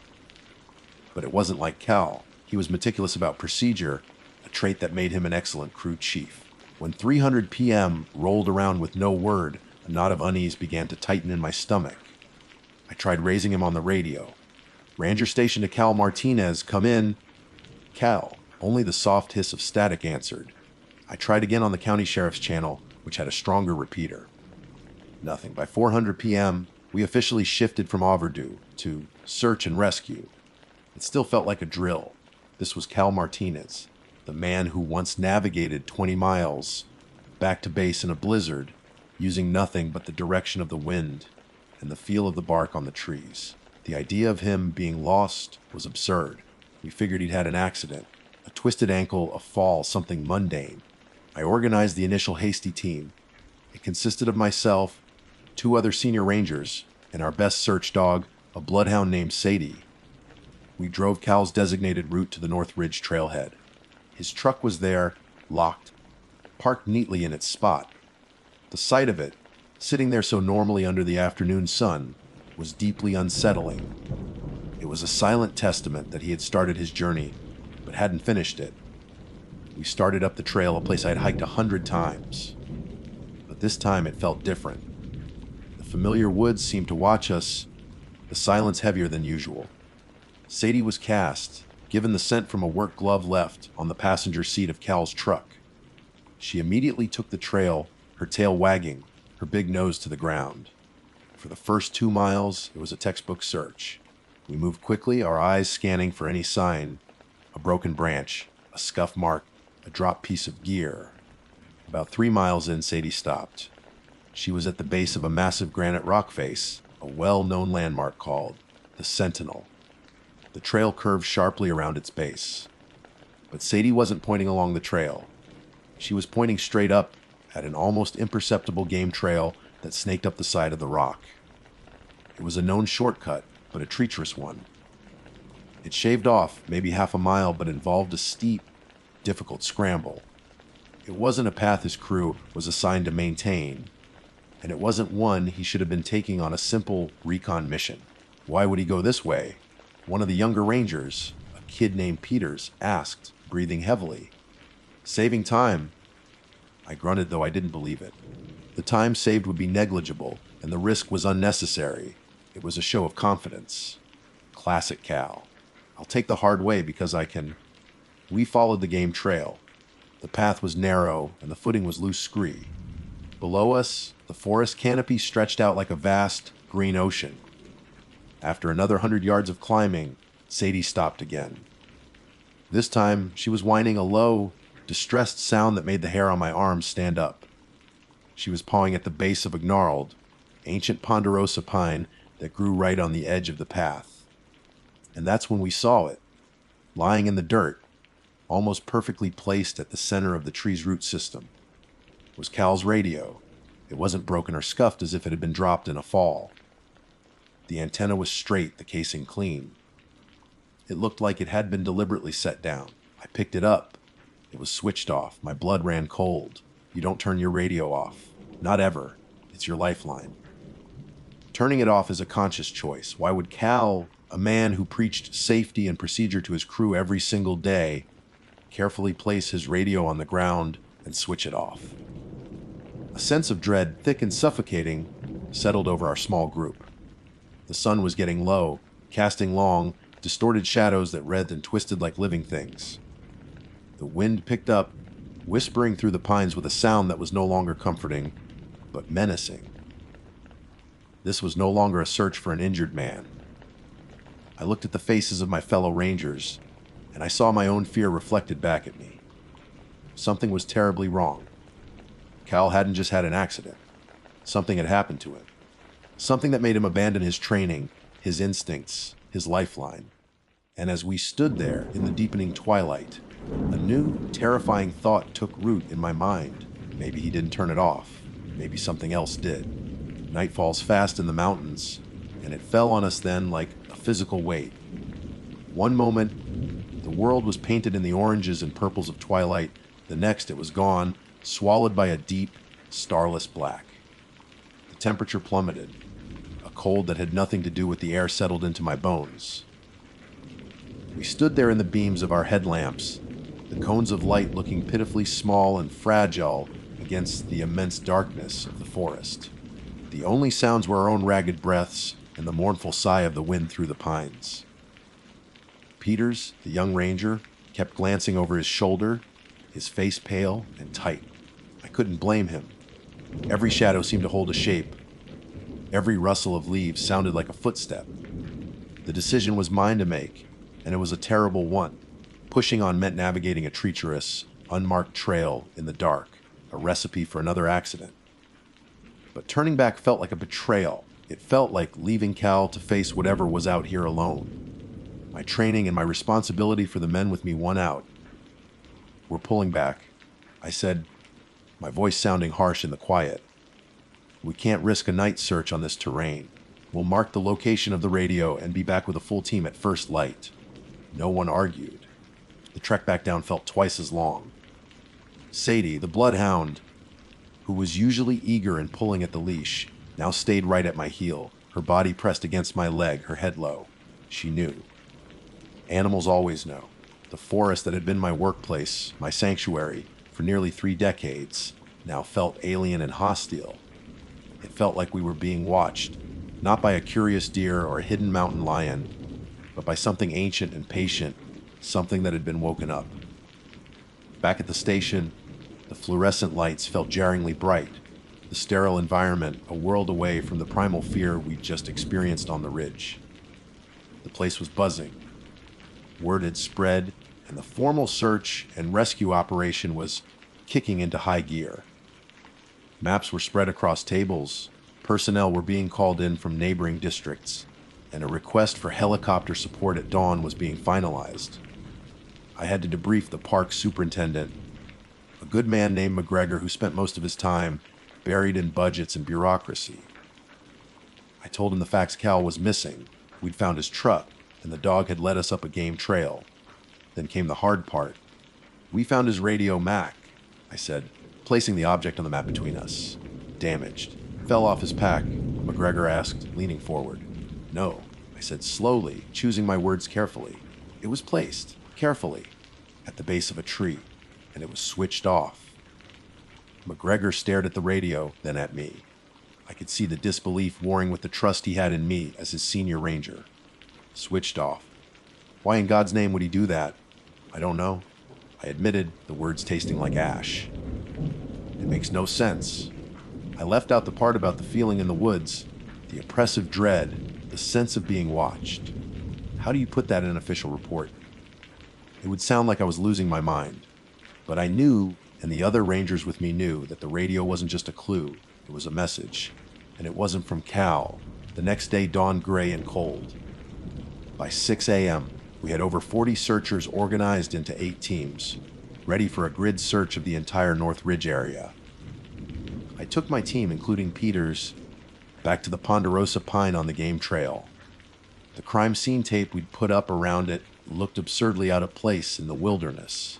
But it wasn't like Cal. He was meticulous about procedure, a trait that made him an excellent crew chief. When 3:00 p.m. rolled around with no word, a knot of unease began to tighten in my stomach. I tried raising him on the radio. "Ranger station to Cal Martinez, come in." "Cal." Only the soft hiss of static answered. I tried again on the county sheriff's channel, which had a stronger repeater. Nothing. By 4:00 p.m., we officially shifted from overdue to search and rescue. It still felt like a drill. This was Cal Martinez, the man who once navigated 20 miles back to base in a blizzard, using nothing but the direction of the wind and the feel of the bark on the trees. The idea of him being lost was absurd. We figured he'd had an accident, a twisted ankle, a fall, something mundane. I organized the initial hasty team. It consisted of myself, 2 other senior rangers, and our best search dog, a bloodhound named Sadie. We drove Cal's designated route to the North Ridge trailhead. His truck was there, locked, parked neatly in its spot. The sight of it, sitting there so normally under the afternoon sun, was deeply unsettling. It was a silent testament that he had started his journey, but hadn't finished it. We started up the trail, a place I'd hiked 100 times. But this time it felt different. The familiar woods seemed to watch us, the silence heavier than usual. Sadie was cast, given the scent from a work glove left on the passenger seat of Cal's truck. She immediately took the trail, her tail wagging, her big nose to the ground. For the first 2 miles, it was a textbook search. We moved quickly, our eyes scanning for any sign, a broken branch, a scuff mark, a dropped piece of gear. About 3 miles in, Sadie stopped. She was at the base of a massive granite rock face, a well-known landmark called the Sentinel. The trail curved sharply around its base. But Sadie wasn't pointing along the trail. She was pointing straight up at an almost imperceptible game trail that snaked up the side of the rock. It was a known shortcut, but a treacherous one. It shaved off maybe half a mile, but involved a steep, difficult scramble. It wasn't a path his crew was assigned to maintain, and it wasn't one he should have been taking on a simple recon mission. Why would he go this way? One of the younger rangers, a kid named Peters, asked, breathing heavily. "Saving time." I grunted, though I didn't believe it. The time saved would be negligible, and the risk was unnecessary. It was a show of confidence. Classic Cal. "I'll take the hard way because I can." We followed the game trail. The path was narrow, and the footing was loose scree. Below us, the forest canopy stretched out like a vast, green ocean. After another 100 yards of climbing, Sadie stopped again. This time, she was whining a low, distressed sound that made the hair on my arms stand up. She was pawing at the base of a gnarled, ancient ponderosa pine that grew right on the edge of the path. And that's when we saw it, lying in the dirt, almost perfectly placed at the center of the tree's root system. It was Cal's radio. It wasn't broken or scuffed as if it had been dropped in a fall. The antenna was straight, the casing clean. It looked like it had been deliberately set down. I picked it up. It was switched off. My blood ran cold. You don't turn your radio off. Not ever. It's your lifeline. Turning it off is a conscious choice. Why would Cal, a man who preached safety and procedure to his crew every single day, carefully place his radio on the ground and switch it off? A sense of dread, thick and suffocating, settled over our small group. The sun was getting low, casting long, distorted shadows that writhed and twisted like living things. The wind picked up, whispering through the pines with a sound that was no longer comforting, but menacing. This was no longer a search for an injured man. I looked at the faces of my fellow rangers, and I saw my own fear reflected back at me. Something was terribly wrong. Cal hadn't just had an accident. Something had happened to him. Something that made him abandon his training, his instincts, his lifeline. And as we stood there in the deepening twilight, a new, terrifying thought took root in my mind. Maybe he didn't turn it off. Maybe something else did. Night falls fast in the mountains, and it fell on us then like a physical weight. One moment, the world was painted in the oranges and purples of twilight. The next, it was gone, swallowed by a deep, starless black. The temperature plummeted. A cold that had nothing to do with the air settled into my bones. We stood there in the beams of our headlamps, the cones of light looking pitifully small and fragile against the immense darkness of the forest. The only sounds were our own ragged breaths and the mournful sigh of the wind through the pines. Peters, the young ranger, kept glancing over his shoulder, his face pale and tight. I couldn't blame him. Every shadow seemed to hold a shape. Every rustle of leaves sounded like a footstep. The decision was mine to make, and it was a terrible one. Pushing on meant navigating a treacherous, unmarked trail in the dark, a recipe for another accident. But turning back felt like a betrayal. It felt like leaving Cal to face whatever was out here alone. My training and my responsibility for the men with me won out. "We're pulling back," I said, my voice sounding harsh in the quiet. "We can't risk a night search on this terrain. We'll mark the location of the radio and be back with a full team at first light." No one argued. The trek back down felt twice as long. Sadie, the bloodhound, who was usually eager and pulling at the leash, now stayed right at my heel, her body pressed against my leg, her head low. She knew. Animals always know. The forest that had been my workplace, my sanctuary, for nearly 3 decades, now felt alien and hostile. It felt like we were being watched, not by a curious deer or a hidden mountain lion, but by something ancient and patient, something that had been woken up. Back at the station, the fluorescent lights felt jarringly bright, the sterile environment a world away from the primal fear we'd just experienced on the ridge. The place was buzzing. Word had spread, and the formal search and rescue operation was kicking into high gear. Maps were spread across tables, personnel were being called in from neighboring districts, and a request for helicopter support at dawn was being finalized. I had to debrief the park superintendent, a good man named McGregor who spent most of his time buried in budgets and bureaucracy. I told him the facts Cal was missing. We'd found his truck, and the dog had led us up a game trail. Then came the hard part. "We found his radio Mac," I said, placing the object on the map between us. "Damaged. Fell off his pack," McGregor asked, leaning forward. "No," I said slowly, choosing my words carefully. "It was placed, carefully, at the base of a tree, and it was switched off." McGregor stared at the radio, then at me. I could see the disbelief warring with the trust he had in me as his senior ranger. Switched off. Why in God's name would he do that? I don't know. I admitted, the words tasting like ash. It makes no sense. I left out the part about the feeling in the woods, the oppressive dread, the sense of being watched. How do you put that in an official report? It would sound like I was losing my mind. But I knew, and the other rangers with me knew, that the radio wasn't just a clue, it was a message. And it wasn't from Cal. The next day dawned gray and cold. By 6 a.m., we had over 40 searchers organized into 8 teams, ready for a grid search of the entire North Ridge area. I took my team, including Peter's, back to the Ponderosa Pine on the game trail. The crime scene tape we'd put up around it looked absurdly out of place in the wilderness.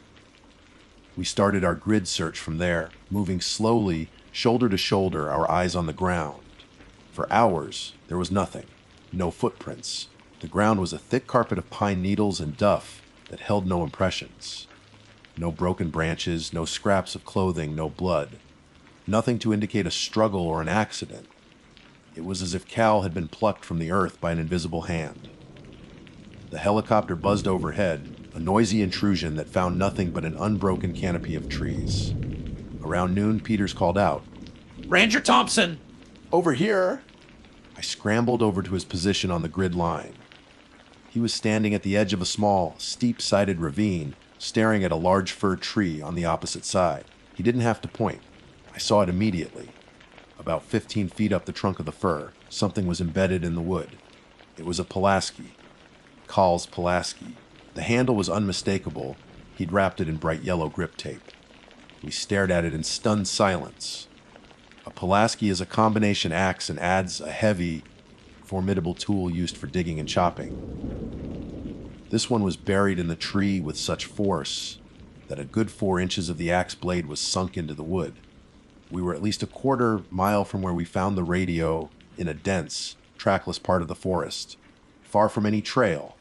We started our grid search from there, moving slowly, shoulder to shoulder, our eyes on the ground. For hours, there was nothing. No footprints. The ground was a thick carpet of pine needles and duff that held no impressions. No broken branches, no scraps of clothing, no blood. Nothing to indicate a struggle or an accident. It was as if Cal had been plucked from the earth by an invisible hand. The helicopter buzzed overhead, a noisy intrusion that found nothing but an unbroken canopy of trees. Around noon, Peters called out, Ranger Thompson! "Over here!" I scrambled over to his position on the grid line. He was standing at the edge of a small, steep-sided ravine, staring at a large fir tree on the opposite side. He didn't have to point. I saw it immediately. About 15 feet up the trunk of the fir, something was embedded in the wood. It was a Pulaski. Call's Pulaski. The handle was unmistakable. He'd wrapped it in bright yellow grip tape. We stared at it in stunned silence. A Pulaski is a combination axe and adds a heavy, formidable tool used for digging and chopping. This one was buried in the tree with such force that a good 4 inches of the axe blade was sunk into the wood. We were at least a quarter mile from where we found the radio in a dense, trackless part of the forest, far from any trail.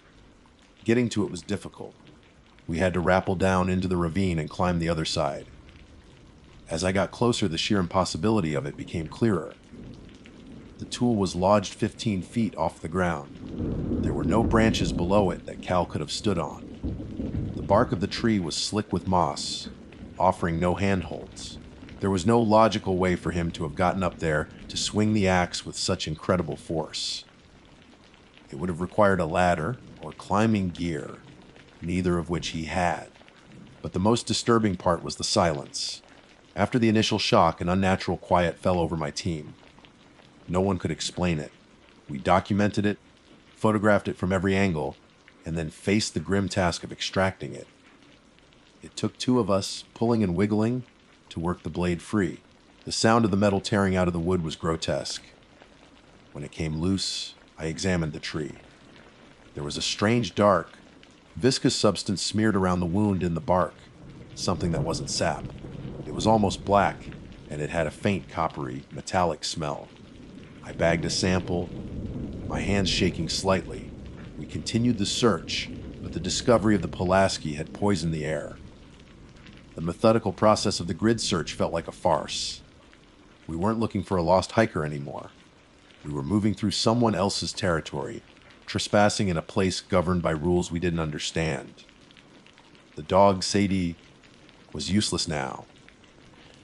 Getting to it was difficult. We had to rappel down into the ravine and climb the other side. As I got closer, the sheer impossibility of it became clearer. The tool was lodged 15 feet off the ground. There were no branches below it that Cal could have stood on. The bark of the tree was slick with moss, offering no handholds. There was no logical way for him to have gotten up there to swing the axe with such incredible force. It would have required a ladder or climbing gear, neither of which he had. But the most disturbing part was the silence. After the initial shock, an unnatural quiet fell over my team. No one could explain it. We documented it, photographed it from every angle, and then faced the grim task of extracting it. It took 2 of us, pulling and wiggling, to work the blade free. The sound of the metal tearing out of the wood was grotesque. When it came loose, I examined the tree. There was a strange dark, viscous substance smeared around the wound in the bark, something that wasn't sap. It was almost black, and it had a faint coppery, metallic smell. I bagged a sample, my hands shaking slightly. We continued the search, but the discovery of the Pulaski had poisoned the air. The methodical process of the grid search felt like a farce. We weren't looking for a lost hiker anymore. We were moving through someone else's territory, trespassing in a place governed by rules we didn't understand. The dog, Sadie, was useless now.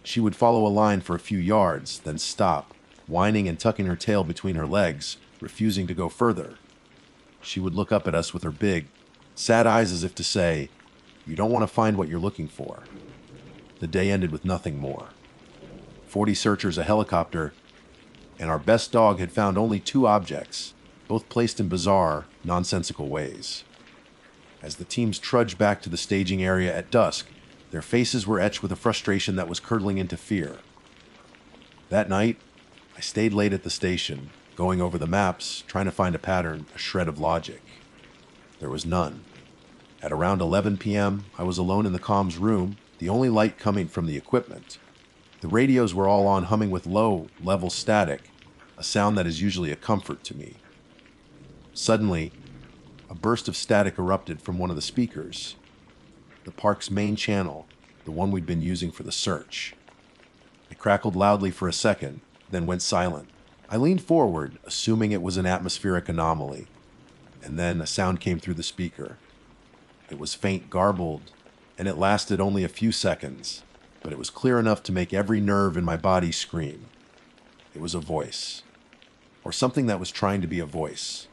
She would follow a line for a few yards, then stop, whining and tucking her tail between her legs, refusing to go further. She would look up at us with her big, sad eyes as if to say, "You don't want to find what you're looking for." The day ended with nothing more. 40 searchers, a helicopter, and our best dog had found only 2 objects, both placed in bizarre, nonsensical ways. As the teams trudged back to the staging area at dusk, their faces were etched with a frustration that was curdling into fear. That night, I stayed late at the station, going over the maps, trying to find a pattern, a shred of logic. There was none. At around 11 p.m., I was alone in the comms room, the only light coming from the equipment. The radios were all on, humming with low-level static, a sound that is usually a comfort to me. Suddenly, a burst of static erupted from one of the speakers. The park's main channel, the one we'd been using for the search. It crackled loudly for a second, then went silent. I leaned forward, assuming it was an atmospheric anomaly, and then a sound came through the speaker. It was faint, garbled, and it lasted only a few seconds, but it was clear enough to make every nerve in my body scream. It was a voice, or something that was trying to be a voice.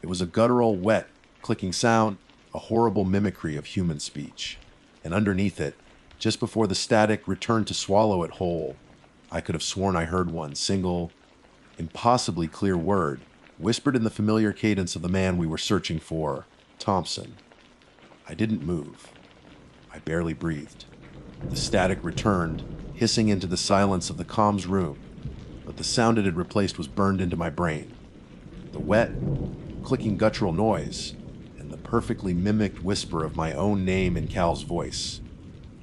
It was a guttural, wet, clicking sound, a horrible mimicry of human speech, and underneath it, Just before the static returned to swallow it whole, I could have sworn I heard one single, impossibly clear word, whispered in the familiar cadence of the man we were searching for, Thompson. I didn't move. I barely breathed. The static returned, hissing into the silence of the comms room, but the sound it had replaced was burned into my brain. The wet, clicking guttural noise, and the perfectly mimicked whisper of my own name in Cal's voice.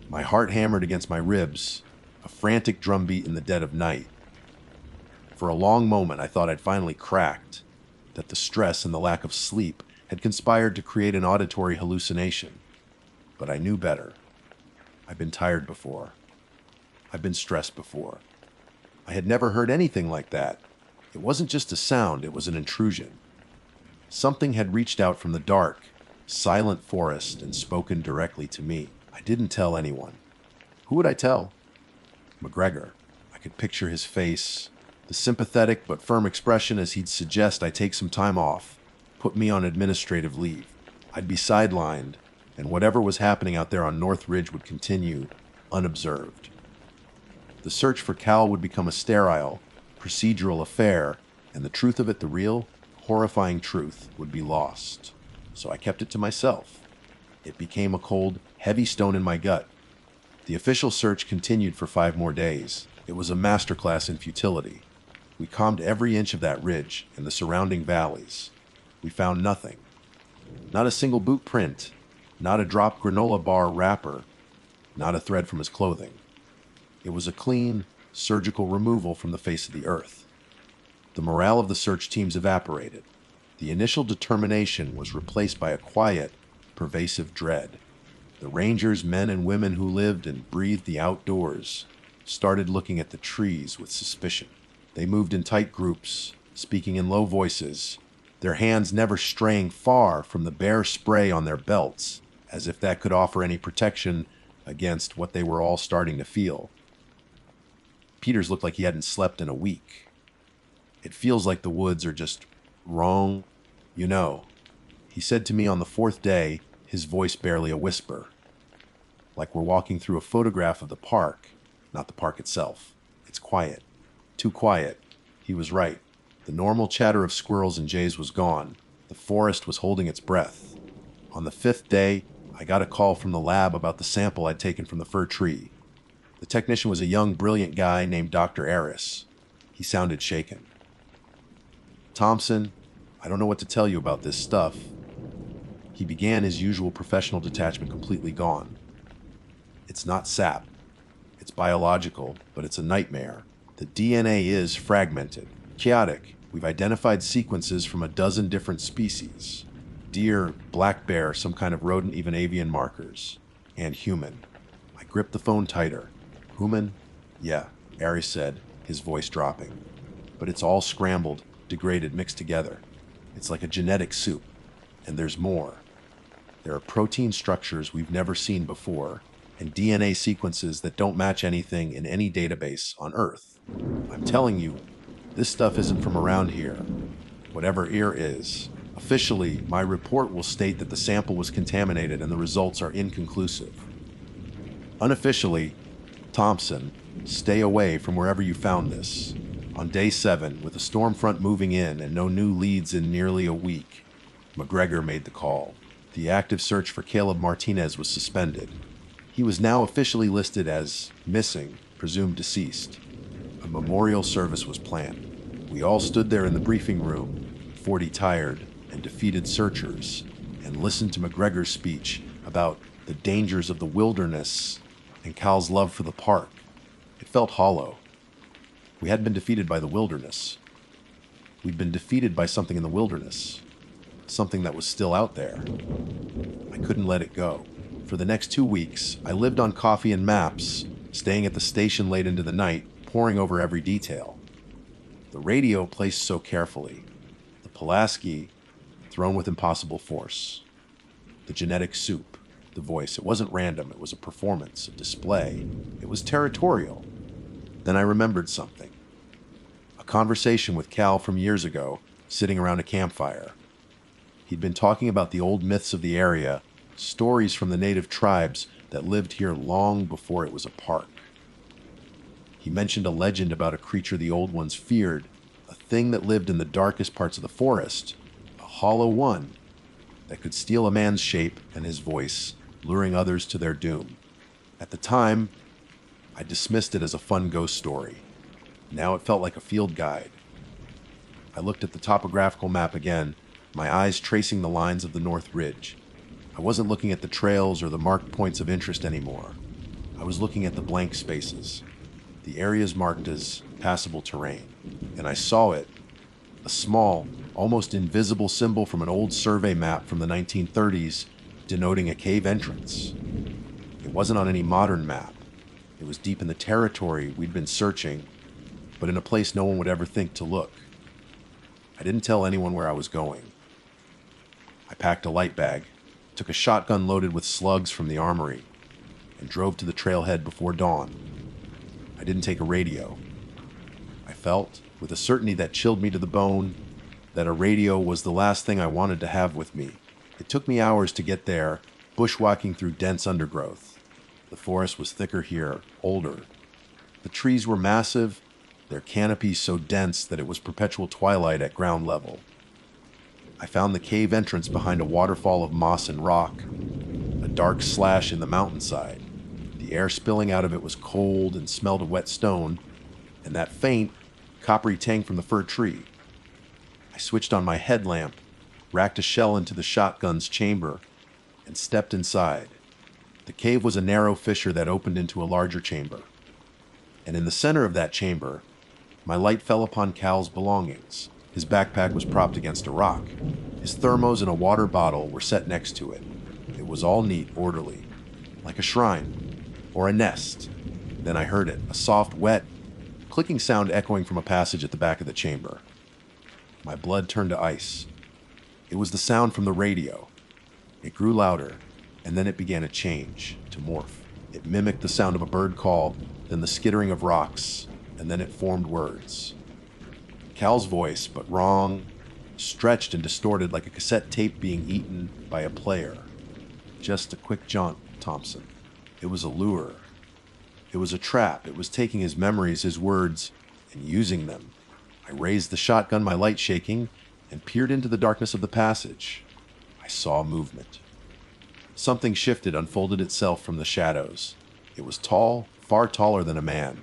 My heart hammered against my ribs, a frantic drumbeat in the dead of night. For a long moment, I thought I'd finally cracked, that the stress and the lack of sleep had conspired to create an auditory hallucination. But I knew better. I'd been tired before. I'd been stressed before. I had never heard anything like that. It wasn't just a sound, it was an intrusion. Something had reached out from the dark, silent forest and spoken directly to me. I didn't tell anyone. Who would I tell? McGregor. I could picture his face, the sympathetic but firm expression as he'd suggest I take some time off, put me on administrative leave. I'd be sidelined, and whatever was happening out there on North Ridge would continue, unobserved. The search for Cal would become a sterile, procedural affair, and the truth of it, the real, horrifying truth, would be lost. So I kept it to myself. It became a cold, heavy stone in my gut. The official search continued for 5 more days. It was a masterclass in futility. We combed every inch of that ridge and the surrounding valleys. We found nothing. Not a single boot print, not a dropped granola bar wrapper, not a thread from his clothing. It was a clean, surgical removal from the face of the earth. The morale of the search teams evaporated. The initial determination was replaced by a quiet, pervasive dread. The rangers, men and women who lived and breathed the outdoors, started looking at the trees with suspicion. They moved in tight groups, speaking in low voices, their hands never straying far from the bare spray on their belts, as if that could offer any protection against what they were all starting to feel. Peters looked like he hadn't slept in a week. It feels like the woods are just wrong, you know, he said to me on the 4th day, his voice barely a whisper. Like we're walking through a photograph of the park, not the park itself. It's quiet. Too quiet. He was right. The normal chatter of squirrels and jays was gone. The forest was holding its breath. On the 5th day, I got a call from the lab about the sample I'd taken from the fir tree. The technician was a young, brilliant guy named Dr. Aris. He sounded shaken. Thompson, I don't know what to tell you about this stuff. He began, his usual professional detachment completely gone. It's not sap. It's biological, but it's a nightmare. The DNA is fragmented, chaotic. We've identified sequences from a dozen different species. Deer, black bear, some kind of rodent, even avian markers. And human. I gripped the phone tighter. Human? Yeah, Aries said, his voice dropping. But it's all scrambled, degraded, mixed together. It's like a genetic soup. And there's more. There are protein structures we've never seen before, and DNA sequences that don't match anything in any database on Earth. I'm telling you, this stuff isn't from around here. Whatever ear is. Officially, my report will state that the sample was contaminated and the results are inconclusive. Unofficially, Thompson, stay away from wherever you found this. On day 7, with the storm front moving in and no new leads in nearly a week, McGregor made the call. The active search for Caleb Martinez was suspended. He was now officially listed as missing, presumed deceased. A memorial service was planned. We all stood there in the briefing room, 40 tired and defeated searchers, and listened to McGregor's speech about the dangers of the wilderness and Cal's love for the park. It felt hollow. We hadn't been defeated by the wilderness. We'd been defeated by something in the wilderness. Something that was still out there. I couldn't let it go. For the next 2 weeks, I lived on coffee and maps, staying at the station late into the night, poring over every detail. The radio placed so carefully. The Pulaski, thrown with impossible force. The genetic soup, the voice. It wasn't random. It was a performance, a display. It was territorial. Then I remembered something. A conversation with Cal from years ago, sitting around a campfire. He'd been talking about the old myths of the area, stories from the native tribes that lived here long before it was a park. He mentioned a legend about a creature the old ones feared, a thing that lived in the darkest parts of the forest, a hollow one that could steal a man's shape and his voice, luring others to their doom. At the time, I dismissed it as a fun ghost story. Now it felt like a field guide. I looked at the topographical map again, my eyes tracing the lines of the North Ridge. I wasn't looking at the trails or the marked points of interest anymore. I was looking at the blank spaces, the areas marked as passable terrain. And I saw it, a small, almost invisible symbol from an old survey map from the 1930s denoting a cave entrance. It wasn't on any modern map. It was deep in the territory we'd been searching, but in a place no one would ever think to look. I didn't tell anyone where I was going. I packed a light bag, took a shotgun loaded with slugs from the armory, and drove to the trailhead before dawn. I didn't take a radio. I felt, with a certainty that chilled me to the bone, that a radio was the last thing I wanted to have with me. It took me hours to get there, bushwhacking through dense undergrowth. The forest was thicker here, older. The trees were massive, their canopies so dense that it was perpetual twilight at ground level. I found the cave entrance behind a waterfall of moss and rock, a dark slash in the mountainside. The air spilling out of it was cold and smelled of wet stone, and that faint, coppery tang from the fir tree. I switched on my headlamp, racked a shell into the shotgun's chamber, and stepped inside. The cave was a narrow fissure that opened into a larger chamber. And in the center of that chamber, my light fell upon Cal's belongings. His backpack was propped against a rock. His thermos and a water bottle were set next to it. It was all neat, orderly, like a shrine, or a nest. Then I heard it, a soft, wet, clicking sound echoing from a passage at the back of the chamber. My blood turned to ice. It was the sound from the radio. It grew louder, and then it began to change, to morph. It mimicked the sound of a bird call, then the skittering of rocks, and then it formed words. Cal's voice, but wrong, stretched and distorted like a cassette tape being eaten by a player. Just a quick jaunt, Thompson. It was a lure. It was a trap. It was taking his memories, his words, and using them. I raised the shotgun, my light shaking, and peered into the darkness of the passage. I saw movement. Something shifted, unfolded itself from the shadows. It was tall, far taller than a man.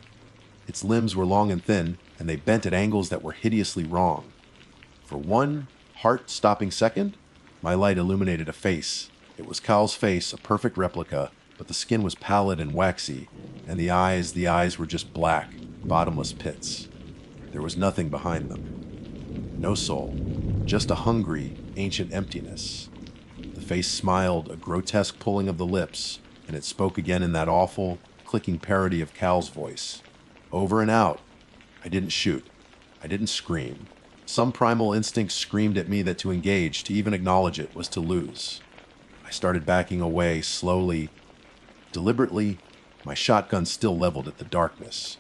Its limbs were long and thin, and they bent at angles that were hideously wrong. For one heart-stopping second, my light illuminated a face. It was Cal's face, a perfect replica, but the skin was pallid and waxy, and the eyes were just black, bottomless pits. There was nothing behind them. No soul, just a hungry, ancient emptiness. The face smiled, a grotesque pulling of the lips, and it spoke again in that awful, clicking parody of Cal's voice. Over and out. I didn't shoot. I didn't scream. Some primal instinct screamed at me that to engage, to even acknowledge it, was to lose. I started backing away, slowly, deliberately, my shotgun still leveled at the darkness.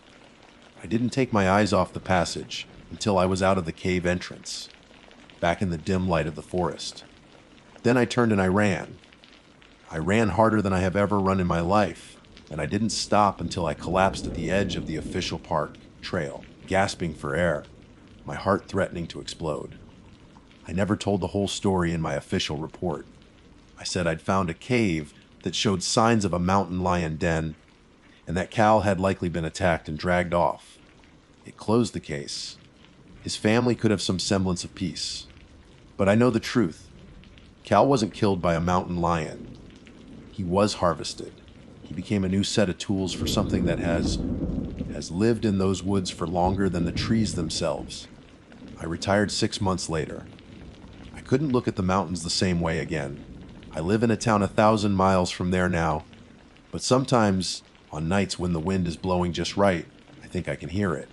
I didn't take my eyes off the passage until I was out of the cave entrance, back in the dim light of the forest. Then I turned and I ran. I ran harder than I have ever run in my life, and I didn't stop until I collapsed at the edge of the official park trail, gasping for air, my heart threatening to explode. I never told the whole story in my official report. I said I'd found a cave that showed signs of a mountain lion den, and that Cal had likely been attacked and dragged off. It closed the case. His family could have some semblance of peace. But I know the truth. Cal wasn't killed by a mountain lion. He was harvested. He became a new set of tools for something that has lived in those woods for longer than the trees themselves. I retired 6 months later. I couldn't look at the mountains the same way again. I live in a town 1,000 miles from there now, but sometimes, on nights when the wind is blowing just right, I think I can hear it.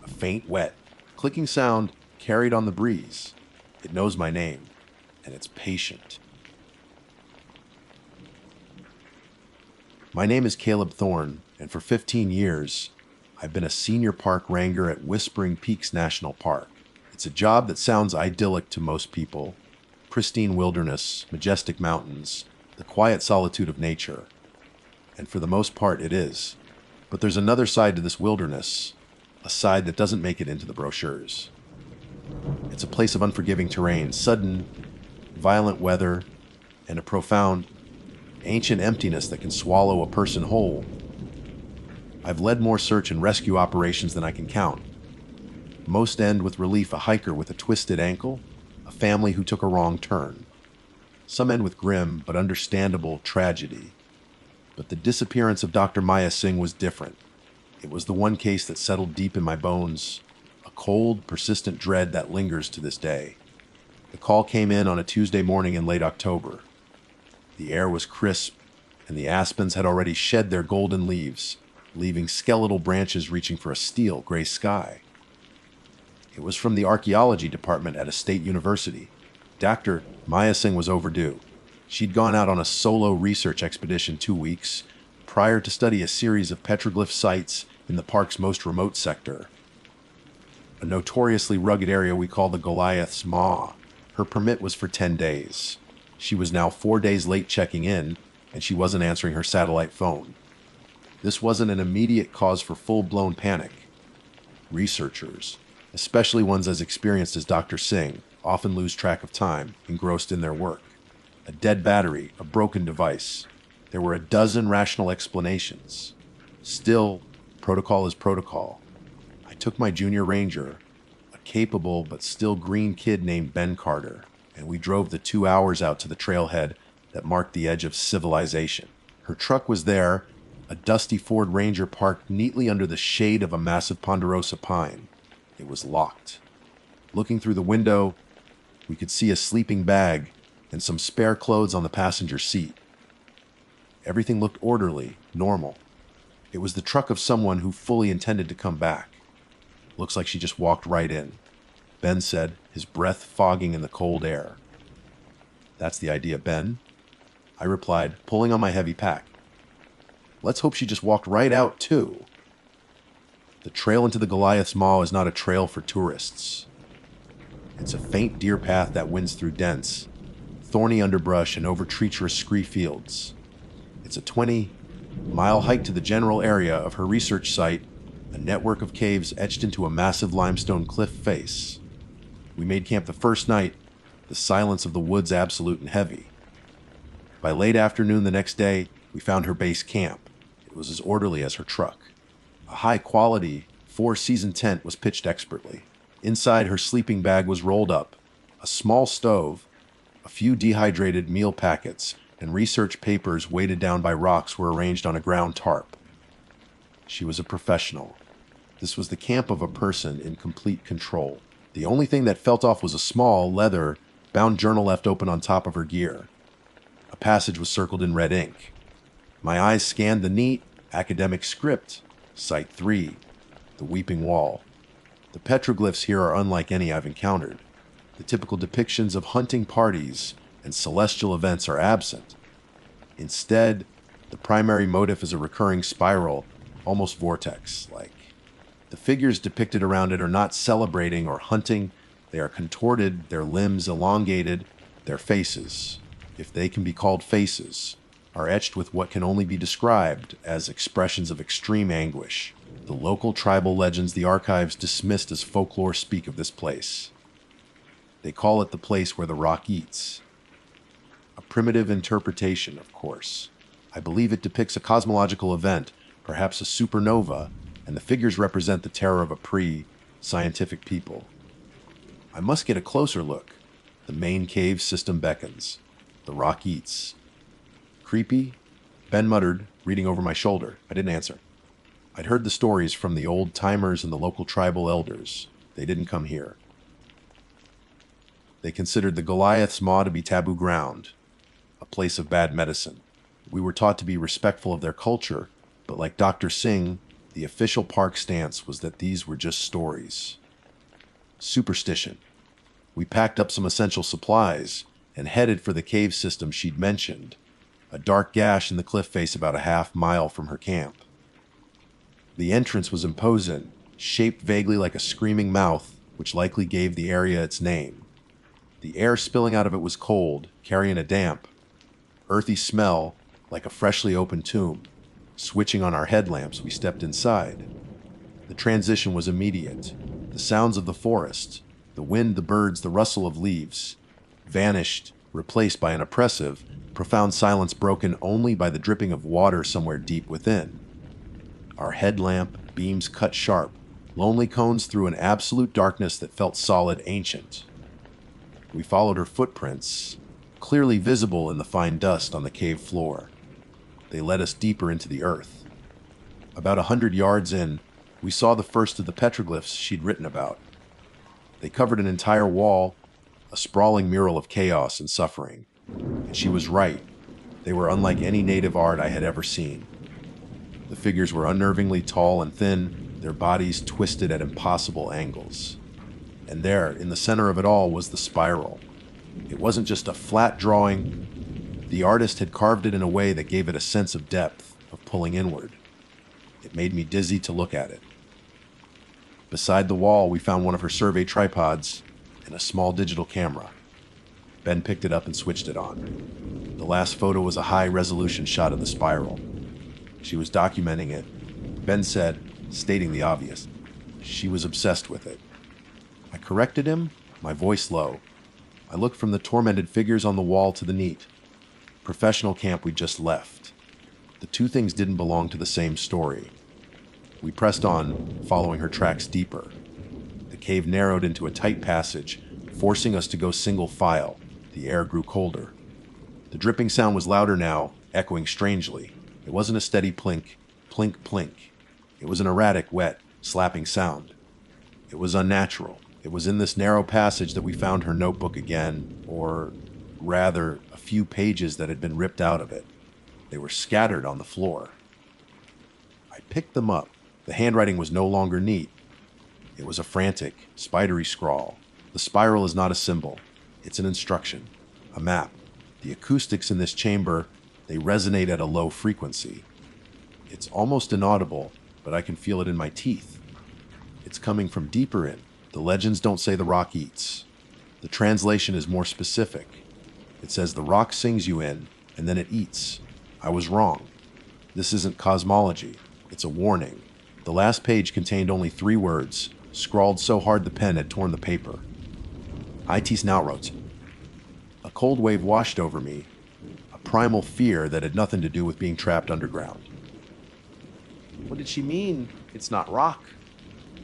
A faint, wet, clicking sound carried on the breeze. It knows my name, and it's patient. My name is Caleb Thorne, and for 15 years, I've been a senior park ranger at Whispering Peaks National Park. It's a job that sounds idyllic to most people. Pristine wilderness, majestic mountains, the quiet solitude of nature. and for the most part it is. But there's another side to this wilderness, a side that doesn't make it into the brochures. It's a place of unforgiving terrain, sudden, violent weather, and a profound, ancient emptiness that can swallow a person whole. I've led more search and rescue operations than I can count. Most end with relief: a hiker with a twisted ankle, a family who took a wrong turn. Some end with grim but understandable tragedy. But the disappearance of Dr. Maya Singh was different. It was the one case that settled deep in my bones, a cold, persistent dread that lingers to this day. The call came in on a Tuesday morning in late October. The air was crisp, and the aspens had already shed their golden leaves, leaving skeletal branches reaching for a steel gray sky. It was from the archaeology department at a state university. Dr. Maya Singh was overdue. She'd gone out on a solo research expedition 2 weeks prior to study a series of petroglyph sites in the park's most remote sector, a notoriously rugged area we call the Goliath's Maw. Her permit was for 10 days. She was now 4 days late checking in, and she wasn't answering her satellite phone. This wasn't an immediate cause for full-blown panic. Researchers, especially ones as experienced as Dr. Singh, often lose track of time, engrossed in their work. A dead battery, a broken device. There were a dozen rational explanations. Still, protocol is protocol. I took my junior ranger, a capable but still green kid named Ben Carter, and we drove the 2 hours out to the trailhead that marked the edge of civilization. Her truck was there, a dusty Ford Ranger parked neatly under the shade of a massive ponderosa pine. It was locked. Looking through the window, we could see a sleeping bag and some spare clothes on the passenger seat. Everything looked orderly, normal. It was the truck of someone who fully intended to come back. Looks like she just walked right in, Ben said, his breath fogging in the cold air. That's the idea, Ben, I replied, pulling on my heavy pack. Let's hope she just walked right out, too. The trail into the Goliath's Maw is not a trail for tourists. It's a faint deer path that winds through dense, thorny underbrush and over treacherous scree fields. It's a 20-mile hike to the general area of her research site, a network of caves etched into a massive limestone cliff face. We made camp the first night, the silence of the woods absolute and heavy. By late afternoon the next day, we found her base camp. It was as orderly as her truck. A high-quality, 4-season tent was pitched expertly. Inside, her sleeping bag was rolled up, a small stove, a few dehydrated meal packets, and research papers weighted down by rocks were arranged on a ground tarp. She was a professional. This was the camp of a person in complete control. The only thing that felt off was a small, leather-bound journal left open on top of her gear. A passage was circled in red ink. My eyes scanned the neat, academic script. Site 3, the Weeping Wall. The petroglyphs here are unlike any I've encountered. The typical depictions of hunting parties and celestial events are absent. Instead, the primary motif is a recurring spiral, almost vortex-like. The figures depicted around it are not celebrating or hunting. They are contorted, their limbs elongated, their faces, if they can be called faces, are etched with what can only be described as expressions of extreme anguish. The local tribal legends the archives dismissed as folklore speak of this place. They call it the place where the rock eats. A primitive interpretation, of course. I believe it depicts a cosmological event, perhaps a supernova, and the figures represent the terror of a pre-scientific people. I must get a closer look. The main cave system beckons. The rock eats. Creepy? Ben muttered, reading over my shoulder. I didn't answer. I'd heard the stories from the old-timers and the local tribal elders. They didn't come here. They considered the Goliath's Maw to be taboo ground, a place of bad medicine. We were taught to be respectful of their culture, but like Dr. Singh, the official park stance was that these were just stories. Superstition. We packed up some essential supplies and headed for the cave system she'd mentioned, a dark gash in the cliff face about a half-mile from her camp. The entrance was imposing, shaped vaguely like a screaming mouth, which likely gave the area its name. The air spilling out of it was cold, carrying a damp, earthy smell like a freshly opened tomb. Switching on our headlamps, we stepped inside. The transition was immediate. The sounds of the forest, the wind, the birds, the rustle of leaves, vanished, replaced by an oppressive, profound silence broken only by the dripping of water somewhere deep within. Our headlamp beams cut sharp, lonely cones through an absolute darkness that felt solid, ancient. We followed her footprints, clearly visible in the fine dust on the cave floor. They led us deeper into the earth. About 100 yards in, we saw the first of the petroglyphs she'd written about. They covered an entire wall, a sprawling mural of chaos and suffering. And she was right. They were unlike any native art I had ever seen. The figures were unnervingly tall and thin, their bodies twisted at impossible angles. And there, in the center of it all, was the spiral. It wasn't just a flat drawing. The artist had carved it in a way that gave it a sense of depth, of pulling inward. It made me dizzy to look at it. Beside the wall, we found one of her survey tripods and a small digital camera. Ben picked it up and switched it on. The last photo was a high-resolution shot of the spiral. She was documenting it. Ben said, stating the obvious, she was obsessed with it. I corrected him, my voice low. I looked from the tormented figures on the wall to the neat professional camp we'd just left. The two things didn't belong to the same story. We pressed on, following her tracks deeper. The cave narrowed into a tight passage, forcing us to go single file. The air grew colder. The dripping sound was louder now, echoing strangely. It wasn't a steady plink, plink, plink. It was an erratic, wet, slapping sound. It was unnatural. It was in this narrow passage that we found her notebook again, or rather, a few pages that had been ripped out of it. They were scattered on the floor. I picked them up. The handwriting was no longer neat. It was a frantic, spidery scrawl. The spiral is not a symbol. It's an instruction, a map. The acoustics in this chamber, they resonate at a low frequency. It's almost inaudible, but I can feel it in my teeth. It's coming from deeper in. The legends don't say the rock eats. The translation is more specific. It says the rock sings you in, and then it eats. I was wrong. This isn't cosmology. It's a warning. The last page contained only 3 words, scrawled so hard the pen had torn the paper. Itis nautrot. A cold wave washed over me, a primal fear that had nothing to do with being trapped underground. What did she mean? It's not rock.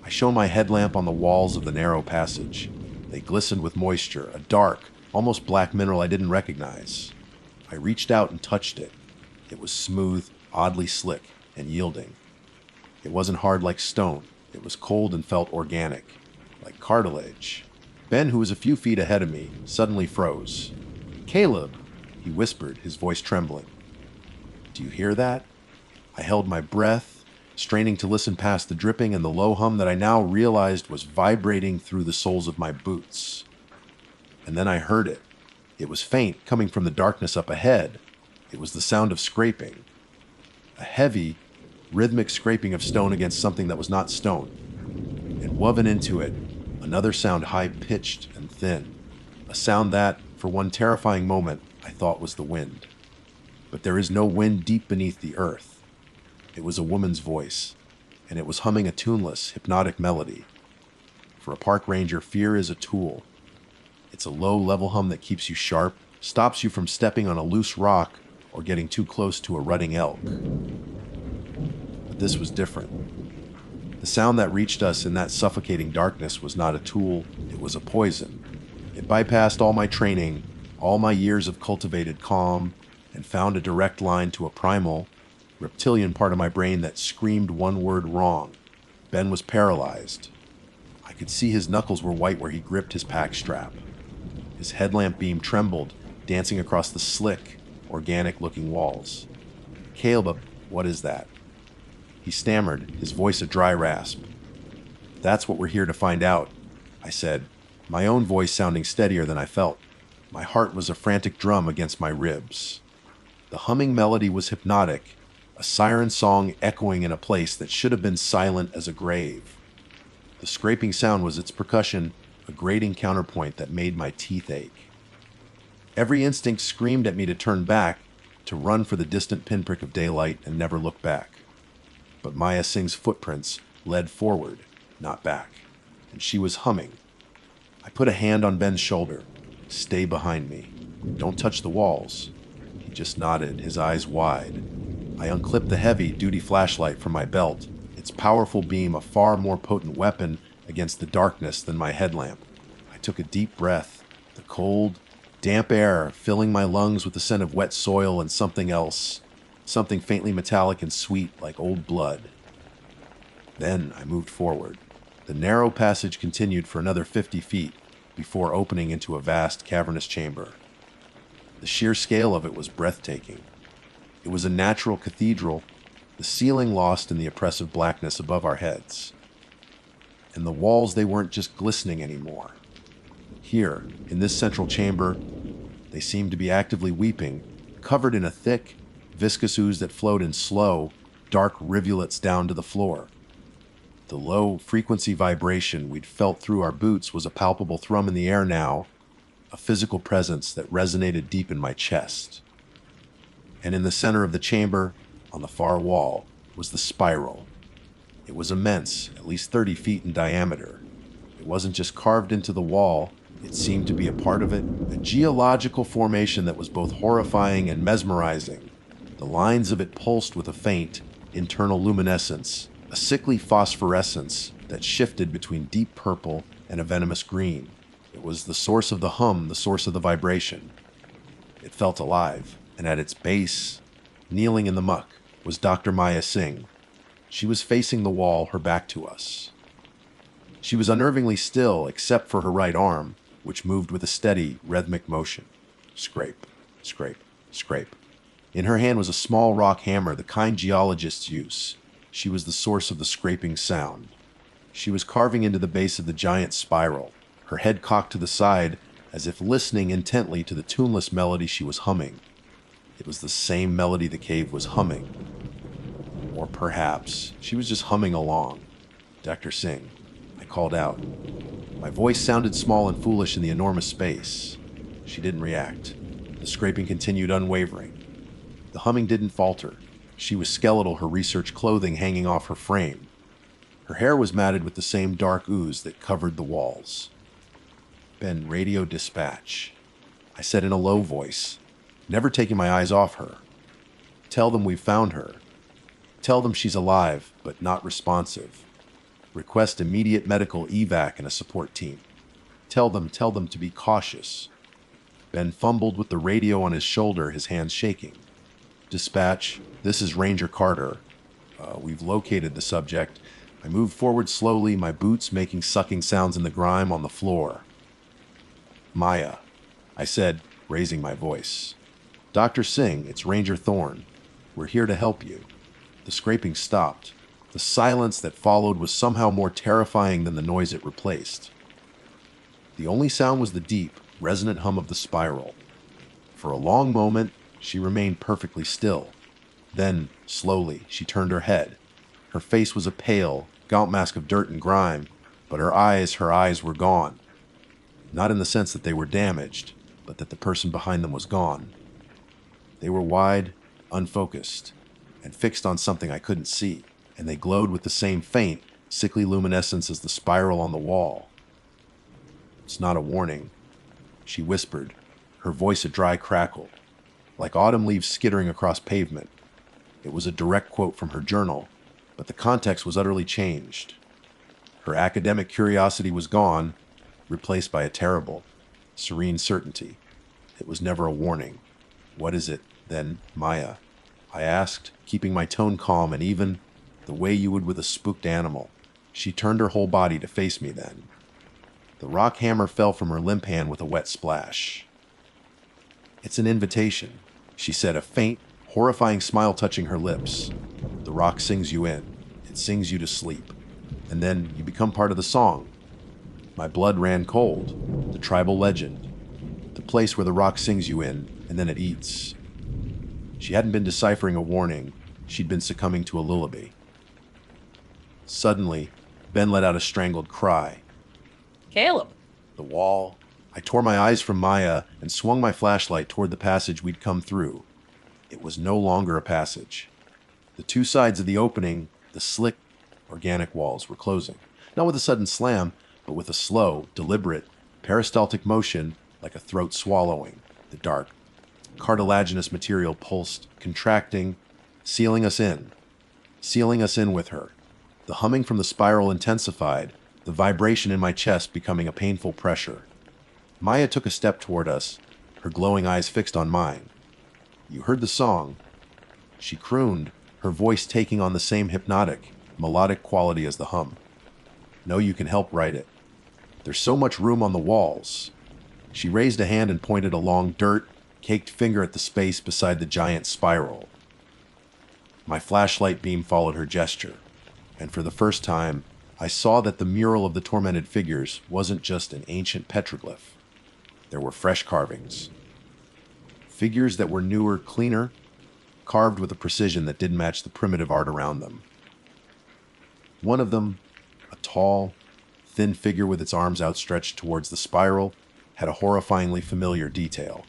I shone my headlamp on the walls of the narrow passage. They glistened with moisture, a dark, almost black mineral I didn't recognize. I reached out and touched it. It was smooth, oddly slick, and yielding. It wasn't hard like stone. It was cold and felt organic, like cartilage. Ben, who was a few feet ahead of me, suddenly froze. "Caleb," he whispered, his voice trembling. "Do you hear that?" I held my breath, straining to listen past the dripping and the low hum that I now realized was vibrating through the soles of my boots. And then I heard it. It was faint, coming from the darkness up ahead. It was the sound of scraping. A heavy, rhythmic scraping of stone against something that was not stone. And woven into it, another sound high-pitched and thin. A sound that, for one terrifying moment, I thought was the wind. But there is no wind deep beneath the earth. It was a woman's voice, and it was humming a tuneless, hypnotic melody. For a park ranger, fear is a tool. It's a low-level hum that keeps you sharp, stops you from stepping on a loose rock or getting too close to a rutting elk. But this was different. The sound that reached us in that suffocating darkness was not a tool, it was a poison. It bypassed all my training, all my years of cultivated calm, and found a direct line to a primal, reptilian part of my brain that screamed one word wrong. Ben was paralyzed. I could see his knuckles were white where he gripped his pack strap. His headlamp beam trembled, dancing across the slick, organic-looking walls. "Caleb, what is that?" He stammered, his voice a dry rasp. "That's what we're here to find out," I said, my own voice sounding steadier than I felt. My heart was a frantic drum against my ribs. The humming melody was hypnotic, a siren song echoing in a place that should have been silent as a grave. The scraping sound was its percussion, a grating counterpoint that made my teeth ache. Every instinct screamed at me to turn back, to run for the distant pinprick of daylight and never look back. But Maya Singh's footprints led forward, not back, and she was humming. I put a hand on Ben's shoulder. Stay behind me. Don't touch the walls. He just nodded, his eyes wide. I unclipped the heavy-duty flashlight from my belt, its powerful beam a far more potent weapon against the darkness than my headlamp. I took a deep breath, the cold, damp air filling my lungs with the scent of wet soil and something else, something faintly metallic and sweet like old blood. Then I moved forward. The narrow passage continued for another 50 feet before opening into a vast, cavernous chamber. The sheer scale of it was breathtaking. It was a natural cathedral, the ceiling lost in the oppressive blackness above our heads. And the walls, they weren't just glistening anymore. Here, in this central chamber, they seemed to be actively weeping, covered in a thick, viscous ooze that flowed in slow, dark rivulets down to the floor. The low-frequency vibration we'd felt through our boots was a palpable thrum in the air now, a physical presence that resonated deep in my chest. And in the center of the chamber, on the far wall, was the spiral. It was immense, at least 30 feet in diameter. It wasn't just carved into the wall, it seemed to be a part of it, a geological formation that was both horrifying and mesmerizing. The lines of it pulsed with a faint, internal luminescence, a sickly phosphorescence that shifted between deep purple and a venomous green. It was the source of the hum, the source of the vibration. It felt alive, and at its base, kneeling in the muck, was Dr. Maya Singh. She was facing the wall, her back to us. She was unnervingly still, except for her right arm, which moved with a steady, rhythmic motion. Scrape, scrape, scrape. In her hand was a small rock hammer, the kind geologists use. She was the source of the scraping sound. She was carving into the base of the giant spiral, her head cocked to the side, as if listening intently to the tuneless melody she was humming. It was the same melody the cave was humming. Or perhaps she was just humming along. Dr. Singh, I called out. My voice sounded small and foolish in the enormous space. She didn't react. The scraping continued unwavering. The humming didn't falter. She was skeletal, her research clothing hanging off her frame. Her hair was matted with the same dark ooze that covered the walls. Ben, radio dispatch. I said in a low voice, never taking my eyes off her. Tell them we've found her. Tell them she's alive, but not responsive. Request immediate medical evac and a support team. Tell them to be cautious. Ben fumbled with the radio on his shoulder, his hands shaking. Dispatch, this is Ranger Carter. We've located the subject. I moved forward slowly, my boots making sucking sounds in the grime on the floor. Maya, I said, raising my voice. Dr. Singh, it's Ranger Thorne. We're here to help you. The scraping stopped. The silence that followed was somehow more terrifying than the noise it replaced. The only sound was the deep, resonant hum of the spiral. For a long moment, she remained perfectly still. Then, slowly, she turned her head. Her face was a pale, gaunt mask of dirt and grime, but her eyes were gone. Not in the sense that they were damaged, but that the person behind them was gone. They were wide, unfocused, and fixed on something I couldn't see, and they glowed with the same faint, sickly luminescence as the spiral on the wall. It's not a warning, she whispered, her voice a dry crackle, like autumn leaves skittering across pavement. It was a direct quote from her journal, but the context was utterly changed. Her academic curiosity was gone, replaced by a terrible, serene certainty. It was never a warning. What is it, then, Maya? I asked, keeping my tone calm and even, the way you would with a spooked animal. She turned her whole body to face me then. The rock hammer fell from her limp hand with a wet splash. It's an invitation, she said, a faint, horrifying smile touching her lips. The rock sings you in. It sings you to sleep. And then you become part of the song. My blood ran cold. The tribal legend. The place where the rock sings you in, and then it eats. She hadn't been deciphering a warning. She'd been succumbing to a lullaby. Suddenly, Ben let out a strangled cry. Caleb! The wall. I tore my eyes from Maya and swung my flashlight toward the passage we'd come through. It was no longer a passage. The two sides of the opening, the slick, organic walls, were closing. Not with a sudden slam, but with a slow, deliberate, peristaltic motion like a throat swallowing. The dark, cartilaginous material pulsed, contracting, sealing us in with her. The humming from the spiral intensified, the vibration in my chest becoming a painful pressure. Maya took a step toward us, her glowing eyes fixed on mine. You heard the song. She crooned, her voice taking on the same hypnotic, melodic quality as the hum. No, you can help write it. There's so much room on the walls. She raised a hand and pointed a long, dirt-caked finger at the space beside the giant spiral. My flashlight beam followed her gesture, and for the first time, I saw that the mural of the tormented figures wasn't just an ancient petroglyph. There were fresh carvings. Figures that were newer, cleaner, carved with a precision that didn't match the primitive art around them. One of them, a tall, thin figure with its arms outstretched towards the spiral, had a horrifyingly familiar detail.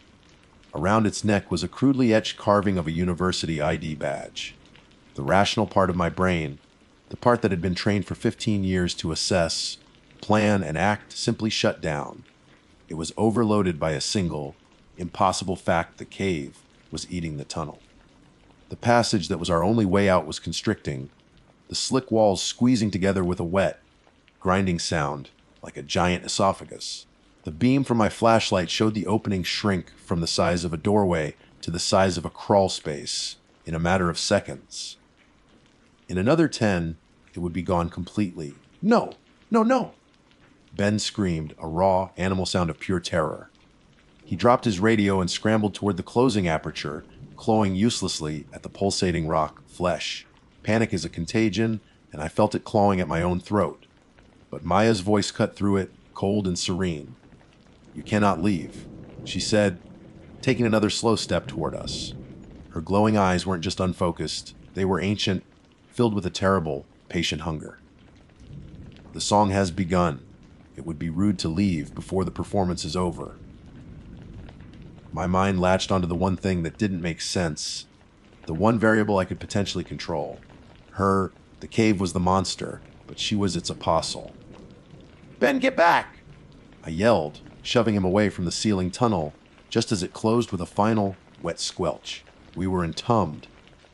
Around its neck was a crudely etched carving of a university ID badge. The rational part of my brain, the part that had been trained for 15 years to assess, plan, and act, simply shut down. It was overloaded by a single, impossible fact: the cave was eating the tunnel. The passage that was our only way out was constricting, the slick walls squeezing together with a wet, grinding sound like a giant esophagus. The beam from my flashlight showed the opening shrink from the size of a doorway to the size of a crawl space in a matter of seconds. In another 10, it would be gone completely. No, no, no! Ben screamed, a raw, animal sound of pure terror. He dropped his radio and scrambled toward the closing aperture, clawing uselessly at the pulsating rock flesh. Panic is a contagion, and I felt it clawing at my own throat. But Maya's voice cut through it, cold and serene. You cannot leave, she said, taking another slow step toward us. Her glowing eyes weren't just unfocused, they were ancient, filled with a terrible, patient hunger. The song has begun. It would be rude to leave before the performance is over. My mind latched onto the one thing that didn't make sense, the one variable I could potentially control. The cave was the monster, but she was its apostle. Ben, get back! I yelled, shoving him away from the ceiling tunnel, just as it closed with a final, wet squelch. We were entombed.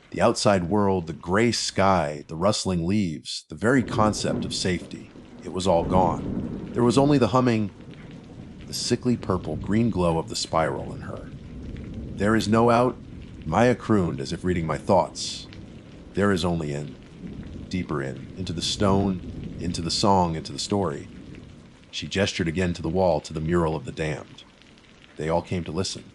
The outside world, the gray sky, the rustling leaves, the very concept of safety. It was all gone. There was only the humming, the sickly purple-green glow of the spiral in her. There is no out, Maya crooned as if reading my thoughts. There is only in, deeper in, into the stone, into the song, into the story. She gestured again to the wall, to the mural of the damned. They all came to listen.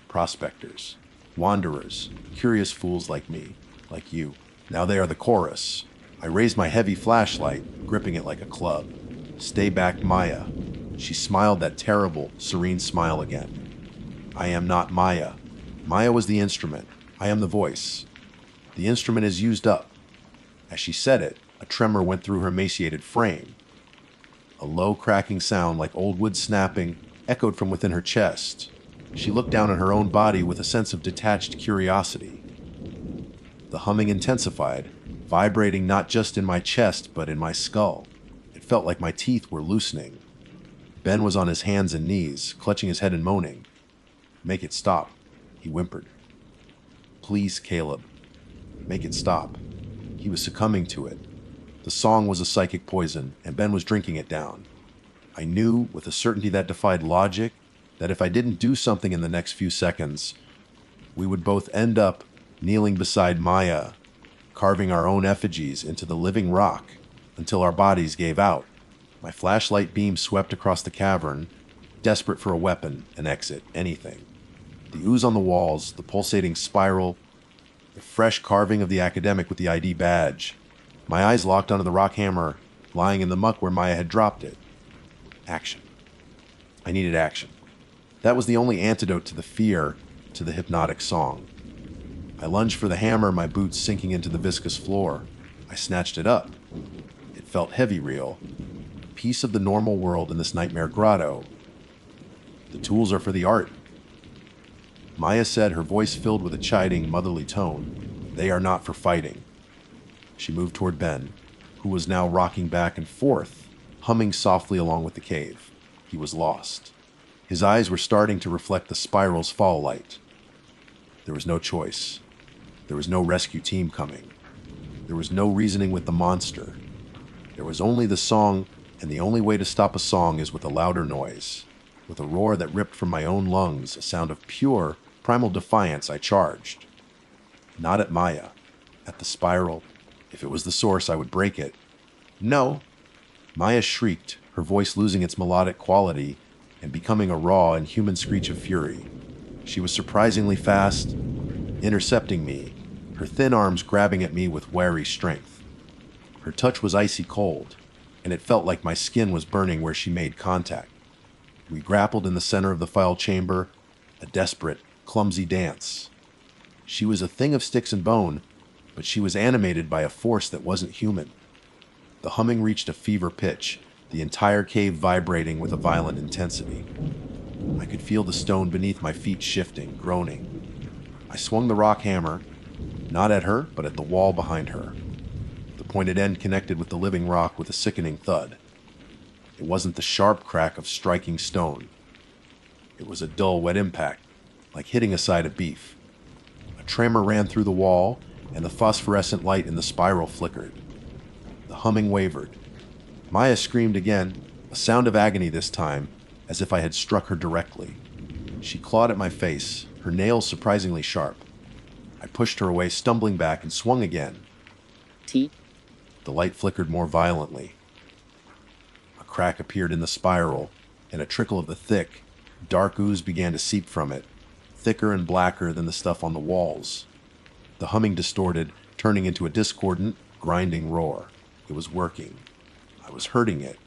Prospectors, wanderers, curious fools like me, like you. Now they are the chorus. I raised my heavy flashlight, gripping it like a club. Stay back, Maya. She smiled that terrible, serene smile again. I am not Maya. Maya was the instrument. I am the voice. The instrument is used up. As she said it, a tremor went through her emaciated frame. A low cracking sound like old wood snapping echoed from within her chest. She looked down at her own body with a sense of detached curiosity. The humming intensified, vibrating not just in my chest but in my skull. It felt like my teeth were loosening. Ben was on his hands and knees, clutching his head and moaning. Make it stop, he whimpered. Please, Caleb. Make it stop. He was succumbing to it. The song was a psychic poison, and Ben was drinking it down. I knew, with a certainty that defied logic, that if I didn't do something in the next few seconds, we would both end up kneeling beside Maya, carving our own effigies into the living rock until our bodies gave out. My flashlight beam swept across the cavern, desperate for a weapon, an exit, anything. The ooze on the walls, the pulsating spiral, the fresh carving of the academic with the ID badge. My eyes locked onto the rock hammer lying in the muck where Maya had dropped it. Action. I needed action. That was the only antidote to the fear, to the hypnotic song. I lunged for the hammer, my boots sinking into the viscous floor. I snatched it up. It felt heavy real. A piece of the normal world in this nightmare grotto. The tools are for the art. Maya said, her voice filled with a chiding, motherly tone. "They are not for fighting." She moved toward Ben, who was now rocking back and forth, humming softly along with the cave. He was lost. His eyes were starting to reflect the spiral's fall light. There was no choice. There was no rescue team coming. There was no reasoning with the monster. There was only the song, and the only way to stop a song is with a louder noise. With a roar that ripped from my own lungs, a sound of pure, primal defiance, I charged. Not at Maya. At the spiral. If it was the source, I would break it. No! Maya shrieked, her voice losing its melodic quality and becoming a raw and human screech of fury. She was surprisingly fast, intercepting me, her thin arms grabbing at me with wary strength. Her touch was icy cold, and it felt like my skin was burning where she made contact. We grappled in the center of the file chamber, a desperate, clumsy dance. She was a thing of sticks and bone, but she was animated by a force that wasn't human. The humming reached a fever pitch, the entire cave vibrating with a violent intensity. I could feel the stone beneath my feet shifting, groaning. I swung the rock hammer, not at her, but at the wall behind her. The pointed end connected with the living rock with a sickening thud. It wasn't the sharp crack of striking stone. It was a dull, wet impact, like hitting a side of beef. A tremor ran through the wall, and the phosphorescent light in the spiral flickered. The humming wavered. Maya screamed again, a sound of agony this time, as if I had struck her directly. She clawed at my face, her nails surprisingly sharp. I pushed her away, stumbling back, and swung again. T. The light flickered more violently. A crack appeared in the spiral, and a trickle of the thick, dark ooze began to seep from it, thicker and blacker than the stuff on the walls. The humming distorted, turning into a discordant, grinding roar. It was working. I was hurting it.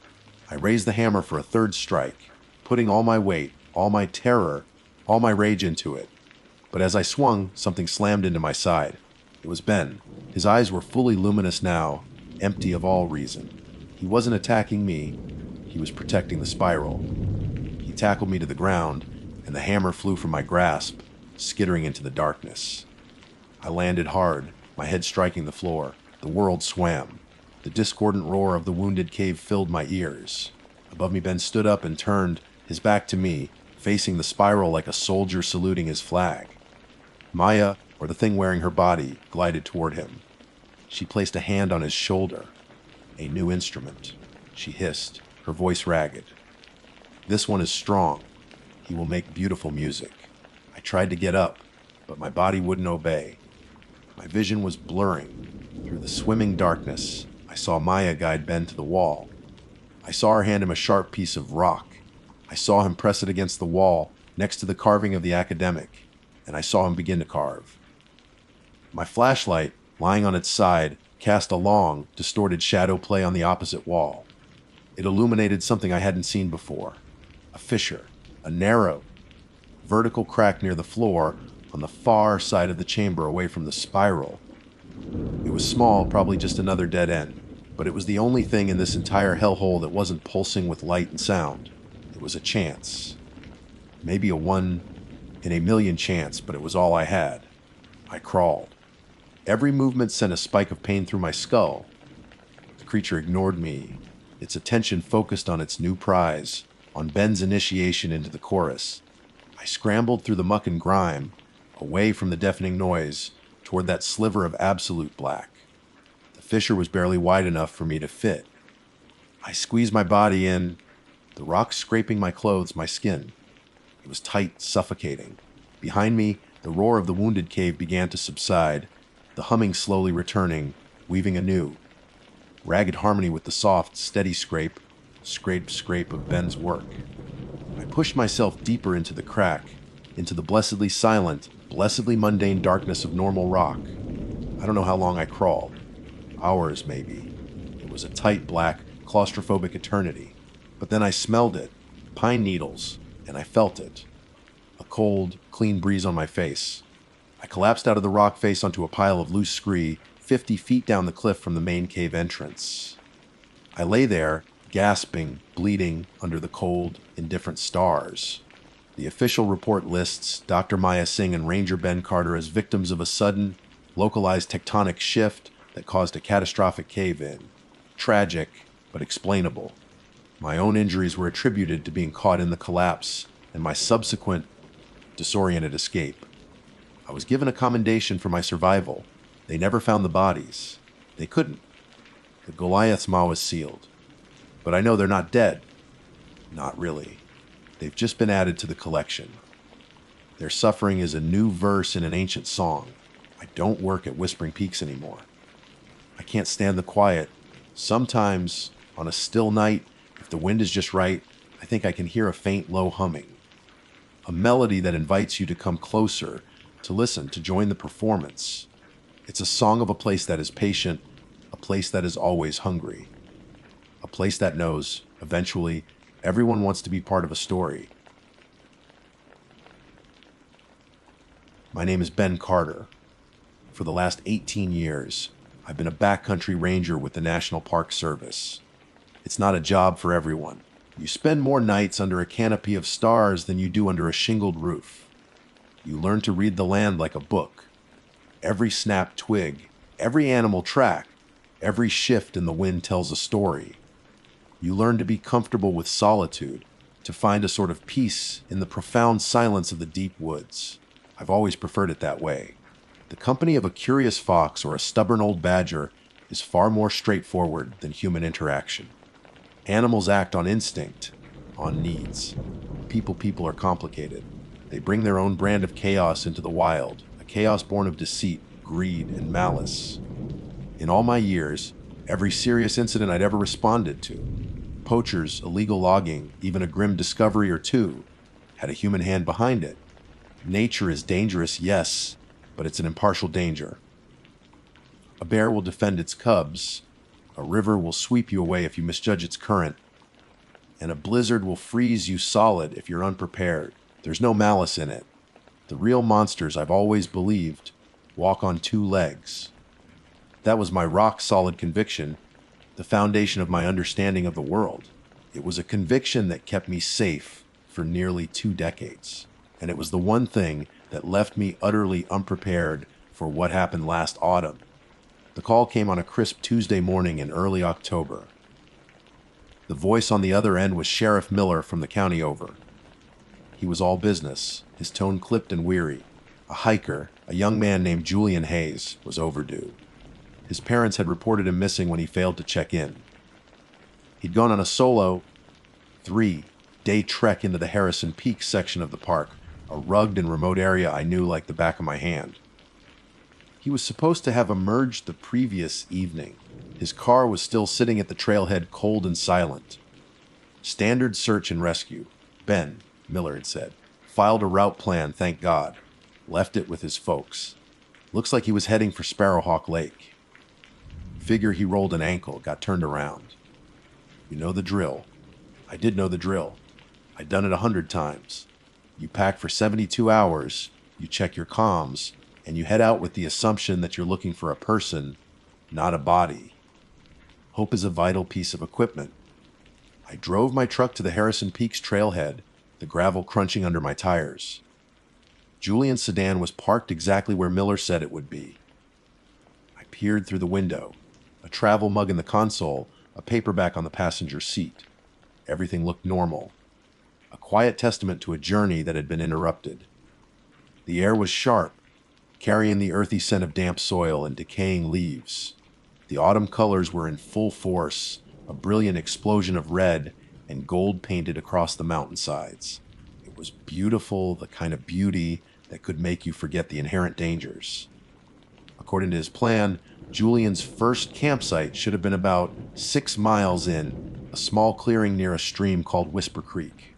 I raised the hammer for a third strike, putting all my weight, all my terror, all my rage into it. But as I swung, something slammed into my side. It was Ben. His eyes were fully luminous now, empty of all reason. He wasn't attacking me. He was protecting the spiral. He tackled me to the ground, and the hammer flew from my grasp, skittering into the darkness. I landed hard, my head striking the floor. The world swam. The discordant roar of the wounded cave filled my ears. Above me, Ben stood up and turned, his back to me, facing the spiral like a soldier saluting his flag. Maya, or the thing wearing her body, glided toward him. She placed a hand on his shoulder. A new instrument. She hissed, her voice ragged. "This one is strong. He will make beautiful music." I tried to get up, but my body wouldn't obey. My vision was blurring. Through the swimming darkness, I saw Maya guide Ben to the wall. I saw her hand him a sharp piece of rock. I saw him press it against the wall, next to the carving of the academic, and I saw him begin to carve. My flashlight, lying on its side, cast a long, distorted shadow play on the opposite wall. It illuminated something I hadn't seen before. A fissure, a narrow, vertical crack near the floor on the far side of the chamber away from the spiral. It was small, probably just another dead end, but it was the only thing in this entire hellhole that wasn't pulsing with light and sound. It was a chance. Maybe a 1 in a million chance, but it was all I had. I crawled. Every movement sent a spike of pain through my skull. The creature ignored me, its attention focused on its new prize, on Ben's initiation into the chorus. I scrambled through the muck and grime, away from the deafening noise, toward that sliver of absolute black. The fissure was barely wide enough for me to fit. I squeezed my body in, the rocks scraping my clothes, my skin. It was tight, suffocating. Behind me, the roar of the wounded cave began to subside, the humming slowly returning, weaving anew. Ragged harmony with the soft, steady scrape of Ben's work. I pushed myself deeper into the crack, into the blessedly silent, blessedly mundane darkness of normal rock. I don't know how long I crawled. Hours, maybe. It was a tight, black, claustrophobic eternity. But then I smelled it, pine needles, and I felt it. A cold, clean breeze on my face. I collapsed out of the rock face onto a pile of loose scree 50 feet down the cliff from the main cave entrance. I lay there, gasping, bleeding under the cold, indifferent stars. The official report lists Dr. Maya Singh and Ranger Ben Carter as victims of a sudden, localized tectonic shift that caused a catastrophic cave-in. Tragic, but explainable. My own injuries were attributed to being caught in the collapse and my subsequent disoriented escape. I was given a commendation for my survival. They never found the bodies. They couldn't. The Goliath's maw is sealed. But I know they're not dead. Not really. They've just been added to the collection. Their suffering is a new verse in an ancient song. I don't work at Whispering Peaks anymore. I can't stand the quiet. Sometimes, on a still night, if the wind is just right, I think I can hear a faint low humming. A melody that invites you to come closer, to listen, to join the performance. It's a song of a place that is patient, a place that is always hungry. A place that knows, eventually, everyone wants to be part of a story. My name is Ben Carter. For the last 18 years, I've been a backcountry ranger with the National Park Service. It's not a job for everyone. You spend more nights under a canopy of stars than you do under a shingled roof. You learn to read the land like a book. Every snapped twig, every animal track, every shift in the wind tells a story. You learn to be comfortable with solitude, to find a sort of peace in the profound silence of the deep woods. I've always preferred it that way. The company of a curious fox or a stubborn old badger is far more straightforward than human interaction. Animals act on instinct, on needs. People are complicated. They bring their own brand of chaos into the wild, a chaos born of deceit, greed, and malice. In all my years, every serious incident I'd ever responded to, poachers, illegal logging, even a grim discovery or two, had a human hand behind it. Nature is dangerous, yes, but it's an impartial danger. A bear will defend its cubs, a river will sweep you away if you misjudge its current, and a blizzard will freeze you solid if you're unprepared. There's no malice in it. The real monsters, I've always believed, walk on two legs. That was my rock-solid conviction, the foundation of my understanding of the world. It was a conviction that kept me safe for nearly 2 decades, and it was the one thing that left me utterly unprepared for what happened last autumn. The call came on a crisp Tuesday morning in early October. The voice on the other end was Sheriff Miller from the county over. He was all business, his tone clipped and weary. A hiker, a young man named Julian Hayes, was overdue. His parents had reported him missing when he failed to check in. He'd gone on a solo 3-day trek into the Harrison Peaks section of the park, a rugged and remote area I knew like the back of my hand. He was supposed to have emerged the previous evening. His car was still sitting at the trailhead, cold and silent. Standard search and rescue. Ben, Miller had said. Filed a route plan, thank God. Left it with his folks. Looks like he was heading for Sparrowhawk Lake. Figure he rolled an ankle, got turned around. You know the drill. I did know the drill. I'd done it 100 times. You pack for 72 hours, you check your comms, and you head out with the assumption that you're looking for a person, not a body. Hope is a vital piece of equipment. I drove my truck to the Harrison Peaks trailhead, the gravel crunching under my tires. Julian's sedan was parked exactly where Miller said it would be. I peered through the window, a travel mug in the console, a paperback on the passenger seat. Everything looked normal. A quiet testament to a journey that had been interrupted. The air was sharp, carrying the earthy scent of damp soil and decaying leaves. The autumn colors were in full force, a brilliant explosion of red and gold painted across the mountainsides. It was beautiful, the kind of beauty that could make you forget the inherent dangers. According to his plan, Julian's first campsite should have been about 6 miles in, a small clearing near a stream called Whisper Creek.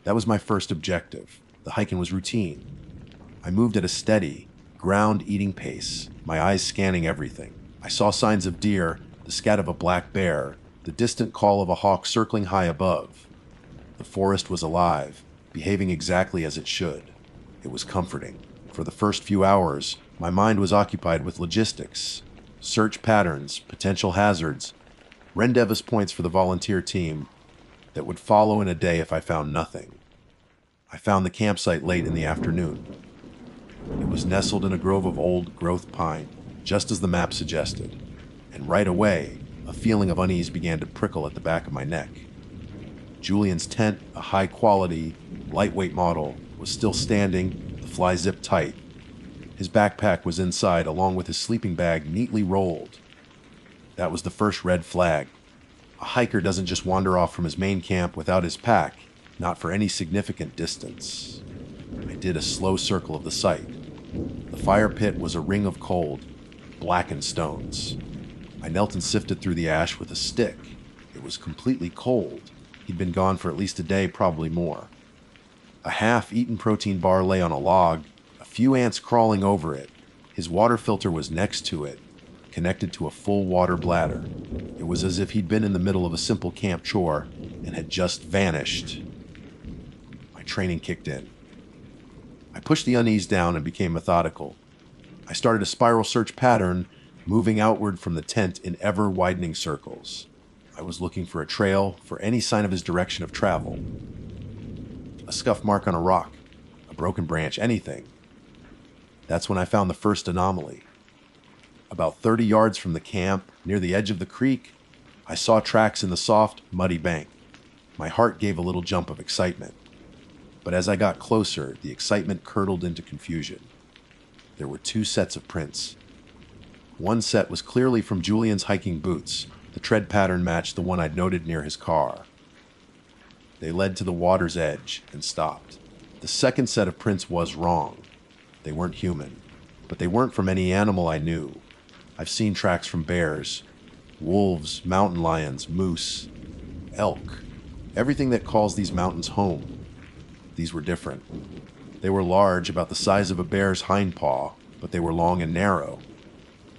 That was my first objective. The hiking was routine. I moved at a steady, ground-eating pace, my eyes scanning everything. I saw signs of deer, the scat of a black bear, the distant call of a hawk circling high above. The forest was alive, behaving exactly as it should. It was comforting. For the first few hours, my mind was occupied with logistics, search patterns, potential hazards, rendezvous points for the volunteer team that would follow in a day if I found nothing. I found the campsite late in the afternoon. It was nestled in a grove of old-growth pine, just as the map suggested, and right away, a feeling of unease began to prickle at the back of my neck. Julian's tent, a high-quality, lightweight model, was still standing, the fly zipped tight. His backpack was inside, along with his sleeping bag neatly rolled. That was the first red flag. A hiker doesn't just wander off from his main camp without his pack, not for any significant distance. I did a slow circle of the site. The fire pit was a ring of cold, blackened stones. I knelt and sifted through the ash with a stick. It was completely cold. He'd been gone for at least a day, probably more. A half-eaten protein bar lay on a log, a few ants crawling over it. His water filter was next to it, connected to a full water bladder. It was as if he'd been in the middle of a simple camp chore and had just vanished. My training kicked in. I pushed the unease down and became methodical. I started a spiral search pattern, moving outward from the tent in ever-widening circles. I was looking for a trail, for any sign of his direction of travel. A scuff mark on a rock, a broken branch, anything. That's when I found the first anomaly. About 30 yards from the camp, near the edge of the creek, I saw tracks in the soft, muddy bank. My heart gave a little jump of excitement. But as I got closer, the excitement curdled into confusion. There were two sets of prints. One set was clearly from Julian's hiking boots. The tread pattern matched the one I'd noted near his car. They led to the water's edge and stopped. The second set of prints was wrong. They weren't human, but they weren't from any animal I knew. I've seen tracks from bears, wolves, mountain lions, moose, elk, everything that calls these mountains home. These were different. They were large, about the size of a bear's hind paw, but they were long and narrow.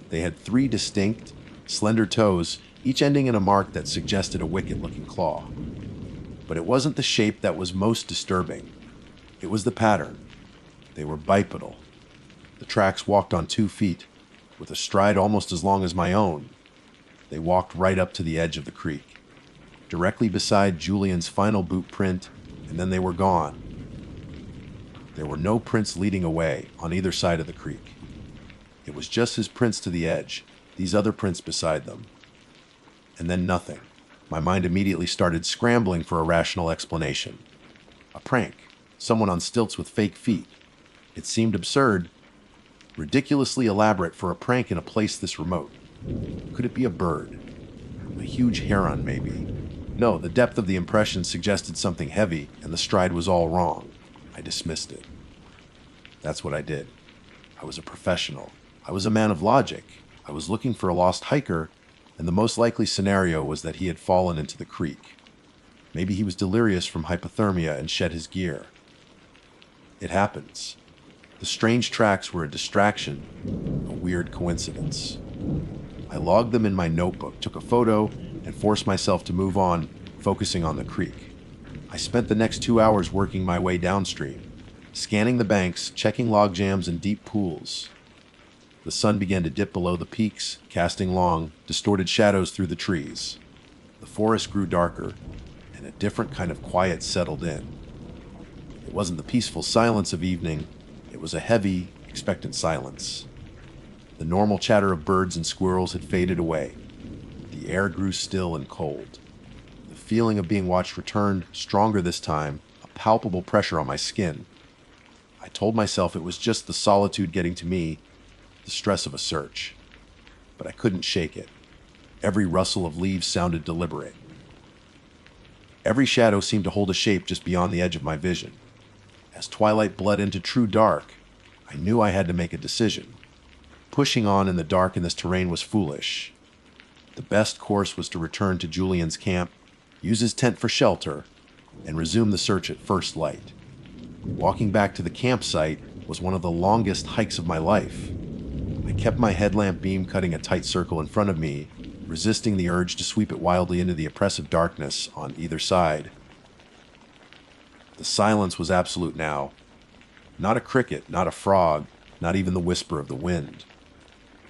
They had 3 distinct, slender toes, each ending in a mark that suggested a wicked-looking claw. But it wasn't the shape that was most disturbing. It was the pattern. They were bipedal. The tracks walked on 2 feet, with a stride almost as long as my own. They walked right up to the edge of the creek, directly beside Julian's final boot print, and then they were gone. There were no prints leading away on either side of the creek. It was just his prints to the edge, these other prints beside them. And then nothing. My mind immediately started scrambling for a rational explanation. A prank. Someone on stilts with fake feet. It seemed absurd, ridiculously elaborate for a prank in a place this remote. Could it be a bird? A huge heron, maybe? No, the depth of the impression suggested something heavy, and the stride was all wrong. I dismissed it. That's what I did. I was a professional. I was a man of logic. I was looking for a lost hiker, and the most likely scenario was that he had fallen into the creek. Maybe he was delirious from hypothermia and shed his gear. It happens. The strange tracks were a distraction, a weird coincidence. I logged them in my notebook, took a photo, and forced myself to move on, focusing on the creek. I spent the next 2 hours working my way downstream, scanning the banks, checking log jams and deep pools. The sun began to dip below the peaks, casting long, distorted shadows through the trees. The forest grew darker, and a different kind of quiet settled in. It wasn't the peaceful silence of evening. It was a heavy, expectant silence. The normal chatter of birds and squirrels had faded away. The air grew still and cold. The feeling of being watched returned, stronger this time, a palpable pressure on my skin. I told myself it was just the solitude getting to me, the stress of a search. But I couldn't shake it. Every rustle of leaves sounded deliberate. Every shadow seemed to hold a shape just beyond the edge of my vision. As twilight bled into true dark, I knew I had to make a decision. Pushing on in the dark in this terrain was foolish. The best course was to return to Julian's camp, use his tent for shelter, and resume the search at first light. Walking back to the campsite was one of the longest hikes of my life. I kept my headlamp beam cutting a tight circle in front of me, resisting the urge to sweep it wildly into the oppressive darkness on either side. The silence was absolute now. Not a cricket, not a frog, not even the whisper of the wind.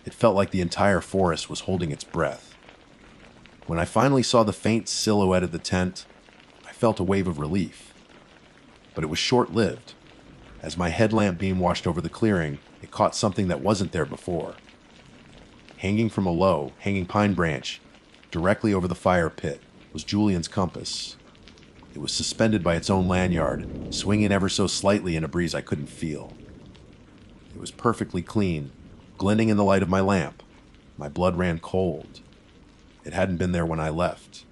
It felt like the entire forest was holding its breath. When I finally saw the faint silhouette of the tent, I felt a wave of relief. but it was short-lived. As my headlamp beam washed over the clearing, it caught something that wasn't there before. Hanging from a low, hanging pine branch, directly over the fire pit, was Julian's compass. It was suspended by its own lanyard, swinging ever so slightly in a breeze I couldn't feel. It was perfectly clean, glinting in the light of my lamp. My blood ran cold. It hadn't been there when I left.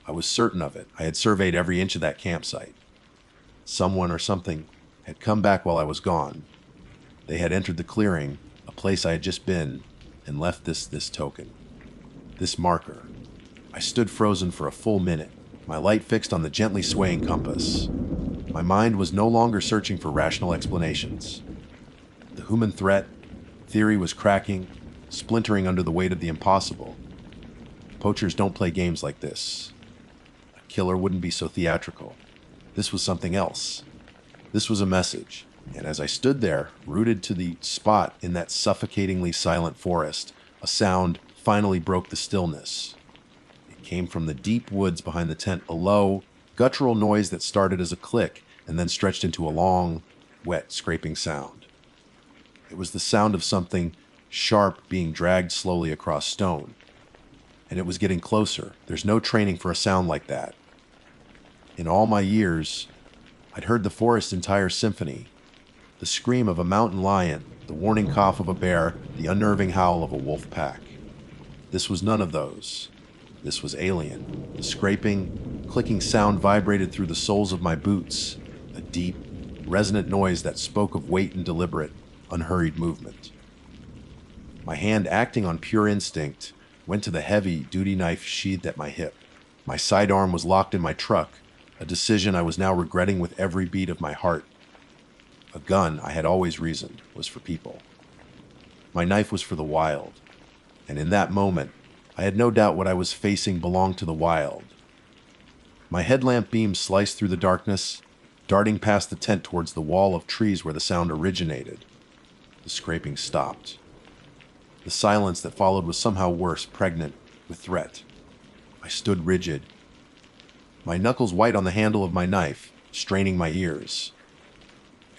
I was certain of it. I had surveyed every inch of that campsite. Someone or something had come back while I was gone. They had entered the clearing, a place I had just been, and left this token. This marker. I stood frozen for a full minute, my light fixed on the gently swaying compass. My mind was no longer searching for rational explanations. The human threat theory was cracking, splintering under the weight of the impossible. Poachers don't play games like this. A killer wouldn't be so theatrical. This was something else. This was a message, and as I stood there, rooted to the spot in that suffocatingly silent forest, a sound finally broke the stillness. It came from the deep woods behind the tent, a low, guttural noise that started as a click and then stretched into a long, wet, scraping sound. It was the sound of something sharp being dragged slowly across stone. And it was getting closer. There's no training for a sound like that. In all my years, I'd heard the forest's entire symphony. The scream of a mountain lion, the warning cough of a bear, the unnerving howl of a wolf pack. This was none of those. This was alien. The scraping, clicking sound vibrated through the soles of my boots, a deep, resonant noise that spoke of weight and deliberate, unhurried movement. My hand, acting on pure instinct, went to the heavy, duty knife sheathed at my hip. My sidearm was locked in my truck, a decision I was now regretting with every beat of my heart. A gun, I had always reasoned, was for people. My knife was for the wild, and in that moment, I had no doubt what I was facing belonged to the wild. My headlamp beam sliced through the darkness, darting past the tent towards the wall of trees where the sound originated. The scraping stopped. The silence that followed was somehow worse, pregnant with threat. I stood rigid, my knuckles white on the handle of my knife, straining my ears.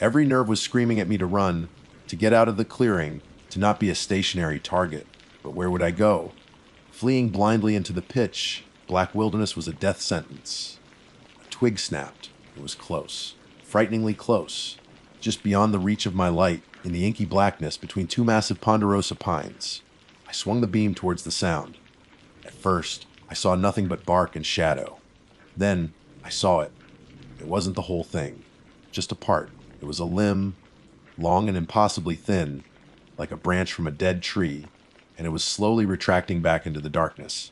Every nerve was screaming at me to run, to get out of the clearing, to not be a stationary target. But where would I go? Fleeing blindly into the pitch, black wilderness was a death sentence. A twig snapped. It was close, frighteningly close, just beyond the reach of my light, in the inky blackness between two massive ponderosa pines. I swung the beam towards the sound. At first, I saw nothing but bark and shadow. Then, I saw it. It wasn't the whole thing, just a part. It was a limb, long and impossibly thin, like a branch from a dead tree, and it was slowly retracting back into the darkness.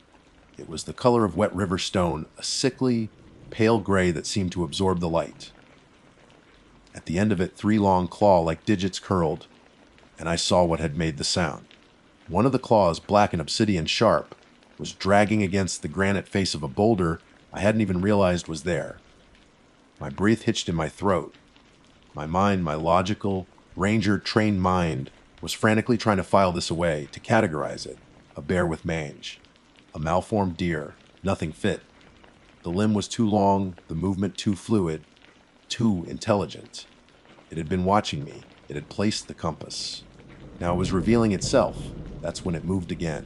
It was the color of wet river stone, a sickly, pale gray that seemed to absorb the light. At the end of it, 3 long claw-like digits curled, and I saw what had made the sound. One of the claws, black and obsidian sharp, was dragging against the granite face of a boulder I hadn't even realized was there. My breath hitched in my throat. My mind, my logical, ranger-trained mind, was frantically trying to file this away, to categorize it. A bear with mange. A malformed deer. Nothing fit. The limb was too long, the movement too fluid, too intelligent. It had been watching me. It had placed the compass. Now it was revealing itself. That's when it moved again.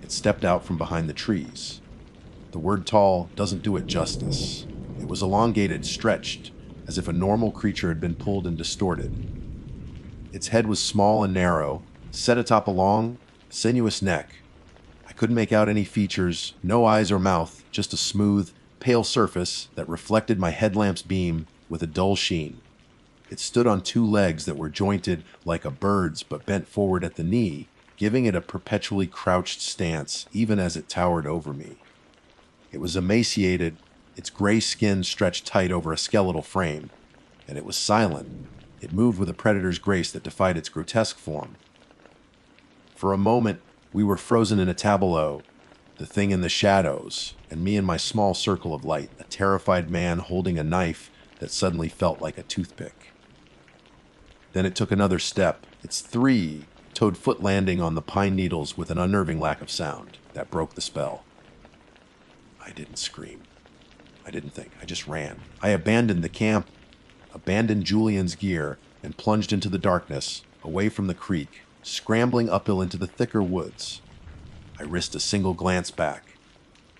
It stepped out from behind the trees. The word tall doesn't do it justice. It was elongated, stretched, as if a normal creature had been pulled and distorted. Its head was small and narrow, set atop a long, sinuous neck. I couldn't make out any features, no eyes or mouth, just a smooth, pale surface that reflected my headlamp's beam with a dull sheen. It stood on 2 legs that were jointed like a bird's but bent forward at the knee, giving it a perpetually crouched stance even as it towered over me. It was emaciated, its gray skin stretched tight over a skeletal frame, and it was silent. It moved with a predator's grace that defied its grotesque form. For a moment, we were frozen in a tableau, the thing in the shadows, and me in my small circle of light, a terrified man holding a knife that suddenly felt like a toothpick. Then it took another step, its 3-toed foot landing on the pine needles with an unnerving lack of sound that broke the spell. I didn't scream. I didn't think. I just ran. I abandoned the camp, abandoned Julian's gear, and plunged into the darkness, away from the creek, scrambling uphill into the thicker woods. I risked a single glance back.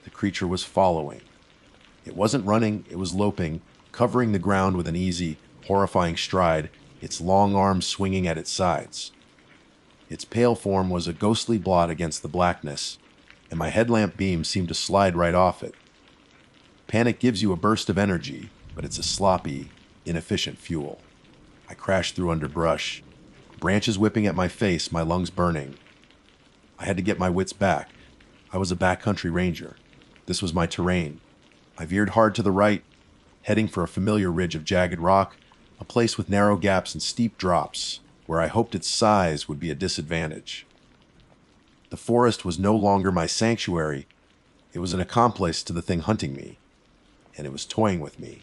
The creature was following. It wasn't running, it was loping, covering the ground with an easy, horrifying stride, its long arms swinging at its sides. Its pale form was a ghostly blot against the blackness, and my headlamp beam seemed to slide right off it. Panic gives you a burst of energy, but it's a sloppy, inefficient fuel. I crashed through underbrush, branches whipping at my face, my lungs burning. I had to get my wits back. I was a backcountry ranger. This was my terrain. I veered hard to the right, heading for a familiar ridge of jagged rock, a place with narrow gaps and steep drops, where I hoped its size would be a disadvantage. The forest was no longer my sanctuary. It was an accomplice to the thing hunting me, and it was toying with me.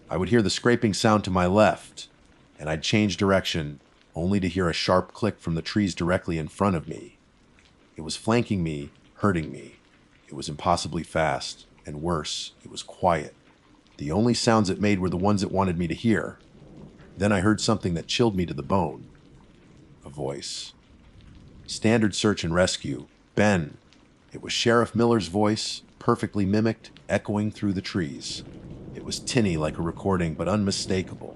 I would hear the scraping sound to my left, and I'd change direction, only to hear a sharp click from the trees directly in front of me. It was flanking me, hurting me. It was impossibly fast, and worse, it was quiet. The only sounds it made were the ones it wanted me to hear. Then I heard something that chilled me to the bone. A voice. Standard search and rescue. Ben. It was Sheriff Miller's voice, perfectly mimicked, echoing through the trees. It was tinny like a recording, but unmistakable.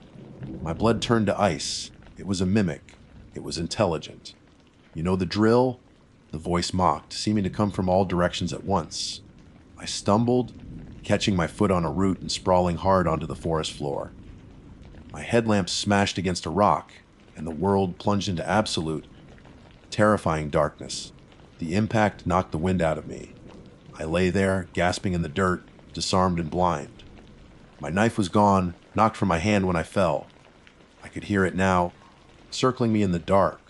My blood turned to ice. It was a mimic. It was intelligent. You know the drill? The voice mocked, seeming to come from all directions at once. I stumbled, catching my foot on a root and sprawling hard onto the forest floor. My headlamp smashed against a rock, and the world plunged into absolute, terrifying darkness. The impact knocked the wind out of me. I lay there, gasping in the dirt, disarmed and blind. My knife was gone, knocked from my hand when I fell. I could hear it now, circling me in the dark,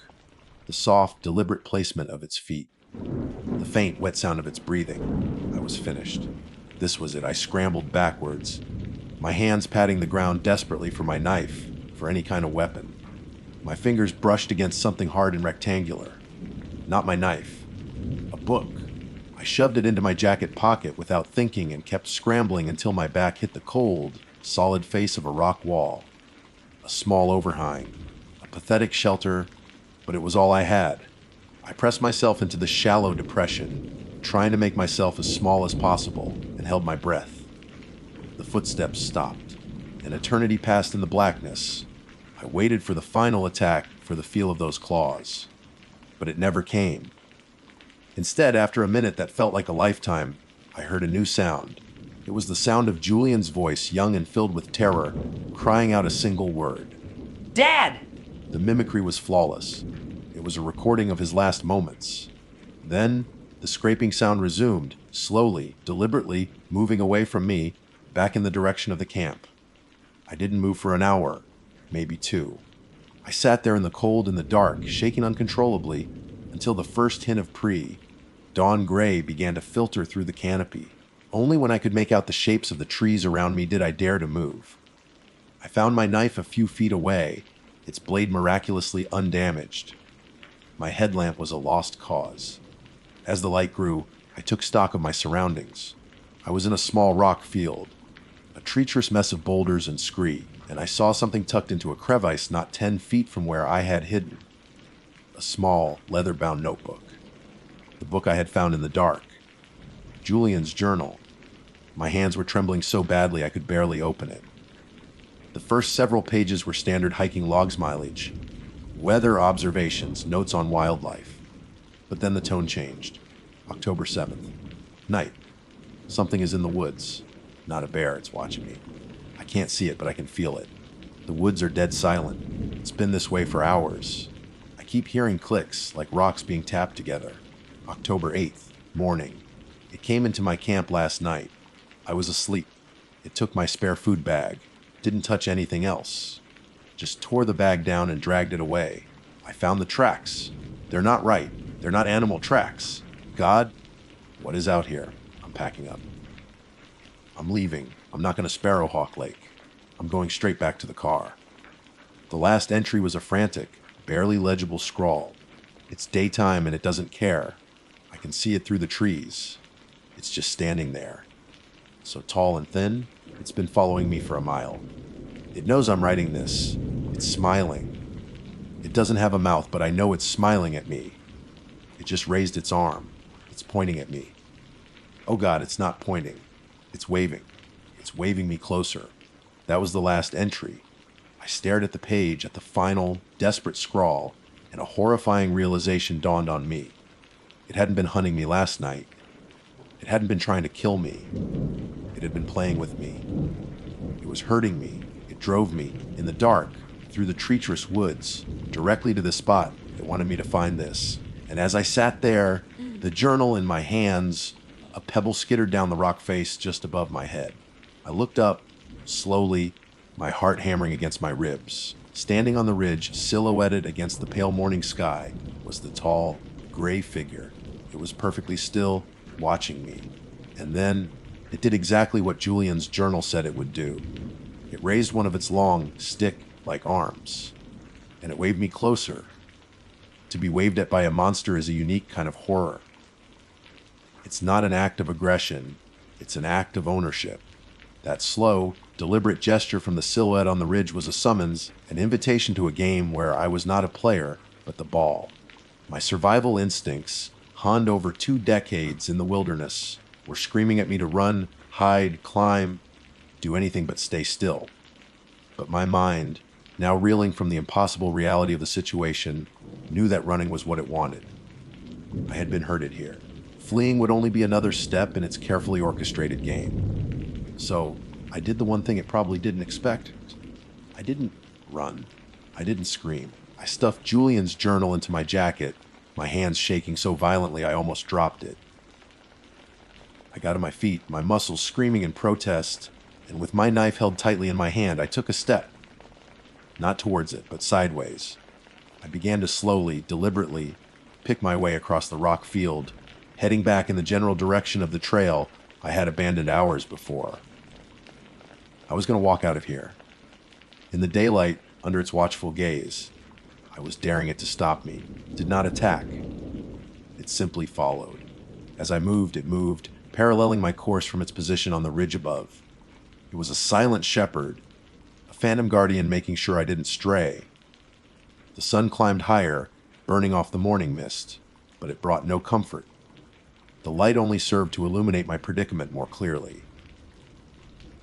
the soft, deliberate placement of its feet, the faint, wet sound of its breathing. I was finished. This was it. I scrambled backwards, my hands patting the ground desperately for my knife, for any kind of weapon. My fingers brushed against something hard and rectangular. Not my knife. A book. I shoved it into my jacket pocket without thinking and kept scrambling until my back hit the cold, solid face of a rock wall. A small overhang. A pathetic shelter, but it was all I had. I pressed myself into the shallow depression, trying to make myself as small as possible, and held my breath. The footsteps stopped. An eternity passed in the blackness. I waited for the final attack, for the feel of those claws. But it never came. Instead, after a minute that felt like a lifetime, I heard a new sound. It was the sound of Julian's voice, young and filled with terror, crying out a single word. Dad! The mimicry was flawless. It was a recording of his last moments. Then, the scraping sound resumed, slowly, deliberately, moving away from me, back in the direction of the camp. I didn't move for an hour, maybe 2. I sat there in the cold and the dark, shaking uncontrollably, until the first hint of dawn gray began to filter through the canopy. Only when I could make out the shapes of the trees around me did I dare to move. I found my knife a few feet away, its blade miraculously undamaged. My headlamp was a lost cause. As the light grew, I took stock of my surroundings. I was in a small rock field, a treacherous mess of boulders and scree, and I saw something tucked into a crevice not 10 feet from where I had hidden. A small, leather-bound notebook. The book I had found in the dark. Julian's journal. My hands were trembling so badly I could barely open it. The first several pages were standard hiking logs mileage, weather observations, notes on wildlife. But then the tone changed. October 7th. Night. Something is in the woods. Not a bear, it's watching me. I can't see it, but I can feel it. The woods are dead silent. It's been this way for hours. I keep hearing clicks, like rocks being tapped together. October 8th. Morning. It came into my camp last night. I was asleep. It took my spare food bag. Didn't touch anything else. Just tore the bag down and dragged it away. I found the tracks. They're not right. They're not animal tracks. God, what is out here? I'm packing up. I'm leaving. I'm not going to Sparrowhawk Lake. I'm going straight back to the car. The last entry was a frantic, barely legible scrawl. It's daytime and it doesn't care. I can see it through the trees. It's just standing there. So tall and thin, it's been following me for a mile. It knows I'm writing this. It's smiling. It doesn't have a mouth, but I know it's smiling at me. It just raised its arm. It's pointing at me. Oh God, it's not pointing. It's waving. It's waving me closer. That was the last entry. I stared at the page, at the final, desperate scrawl, and a horrifying realization dawned on me. It hadn't been hunting me last night. It hadn't been trying to kill me. It had been playing with me. It was hurting me. It drove me, in the dark, through the treacherous woods, directly to the spot it wanted me to find this. And as I sat there, the journal in my hands, a pebble skittered down the rock face just above my head. I looked up, slowly, my heart hammering against my ribs. Standing on the ridge, silhouetted against the pale morning sky, was the tall, gray figure. It was perfectly still, watching me. And then, it did exactly what Julian's journal said it would do. It raised one of its long, stick-like arms, and it waved me closer. To be waved at by a monster is a unique kind of horror. It's not an act of aggression, it's an act of ownership. That slow, deliberate gesture from the silhouette on the ridge was a summons, an invitation to a game where I was not a player, but the ball. My survival instincts, honed over 2 decades in the wilderness, were screaming at me to run, hide, climb, do anything but stay still. But my mind, now reeling from the impossible reality of the situation, knew that running was what it wanted. I had been herded here. Fleeing would only be another step in its carefully orchestrated game. So, I did the one thing it probably didn't expect. I didn't run. I didn't scream. I stuffed Julian's journal into my jacket, my hands shaking so violently I almost dropped it. I got on my feet, my muscles screaming in protest, and with my knife held tightly in my hand, I took a step. Not towards it, but sideways. I began to slowly, deliberately, pick my way across the rock field, heading back in the general direction of the trail I had abandoned hours before. I was going to walk out of here. In the daylight, under its watchful gaze, I was daring it to stop me, did not attack. It simply followed. As I moved, it moved, paralleling my course from its position on the ridge above. It was a silent shepherd, a phantom guardian making sure I didn't stray. The sun climbed higher, burning off the morning mist, but it brought no comfort. The light only served to illuminate my predicament more clearly.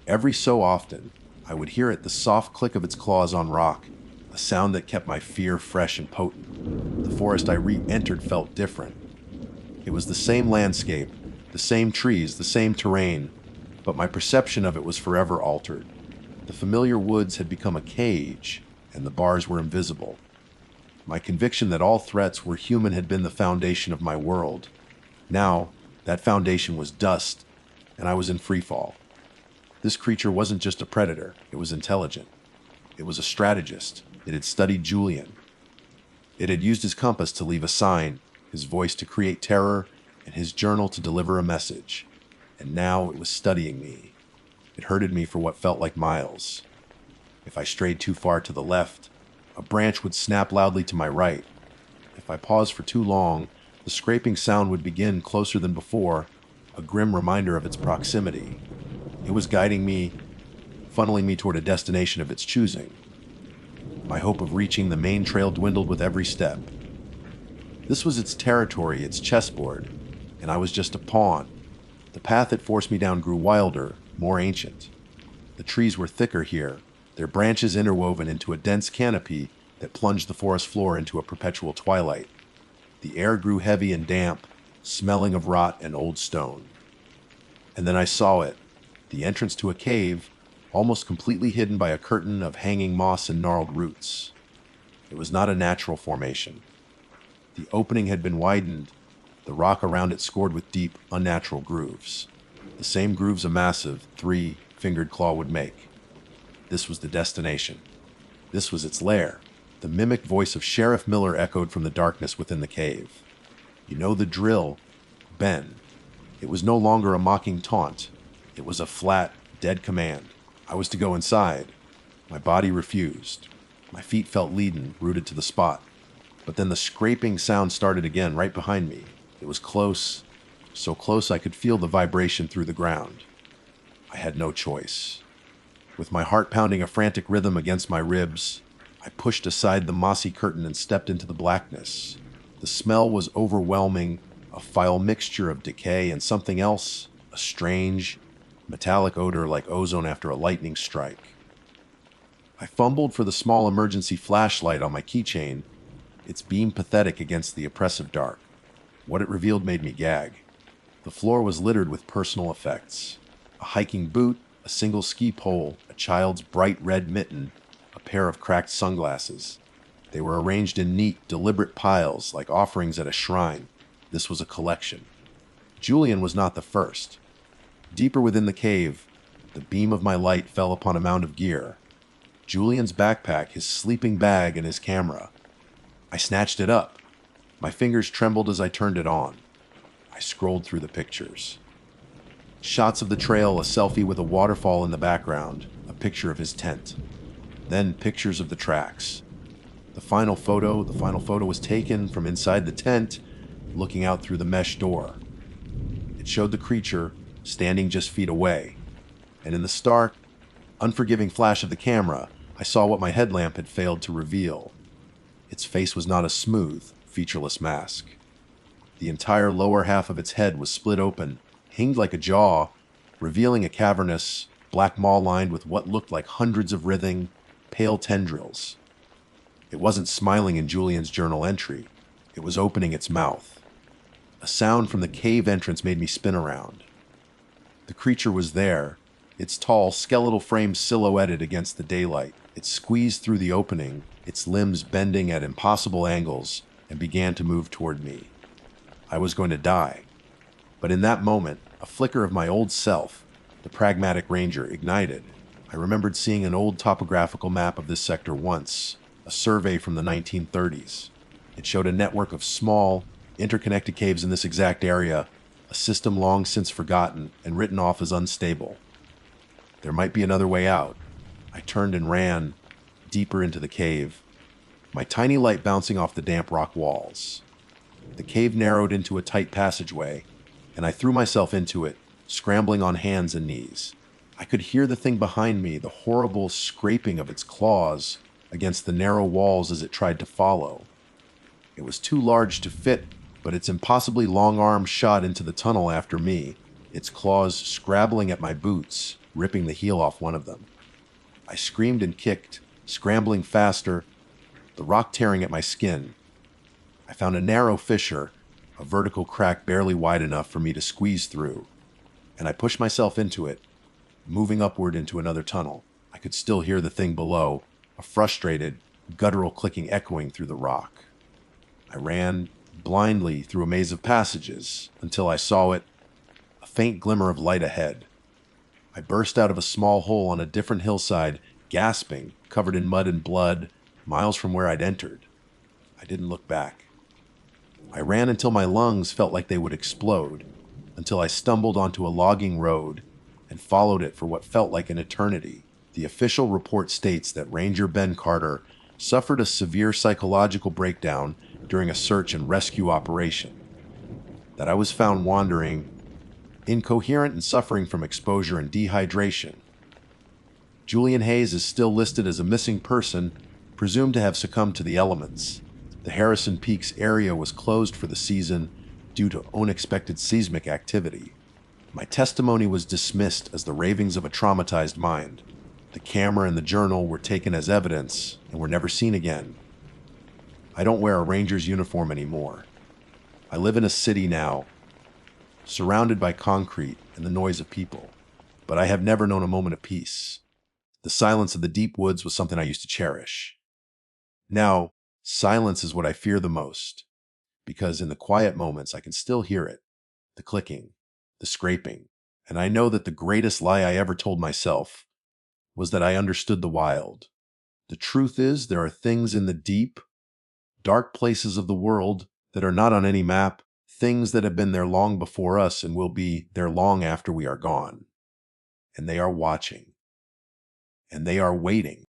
Every so often, I would hear it, the soft click of its claws on rock, a sound that kept my fear fresh and potent. The forest I re-entered felt different. It was the same landscape, the same trees, the same terrain, but my perception of it was forever altered. The familiar woods had become a cage, and the bars were invisible. My conviction that all threats were human had been the foundation of my world. Now, that foundation was dust, and I was in freefall. This creature wasn't just a predator, it was intelligent. It was a strategist. It had studied Julian. It had used his compass to leave a sign, his voice to create terror, and his journal to deliver a message. And now it was studying me. It herded me for what felt like miles. If I strayed too far to the left, a branch would snap loudly to my right. If I paused for too long, the scraping sound would begin closer than before, a grim reminder of its proximity. It was guiding me, funneling me toward a destination of its choosing. My hope of reaching the main trail dwindled with every step. This was its territory, its chessboard, and I was just a pawn. The path it forced me down grew wilder, more ancient. The trees were thicker here, their branches interwoven into a dense canopy that plunged the forest floor into a perpetual twilight. The air grew heavy and damp, smelling of rot and old stone. And then I saw it, the entrance to a cave, almost completely hidden by a curtain of hanging moss and gnarled roots. It was not a natural formation. The opening had been widened, the rock around it scored with deep, unnatural grooves. The same grooves a massive, 3-fingered claw would make. This was the destination. This was its lair. The mimic voice of Sheriff Miller echoed from the darkness within the cave. You know the drill, Ben. It was no longer a mocking taunt. It was a flat, dead command. I was to go inside. My body refused. My feet felt leaden, rooted to the spot. But then the scraping sound started again, right behind me. It was close, so close I could feel the vibration through the ground. I had no choice. With my heart pounding a frantic rhythm against my ribs, I pushed aside the mossy curtain and stepped into the blackness. The smell was overwhelming, a foul mixture of decay and something else, a strange, metallic odor like ozone after a lightning strike. I fumbled for the small emergency flashlight on my keychain, its beam pathetic against the oppressive dark. What it revealed made me gag. The floor was littered with personal effects. A hiking boot, a single ski pole, a child's bright red mitten, a pair of cracked sunglasses. They were arranged in neat, deliberate piles like offerings at a shrine. This was a collection. Julian was not the first. Deeper within the cave, the beam of my light fell upon a mound of gear. Julian's backpack, his sleeping bag, and his camera. I snatched it up. My fingers trembled as I turned it on. I scrolled through the pictures. Shots of the trail, a selfie with a waterfall in the background, a picture of his tent. Then pictures of the tracks. The final photo was taken from inside the tent, looking out through the mesh door. It showed the creature standing just feet away, and in the stark, unforgiving flash of the camera, I saw what my headlamp had failed to reveal. Its face was not a smooth, featureless mask. The entire lower half of its head was split open, hinged like a jaw, revealing a cavernous, black maw lined with what looked like hundreds of writhing, pale tendrils. It wasn't smiling in Julian's journal entry. It was opening its mouth. A sound from the cave entrance made me spin around. The creature was there, its tall, skeletal frame silhouetted against the daylight. It squeezed through the opening, its limbs bending at impossible angles, and began to move toward me. I was going to die. But in that moment, a flicker of my old self, the pragmatic ranger, ignited. I remembered seeing an old topographical map of this sector once, a survey from the 1930s. It showed a network of small, interconnected caves in this exact area, a system long since forgotten and written off as unstable. There might be another way out. I turned and ran, deeper into the cave, my tiny light bouncing off the damp rock walls. The cave narrowed into a tight passageway, and I threw myself into it, scrambling on hands and knees. I could hear the thing behind me, the horrible scraping of its claws against the narrow walls as it tried to follow. It was too large to fit, but its impossibly long arm shot into the tunnel after me, its claws scrabbling at my boots, ripping the heel off one of them. I screamed and kicked, scrambling faster, the rock tearing at my skin. I found a narrow fissure, a vertical crack barely wide enough for me to squeeze through, and I pushed myself into it, moving upward into another tunnel. I could still hear the thing below, a frustrated, guttural clicking echoing through the rock. I ran blindly through a maze of passages until I saw it, a faint glimmer of light ahead. I burst out of a small hole on a different hillside, gasping, covered in mud and blood, miles from where I'd entered. I didn't look back. I ran until my lungs felt like they would explode, until I stumbled onto a logging road and followed it for what felt like an eternity. The official report states that Ranger Ben Carter suffered a severe psychological breakdown during a search and rescue operation, that I was found wandering, incoherent and suffering from exposure and dehydration. Julian Hayes is still listed as a missing person, presumed to have succumbed to the elements. The Harrison Peaks area was closed for the season due to unexpected seismic activity. My testimony was dismissed as the ravings of a traumatized mind. The camera and the journal were taken as evidence and were never seen again. I don't wear a ranger's uniform anymore. I live in a city now, surrounded by concrete and the noise of people, but I have never known a moment of peace. The silence of the deep woods was something I used to cherish. Now, silence is what I fear the most, because in the quiet moments I can still hear it, the clicking, the scraping, and I know that the greatest lie I ever told myself was that I understood the wild. The truth is, there are things in the deep, dark places of the world that are not on any map, things that have been there long before us and will be there long after we are gone. And they are watching. And they are waiting.